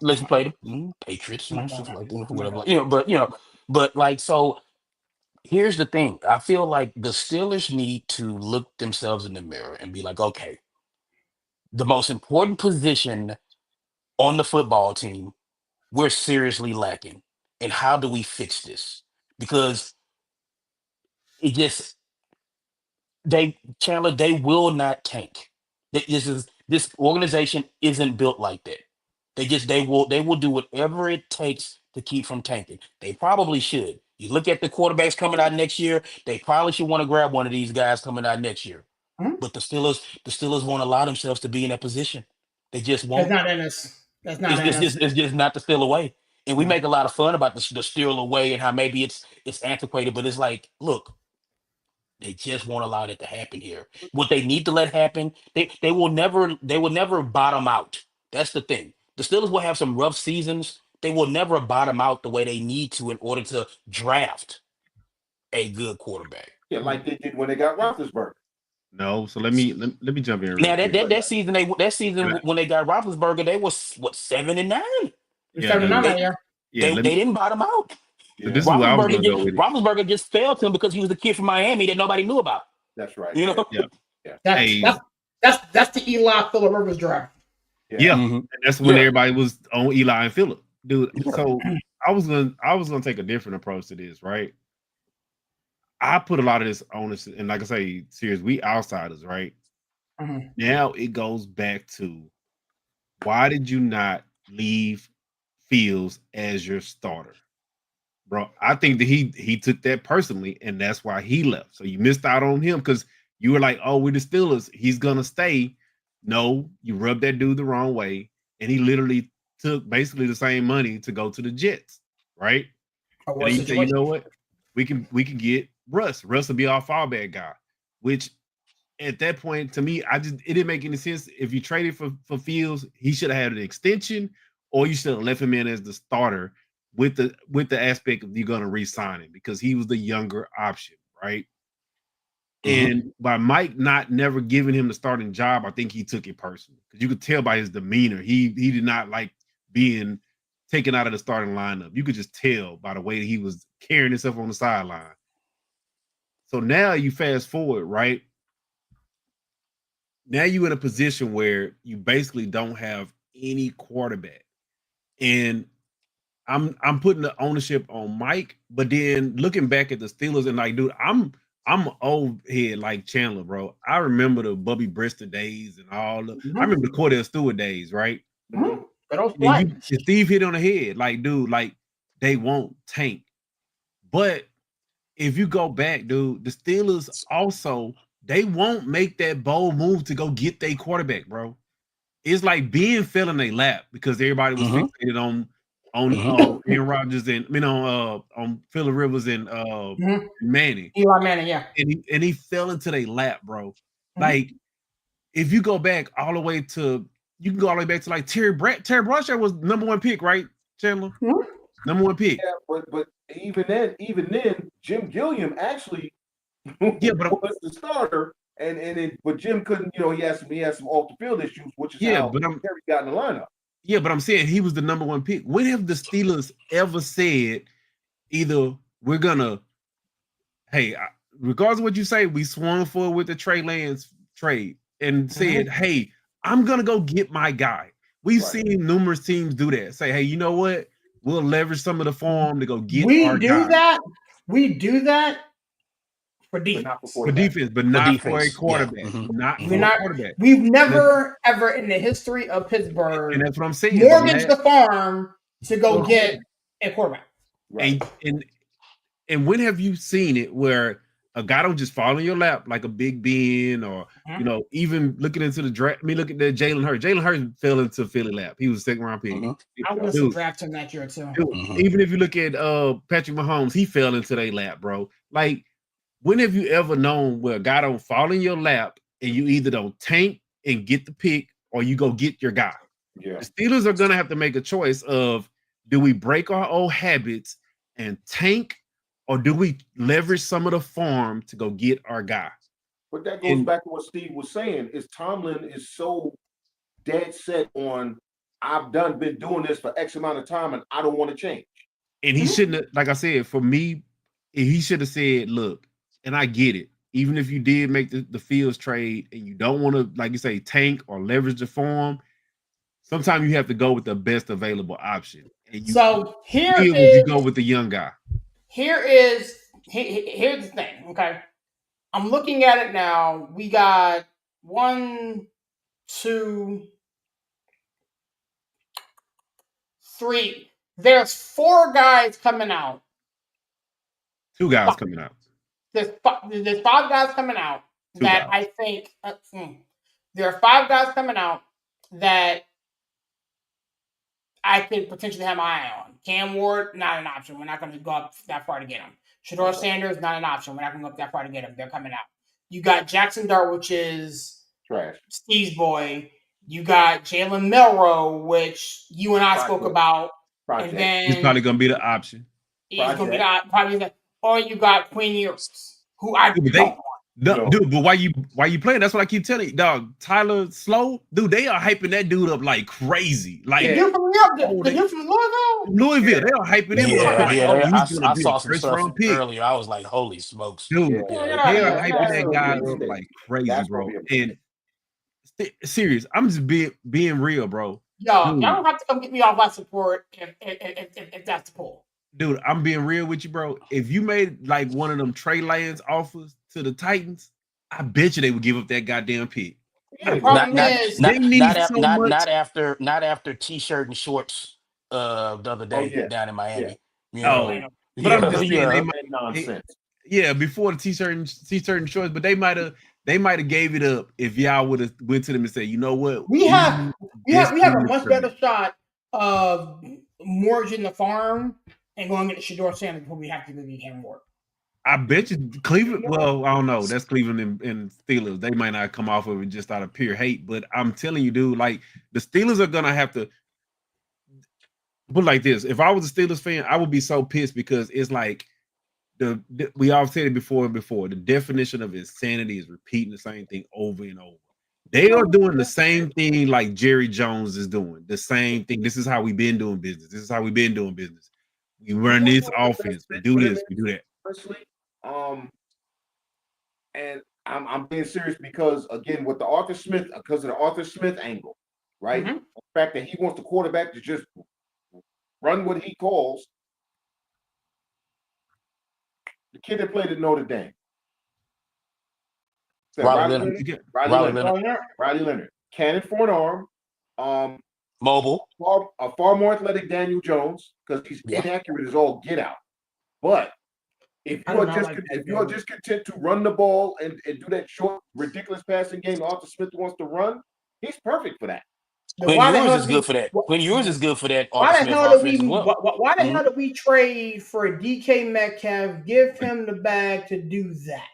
unless you play the Patriots and stuff like that, whatever. But like, so Here's the thing. I feel like the Steelers need to look themselves in the mirror and be like, okay, the most important position on the football team, we're seriously lacking. And how do we fix this? Because it just Chandler, they will not tank. This organization isn't built like that. They will do whatever it takes to keep from tanking. They probably should. You look at the quarterbacks coming out next year, they probably should want to grab one of these guys coming out next year.
Mhm.
But the Steelers won't allow themselves to be in that position. They just
That's
won't.
not in us. That's not
It's,
in
it's
us.
just it's just not the steal away. And we
No.
make a lot of fun about the steal away and how maybe it's antiquated, but it's like, look, they just won't allow that to happen here. What they need to let happen, they will never bottom out. That's the thing. The Steelers will have some rough seasons. They will never bottom out the way they need to in order to draft a good quarterback.
Yeah, like they did when they got Roethlisberger.
No, so let me jump in real
Now that
quick.
that, that season that season
Right.
when they got Roethlisberger, they was what 7-9.
You're
Yeah,
7-9
They
that year.
yeah.
they, they didn't bottom out.
So
Yeah,
this is where I was
Roethlisberger
gonna
just
go with it.
Roethlisberger just fell to him because he was the kid from Miami that nobody knew about.
that's right.
You know.
Yeah.
Yeah,
That's
Hey,
that's the Eli Phillip Rivers draft.
yeah.
Mhm.
And that's when
Yeah.
everybody was on Eli and Phillip. Dude,
Yeah.
so I was gonna take a different approach to this, right? I put a lot of this on us, and like I say, serious, we outsiders, right?
Mhm.
Now it goes back to why did you not leave Fields as your starter? Bro, I think that he took that personally, and that's why he left. So you missed out on him because you were like, "Oh, we're the Steelers. He's gonna stay." No, you rubbed that dude the wrong way, and he literally took basically the same money to go to the Jets, right?
A
And
worse
then you say, you
situation.
know what? We can get Russ. Russ will be our fallback guy. Which at that point, to me, it didn't make any sense. If you traded for Fields, he should have had an extension, or you should have left him in as the starter with the aspect of you're gonna re-sign him because he was the younger option, right?
Mhm.
And by Mike not never giving him the starting job, I think he took it personally because you could tell by his demeanor he did not like being taken out of the starting lineup. You could just tell by the way that he was carrying himself on the sideline. So now you fast forward, right? Now you're in a position where you basically don't have any quarterback. And I'm putting the ownership on Mike, but then looking back at the Steelers and like, dude, I'm old head like Chandler, bro. I remember the Bubby Brister days and I
Mhm.
remember the Cordell Stewart days, right?
Mhm. But those
And
flight.
Steve hit on the head, like, dude, like they won't tank. But if you go back, dude, the Steelers also they won't make that bold move to go get their quarterback, bro. It's like being fell in their lap because everybody was
Mhm.
fixated on
Mhm.
Aaron Rodgers and on Phillip Rivers and
Mhm.
Manning,
Eli Manning, yeah.
and he fell into their lap, bro.
Mhm.
Like if you go back all the way to you can go all the way back to like Terry Bradshaw was number one pick, right? Chandler,
Mhm.
number one pick.
yeah, but even then, Jim Gilliam actually
Yeah, but
was the starter, but Jim couldn't. He had some off the field issues, which is
yeah,
how
but I'm
Terry got in the lineup.
yeah, but I'm saying he was the number one pick. When have the Steelers ever said either we're gonna hey, regardless of what you say, we swung forward with the Trey Lance trade and said,
Mhm.
hey, I'm gonna go get my guy. We've
Right.
seen numerous teams do that. Say, hey, you know what? We'll leverage some of the form to go get
We
our
do
guy
that. We do that for
But not for
defense.
for
quarterback.
defense, but
For
not for a
defense, yeah.
quarterback.
Mhm.
Not
We're
for
Mhm.
a
not.
quarterback.
We've
And that's,
never ever in the history of
and
Pittsburgh
that's what I'm saying.
mortgaged the farm to go get a quarterback.
Right.
And when have you seen it where a guy don't just fall in your lap like a Big Ben or
Mhm.
even looking into the draft? I mean, look at that Jalen Hurts. Jalen Hurts fell into Philly lap. He was a second round pick.
Mhm.
I would have
Dude,
drafted him that year too.
Mhm.
even if you look at Patrick Mahomes, he fell into their lap, bro. Like, when have you ever known where a guy don't fall in your lap and you either don't tank and get the pick or you go get your guy?
Yeah.
The Steelers are gonna have to make a choice of do we break our old habits and tank, or do we leverage some of the farm to go get our guy?
But that goes
And
back to what Steve was saying. Is Tomlin is so dead set on been doing this for X amount of time and I don't want to change.
he
Mhm.
shouldn't have, like I said, for me, he should have said, "Look," and I get it. Even if you did make the Fields trade and you don't want to, like you say, tank or leverage the farm, sometimes you have to go with the best available option. And you
So here
feel if you
is
go with the young guy.
here's the thing. Okay, I'm looking at it now. We got 1, 2, 3. There's 4 guys coming out.
2 guys coming out.
There's 5 guys coming out
2
that
guys.
I think there are 5 guys coming out that I could potentially have my eye on. Cam Ward, not an option. We're not going to go up that far to get him. Shador Sanders, not an option. We're not going to go up that far to get him. They're coming out. You got Jackson Dart, which is
Trash.
Steve's boy. You got Jalen Milrow, which you and I spoke about.
Project.
And then
He's probably going to be the option.
He's going to be probably or you got Quinn Ewers, who I
Dude,
don't want.
Dude, but why you playing? That's what I keep telling you, dog. Tyler Slow, dude, they are hyping that dude up like crazy. Like
the dude from
Louisville, they are hyping him up.
I saw some stuff earlier. I was like, holy smokes,
dude. They are hyping that guy up like crazy, bro. And serious, I'm just being real, bro.
Y'all don't have to come get me off my support if that's the pull.
Dude, I'm being real with you, bro. If you made like one of them Trey Lance offers to the Titans, I bet you they would give up that goddamn pick.
Not after t-shirt and shorts the other day down in Miami.
But I'm just saying they might nonsense. Before the t-shirt and shorts, but they might have gave it up if y'all would have went to them and said, you know what,
we have a much better shot of mortgaging the farm and going to get Shador Sanders before we have to leave him work.
I bet you Cleveland. Well, I don't know. That's Cleveland and Steelers. They might not come off of it just out of pure hate, but I'm telling you, dude, like the Steelers are gonna have to put like this. If I was a Steelers fan, I would be so pissed because it's like we all said it before and before. The definition of insanity is repeating the same thing over and over. They are doing the same thing like Jerry Jones is doing. The same thing. This is how we've been doing business. This is how we've been doing business. We run this offense. We do this. We do that.
And I'm being serious because again, with the Arthur Smith, because of the Arthur Smith angle, right? Mm-hmm. The fact that he wants the quarterback to just run what he calls. The kid that played at Notre Dame. Riley Leonard. Cannon for an arm.
Mobile.
A far more athletic Daniel Jones because he's inaccurate as all get out. But if you are just content to run the ball and do that short, ridiculous passing game Arthur Smith wants to run, he's perfect for that.
Quinn Ewers is good for that. Quinn Ewers is good for that.
Why the hell did we trade for DK Metcalf? Give him the bag to do that.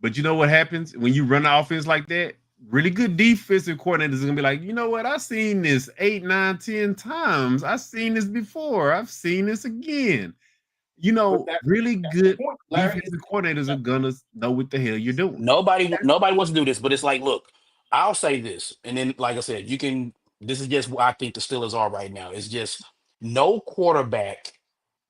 But you know what happens when you run the offense like that? Really good defensive coordinators are gonna be like, you know what? I've seen this 8, 9, 10 times. I've seen this before. I've seen this again. You know, really good defensive coordinators are gonna know what the hell you're doing.
Nobody wants to do this, but it's like, look, I'll say this, and then, like I said, you can. This is just what I think the Steelers are right now. It's just no quarterback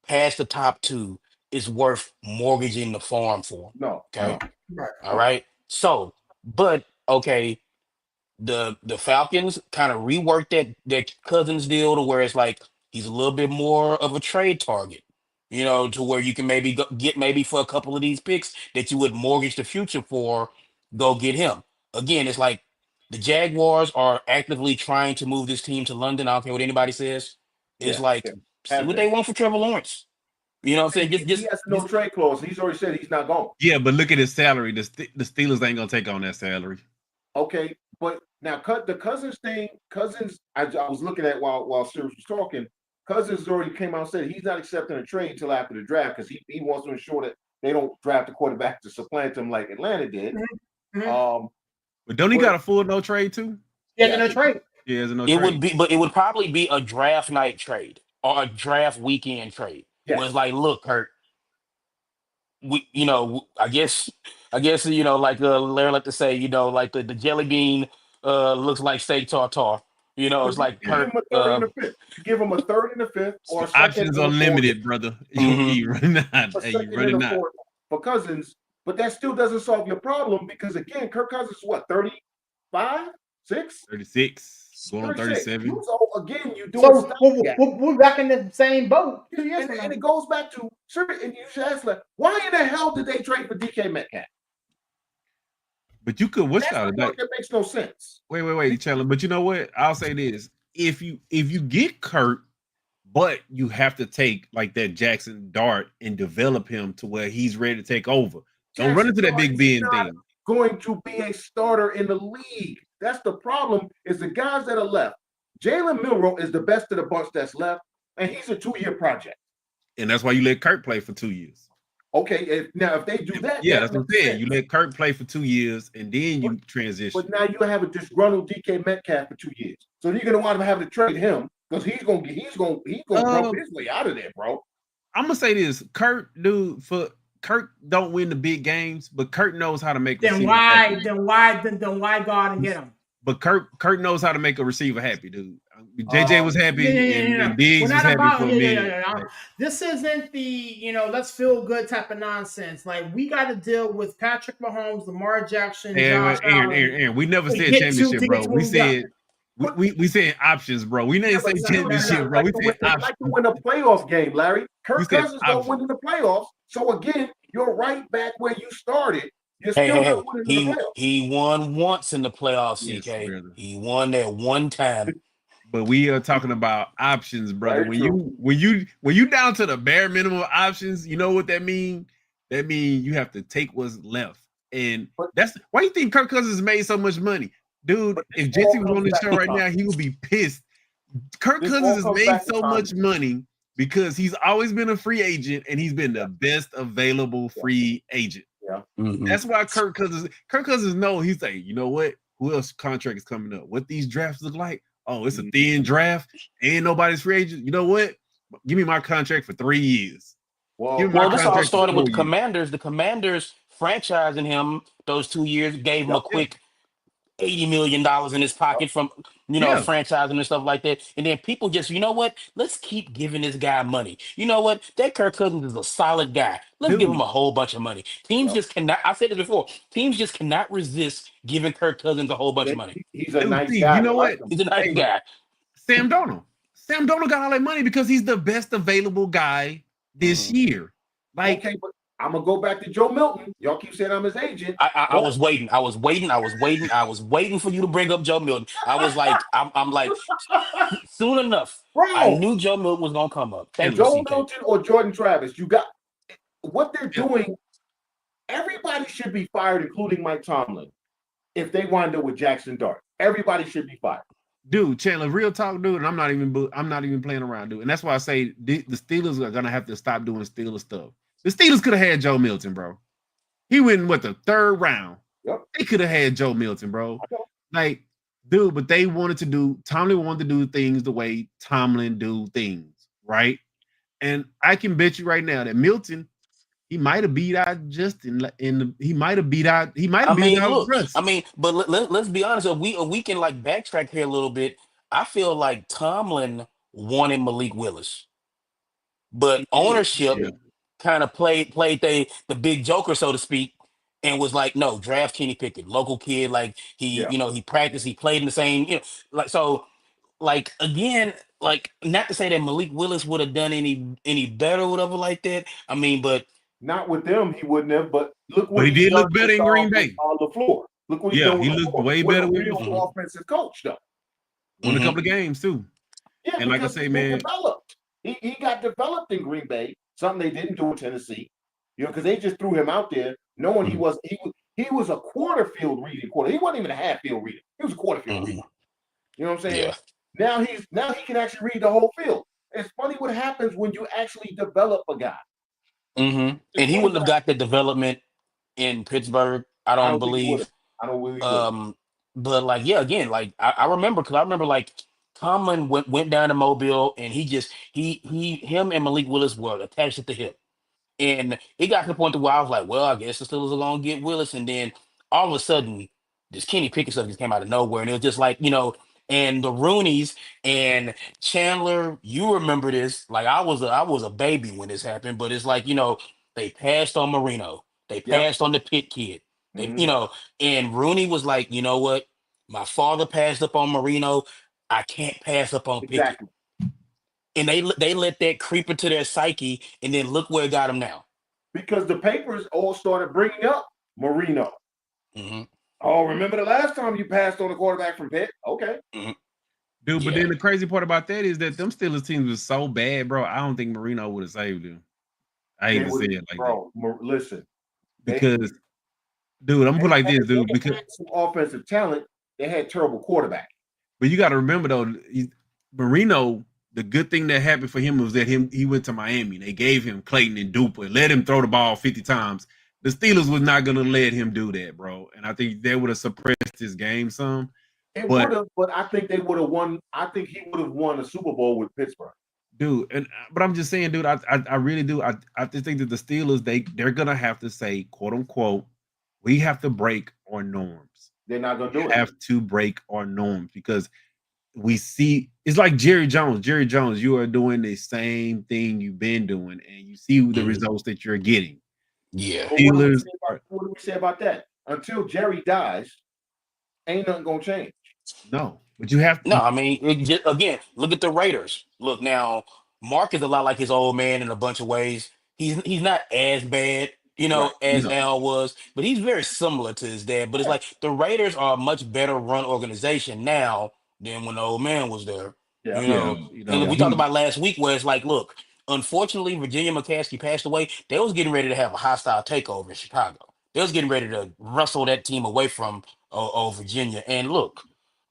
past the top 2 is worth mortgaging the farm for.
No.
Okay. No. All right. So, but okay, the Falcons kind of reworked that Cousins deal to where it's like he's a little bit more of a trade target. You know, to where you can maybe get maybe for a couple of these picks that you would mortgage the future for, go get him. Again, it's like the Jaguars are actively trying to move this team to London. I don't care what anybody says. It's see what they want for Trevor Lawrence. You know what I'm saying?
He has no trade clause. He's already said he's not going.
Yeah, but look at his salary. The Steelers ain't gonna take on that salary.
Okay, but now the Cousins thing. I was looking at while Sirius was talking. Cousins already came out and said he's not accepting a trade until after the draft because he wants to ensure that they don't draft a quarterback to supplant him like Atlanta did.
Mm-hmm.
But don't he got a full no trade too?
Yeah, no trade.
Yeah, there's a no
trade.
But
it would probably be a draft night trade or a draft weekend trade. Yes. Where it's like, look, Kurt, I guess, like Larry like to say, like the jelly bean looks like steak tartare. You know,
So
it's
you
like
give him
Kirk.
a third and a fifth. You give him a third and a fifth, or a second
Options
and
are
a fourth.
limited, brother.
Mhm.
You running out.
A
Hey, you
second and
running
a
out.
fourth for Cousins, but that still doesn't solve your problem because again, Kirk Cousins is what 35, 6,
36, going on
36.
37.
So again, you're doing
So
stopgap.
we're back in the same boat 2 years from now.
And it goes back to sure. And you should ask like, why in the hell did they trade for DK Metcalf?
But you could what's
That's the
called
part
like
that makes no sense.
wait, Chandler. But you know what? I'll say this. If you get Kurt, but you have to take like that Jackson Dart and develop him to where he's ready to take over. Don't run
Jackson
into that
Dart
Big
is
Ben
not
thing.
going to be a starter in the league. That's the problem. Is the guys that are left. Jalen Milroe is the best of the bunch that's left, and he's a 2-year project.
And that's why you let Kurt play for 2 years.
Okay, if they do that,
Yeah,
that
that's what I'm
makes
saying.
sense.
You let Kurt play for 2 years and then you transition.
But now you have a disgruntled DK Metcalf for 2 years, so you're gonna want to have to trade him because he's gonna broke his way out of there, bro.
I'm gonna say this. Kurt don't win the big games, but Kurt knows how to make
Then
receivers
why?
happy.
Then why guard and get him?
But Kurt knows how to make a receiver happy, dude. JJ was happy
Yeah.
and Diggs
We're
was
not
happy
about
for a minute. Like,
This isn't the let's feel good type of nonsense. Like we got to deal with Patrick Mahomes, Lamar Jackson, Josh Allen.
Aaron, we never
to
said
get to-
championship,
to
bro.
get to
We
where we got.
said we said options, bro. We didn't say
but
championship, bro. We said
like
options.
to win a playoff game, Larry.
We
Kirk
said
Cousins don't
options.
win in the playoffs. So again, you're right back where you started. You're
Hey,
still
hey,
not winning in the playoffs.
he won once in the playoffs,
Yes,
CK.
brother.
He won that one time.
But we are talking about options, brother.
Very true.
When you down to the bare minimum options, you know what that mean? That mean you have to take what's left. And that's why you think Kirk Cousins made so much money. Dude, if Jesse was on the show right now, he would be pissed. Kirk Cousins has made so much money because he's always been a free agent and he's been the best available free agent.
Yeah.
Mhm.
That's why Kirk Cousins know he's like, you know what? Who else contract is coming up? What these drafts look like? Oh, it's a thin draft. Ain't nobody's free agent. You know what? Give me my contract for 3 years.
Well, this all started with the Commanders. The Commanders franchising him those 2 years, gave him a quick $80 million in his pocket from franchising and stuff like that. And then people just, you know what? Let's keep giving this guy money. You know what? That Kirk Cousins is a solid guy. Let's give him a whole bunch of money. Teams just cannot. I said this before. Teams just cannot resist giving Kirk Cousins a whole bunch of money.
He's a nice guy.
You know what?
He's a nice guy.
Sam Darnold. Sam Darnold got all that money because he's the best available guy this year. Like,
okay, but I'm gonna go back to Joe Milton. Y'all keep saying I'm his agent.
I was waiting. I was waiting for you to bring up Joe Milton. I was like, I'm like, soon enough,
bro,
I knew Joe Milton was gonna come up. Thank
Joe
you, CK.
Milton or Jordan Travis. You got what they're doing. Everybody should be fired, including Mike Tomlin, if they wind up with Jackson Dart. Everybody should be fired.
Dude, Chandler, real talk, dude. And I'm not even playing around, dude. And that's why I say the Steelers are gonna have to stop doing Steelers stuff. The Steelers could have had Joe Milton, bro. He went the third round.
Yep.
They could have had Joe Milton, bro. Like, dude, but Tomlin wanted to do things the way Tomlin do things, right? And I can bet you right now that Milton, he might have beat out Justin he might have beat out Russ.
But let's be honest. If we can like backtrack here a little bit, I feel like Tomlin wanted Malik Willis, but ownership kind of played the big joker, so to speak, and was like, no, draft Kenny Pickett, local kid, like he practiced, he played in the same, like so. Like again, like not to say that Malik Willis would have done any better or whatever like that. I mean, but
not with them, he wouldn't have. But look what
he did look better in Green Bay
on the floor. Look what he done.
He looked way better with
a real offensive coach, though.
Won a couple of games too.
Yeah,
and like I say, man,
developed. He got developed in Green Bay. Something they didn't do in Tennessee. Because they just threw him out there, knowing he was a quarter field reading quarter. He wasn't even a half field reader. He was a quarter field reader. You know what I'm saying?
Yeah.
Now he can actually read the whole field. It's funny what happens when you actually develop a guy.
And he wouldn't have got the development in Pittsburgh. I don't believe.
I don't believe.
But like, yeah, again, like I remember like Tomlin went down to Mobile and him and Malik Willis were attached at the hip. And it got to the point where I was like, well, I guess the Steelers are gonna get Willis. And then all of a sudden, this Kenny Pickett stuff just came out of nowhere. And it was just like, and the Rooneys and Chandler. You remember this? Like I was a baby when this happened, but it's like they passed on Marino, they
Yep.
passed on the Pitt kid, they
Mhm.
and Rooney was like, you know what? My father passed up on Marino. I can't pass up on Pickett.
Exactly.
And they let that creep into their psyche, and then look where it got them now.
Because the papers all started bringing up Marino.
Hmm.
Oh, remember the last time you passed on a quarterback from Pitt? Okay.
Hmm.
Dude, but
Yeah.
then the crazy part about that is that them Steelers teams was so bad, bro. I don't think Marino would have saved them. I hate
They
to
would,
say it like that.
bro. Listen, they
Because, dude, I'm gonna put it like this, dude.
they
Because
had some offensive talent. They had terrible quarterback.
but you got to remember though, Marino. The good thing that happened for him was that he went to Miami. They gave him Clayton and Duper and let him throw the ball 50 times. The Steelers was not gonna let him do that, bro. And I think they would have suppressed his game some.
It
But
would have, but I think they would have won. I think he would have won a Super Bowl with Pittsburgh.
dude, and but I'm just saying, dude, I really do. I just think that the Steelers they're gonna have to say, quote unquote, we have to break our norms.
They're not going to
We
do it.
have to break our norms because we see it's like Jerry Jones. Jerry Jones, you are doing the same thing you've been doing, and you see the
Hmm.
results that you're getting.
Yeah.
But
Steelers are
what do we say about that? Until Jerry dies, ain't nothing going to change.
no, but you have
No, I mean, again, look at the Raiders. Look now, Mark is a lot like his old man in a bunch of ways. He's not as bad,
Right.
as
no,
Al was, but he's very similar to his dad. But it's like the Raiders are a much better run organization now than when the old man was there.
Yeah.
You
yeah,
know,
you
and
know
we talked
he
about last week where it's like, look, unfortunately, Virginia McCaskey passed away. They was getting ready to have a hostile takeover in Chicago. They was getting ready to wrestle that team away from Virginia. And look,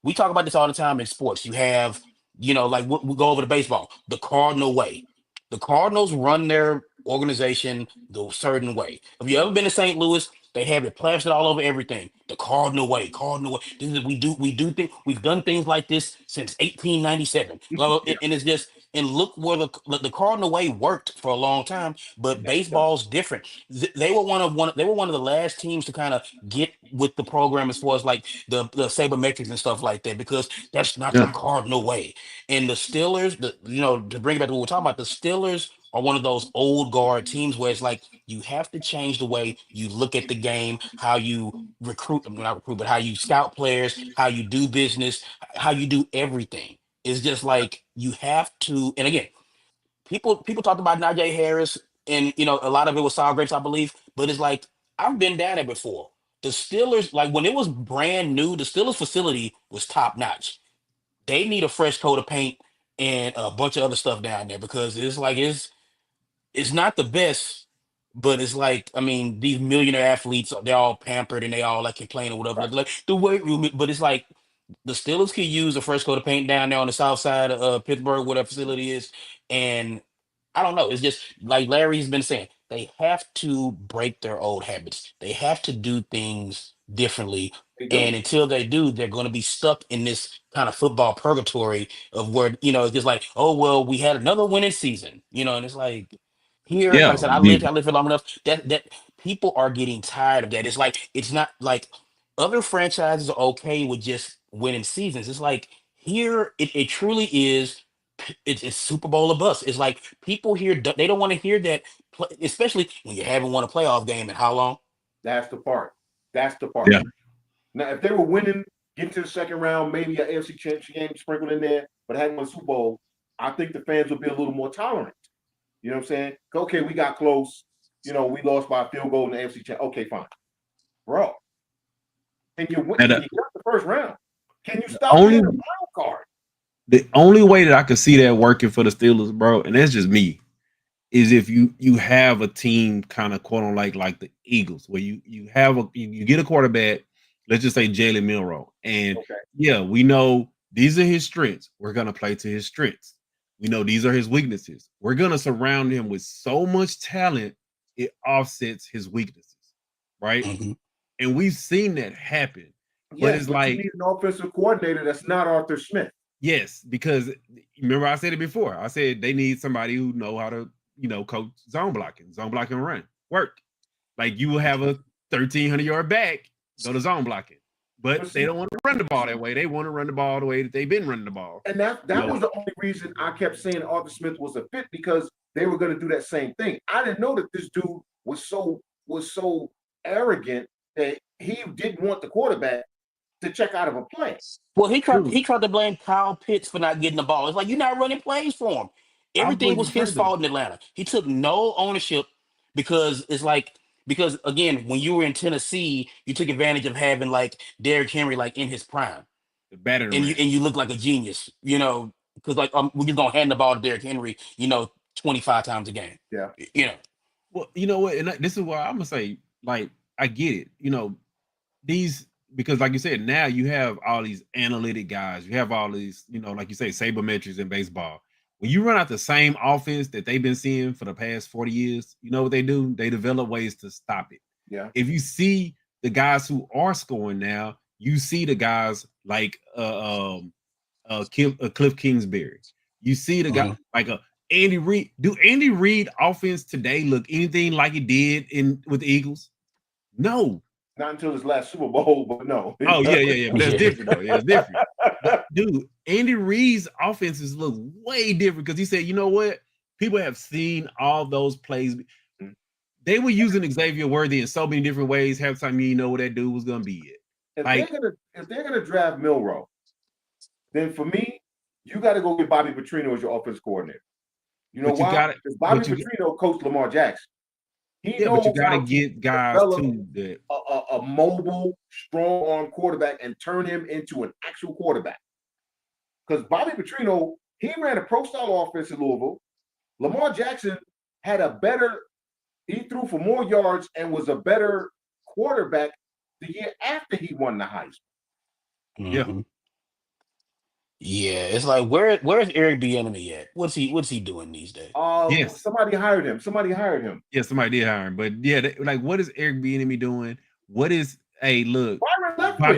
we talk about this all the time in sports. You have, like we go over to baseball, the Cardinal way. The Cardinals run their organization the certain way. Have you ever been to St. Louis? They have it plastered all over everything. The Cardinal way, Cardinal way. This is we do things. We've done things like this since 1897. Well,
Yeah.
and it's just and look where the Cardinal way worked for a long time, but
Yeah.
baseball's different. They were they were one of the last teams to kind of get with the program as far as like the sabermetrics and stuff like that, because that's not the
yeah.
Cardinal way. And the Steelers, to bring it back to what we're talking about, the Steelers are one of those old guard teams where it's like you have to change the way you look at the game, how you recruit, not recruit, but how you scout players, how you do business, how you do everything. It's just like you have to. And again, people talked about Najee Harris, and a lot of it was sour grapes, I believe. But it's like I've been down there before. The Steelers, like when it was brand new, the Steelers facility was top notch. They need a fresh coat of paint and a bunch of other stuff down there, because it's not the best, but it's like, I mean, these millionaire athletes, they're all pampered and they all like complain or whatever.
Right.
Like the weight room, but it's like the Steelers could use a fresh coat of paint down there on the south side of Pittsburgh, where that facility is. And I don't know. It's just like Larry's been saying, they have to break their old habits. They have to do things differently.
They do.
And until they do, they're going to be stuck in this kind of football purgatory of where, it's just like, oh, well, we had another winning season, and it's like here, like
Yeah,
I said,
I mean,
I lived here long enough that people are getting tired of that. It's not like other franchises are okay with just winning seasons. It's like here, it truly is. It's Super Bowl or bust. It's like people here, they don't want to hear that, especially when you haven't won a playoff game in how long?
That's the part. That's the part.
yeah,
Now, if they were winning, getting to the second round, maybe an AFC Championship game sprinkled in there, but hadn't won a Super Bowl, I think the fans would be a little more tolerant. You know what I'm saying? Okay, we got close. We lost by a field goal in the AFC Championship. Okay, fine, bro. Can you win?
and
Can you get the first round? Can you
the
stop being
only
a wild card?
the only way that I could see that working for the Steelers, bro, and that's just me, is if you have a team kind of quote on like the Eagles, where you have you get a quarterback, let's just say Jalen Milrow, and
Okay,
yeah, we know these are his strengths. We're gonna play to his strengths. We know these are his weaknesses. We're gonna surround him with so much talent it offsets his weaknesses, right?
Hmm.
And we've seen that happen. But
yes,
it's
but you
like
need an offensive coordinator that's not Arthur Smith.
yes, because remember I said it before. I said they need somebody who know how to, coach zone blocking run, work. Like you will have a 1,300-yard back, go to zone blocking. But they don't want to run the ball that way. They want to run the ball the way that they've been running the ball.
And that was the only reason I kept saying Arthur Smith was a fit, because they were going to do that same thing. I didn't know that this dude was so arrogant that he didn't want the quarterback to check out of a play.
Well, he tried to blame Kyle Pitts for not getting the ball. It's like, you're not running plays for him. Everything was his fault in Atlanta. He took no ownership, because again, when you were in Tennessee, you took advantage of having like Derrick Henry like in his prime.
The batter
and you look like a genius, because like we're just gonna hand the ball to Derrick Henry, 25 times a game.
Yeah.
Well, you know what, and this is why I'm gonna say, like, I get it. These, because like you said, now you have all these analytic guys, you have all these, like you say, sabermetrics in baseball. When you run out the same offense that they've been seeing for the past 40 years, you know what they do? They develop ways to stop it.
Yeah.
If you see the guys who are scoring now, you see the guys like Cliff Kingsbury. You see the guy like Andy Reid. Do Andy Reid offense today look anything like it did with the Eagles? No.
Not until his last Super Bowl, but no.
Oh, yeah. But that's different, though. Yeah, it's different. But, dude, Andy Reid's offenses look way different, because he said, you know what? People have seen all those plays. They were using Xavier Worthy in so many different ways. Half the time, you know what that dude was going to be it.
If they're gonna draft Milroe, then for me, you got to go get Bobby Petrino as your offense coordinator. You know why? Because Bobby Petrino coached Lamar Jackson.
But you got to get guys too that
a mobile, strong arm quarterback and turn him into an actual quarterback. Because Bobby Petrino, he ran a pro style offense in Louisville. Lamar Jackson he threw for more yards and was a better quarterback the year after he won the Heisman.
Mm-hmm. Yeah, it's like, where's Eric Bieniemy at? What's he doing these days?
Yes, somebody hired him.
Yeah, somebody did hire him. But yeah, what is Eric Bieniemy doing? What is Bobby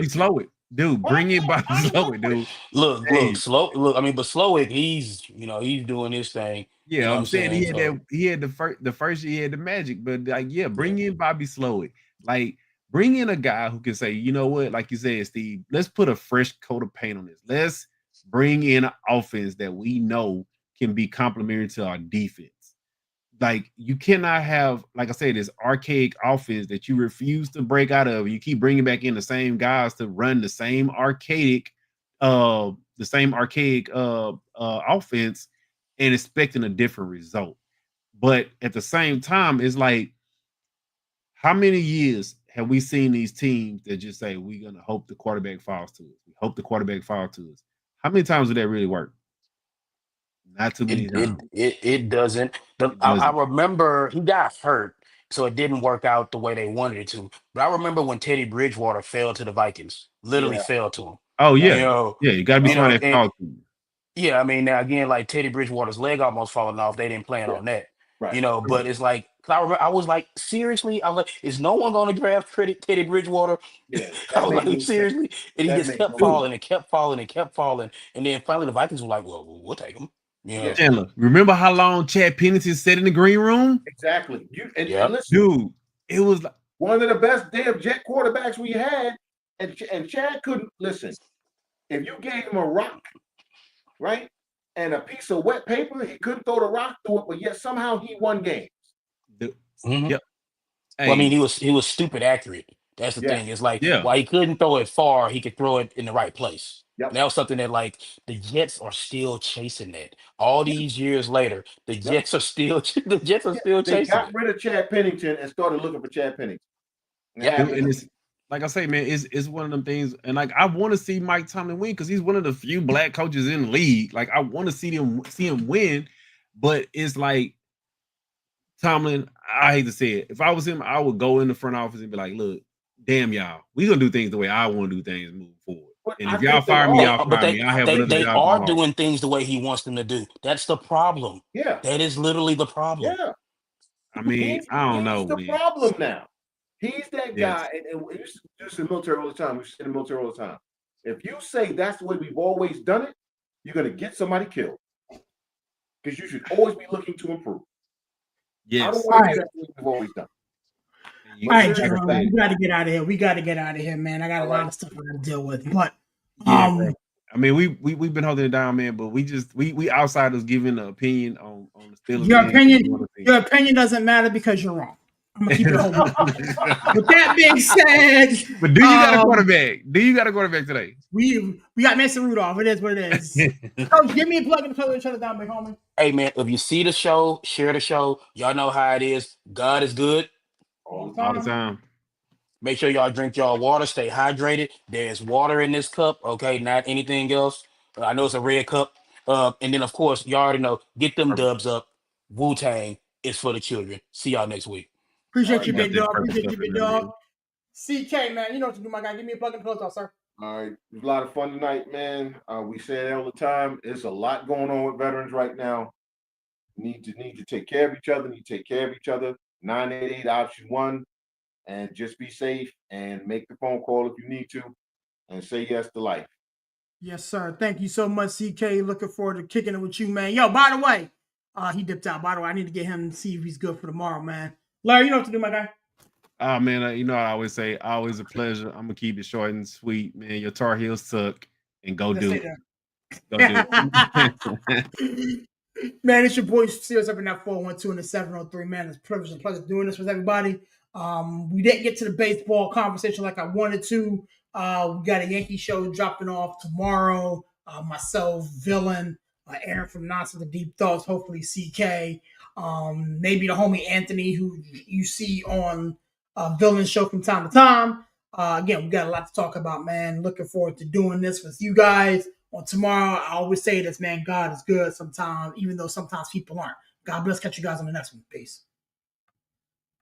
Slowick, dude? Bring in Bobby Slowick, dude.
Look, but Slowick, he's doing his thing.
Yeah, I'm saying he had the first year he had the magic, but bring in Bobby Slowick. Like, bring in a guy who can say, you know what, like you said, Steve, let's put a fresh coat of paint on this. Let's bring in an offense that we know can be complementary to our defense. Like, you cannot have, like I said, this archaic offense that you refuse to break out of. You keep bringing back in the same guys to run the same archaic offense and expecting a different result. But at the same time, it's like, how many years have we seen these teams that just say, we're going to hope the quarterback falls to us? We hope the quarterback falls to us. How many times did that really work? Not too many times.
It doesn't. I remember he got hurt, so it didn't work out the way they wanted it to. But I remember when Teddy Bridgewater fell to the Vikings, literally fell to him.
Oh, yeah. You got to be somebody that falls to him.
Yeah, I mean, now again, like Teddy Bridgewater's leg almost falling off. They didn't plan on that.
Right.
But it's like, cause I remember I was like, seriously? I was like, is no one going to draft Teddy Bridgewater?
Yeah,
I was like, seriously? And he just kept falling and kept falling and kept falling. And then finally the Vikings were like, well, we'll take him.
Chandler, remember how long Chad Pennington sat in the green room?
Exactly. And listen,
dude, it was like
one of the best damn jet quarterbacks we had. And Chad couldn't listen. If you gave him a rock, right, and a piece of wet paper, he couldn't throw the rock through it, but yet somehow he won games.
Yep.
Well, I mean, he was stupid accurate. That's the thing. It's like, while he couldn't throw it far, he could throw it in the right place. And that was something that, like, the Jets are still chasing that. All these years later, the Jets are still chasing
They got rid of Chad Pennington and started looking for Chad Pennington.
And it's like I say, man, it's one of them things. And like, I want to see Mike Tomlin win because he's one of the few black coaches in the league. Like, I want to see him win, but it's like, Tomlin, I hate to say it, if I was him, I would go in the front office and be like, look, damn y'all, we gonna do things the way I want to do things moving forward. And if y'all fire me, y'all fire me. I have another job.
They are doing things the way he wants them to do. That's the problem.
Yeah.
That is literally the problem.
Yeah.
I mean, I don't know.
He's the problem now. He's that guy, and we used to do this in the military all the time. We used to in the military all the time. If you say that's the way we've always done it, you're gonna get somebody killed. Because you should always be looking to improve.
Yes.
I don't want to hear that's what we've always done.
All right,
But
John,
seriously,
we got to get out of here. We got to get out of here, man. I got a
all
lot
right.
of stuff I got to deal with. But
Yeah, bro. I mean, we've been holding it down, man, but we outsiders giving an opinion on the Steelers
your
game.
opinion doesn't matter because you're wrong. I'm gonna keep it a whole. With that being said,
But do you got a quarterback? Do you got a quarterback today?
We got Mason Rudolph. It is what it is. Coach, give me a plug in the plug and shut it down, big homie.
Hey man, if you see the show, share the show. Y'all know how it is. God is good.
All the
All the
time.
time.
Make sure y'all drink y'all water. Stay hydrated. There's water in this cup, okay? Not anything else. I know it's a red cup. And then of course, y'all already know. Get them
Perfect.
dubs up. Wu Tang is for the children. See y'all next week.
Appreciate
All
you,
right,
big
Got that
dog.
perfect
Appreciate you,
stuff in
big
there, man.
dog. CK, man, you know what to do, my guy. Give me a plug and close out, sir.
All right, it was a lot of fun tonight, man. We say it all the time. There's a lot going on with veterans right now. Need to take care of each other. Need to take care of each other. 988 option 1, and just be safe and make the phone call if you need to, and say yes to life.
Yes, sir. Thank you so much, CK. Looking forward to kicking it with you, man. Yo, by the way, he dipped out. By the way, I need to get him and see if he's good for tomorrow, man. Larry, you know what to do, my guy.
Man, you know I always say, always a pleasure. I'm gonna keep it short and sweet, man. Your Tar Heels suck, and go
Let's
do
say
it.
that.
Go do it.
Man, it's your boy Sears up in that 412 and the 703. Man, it's a privilege and pleasure doing this with everybody. We didn't get to the baseball conversation like I wanted to. We got a Yankee show dropping off tomorrow. Myself, Villain, Aaron from Nonsense to Deep Thoughts, hopefully CK, maybe the homie Anthony, who you see on Villain show from time to time. Again, we got a lot to talk about, man. Looking forward to doing this with you guys. On tomorrow, I always say this, man. God is good sometimes, even though sometimes people aren't. God bless. Catch you guys on the next one. Peace.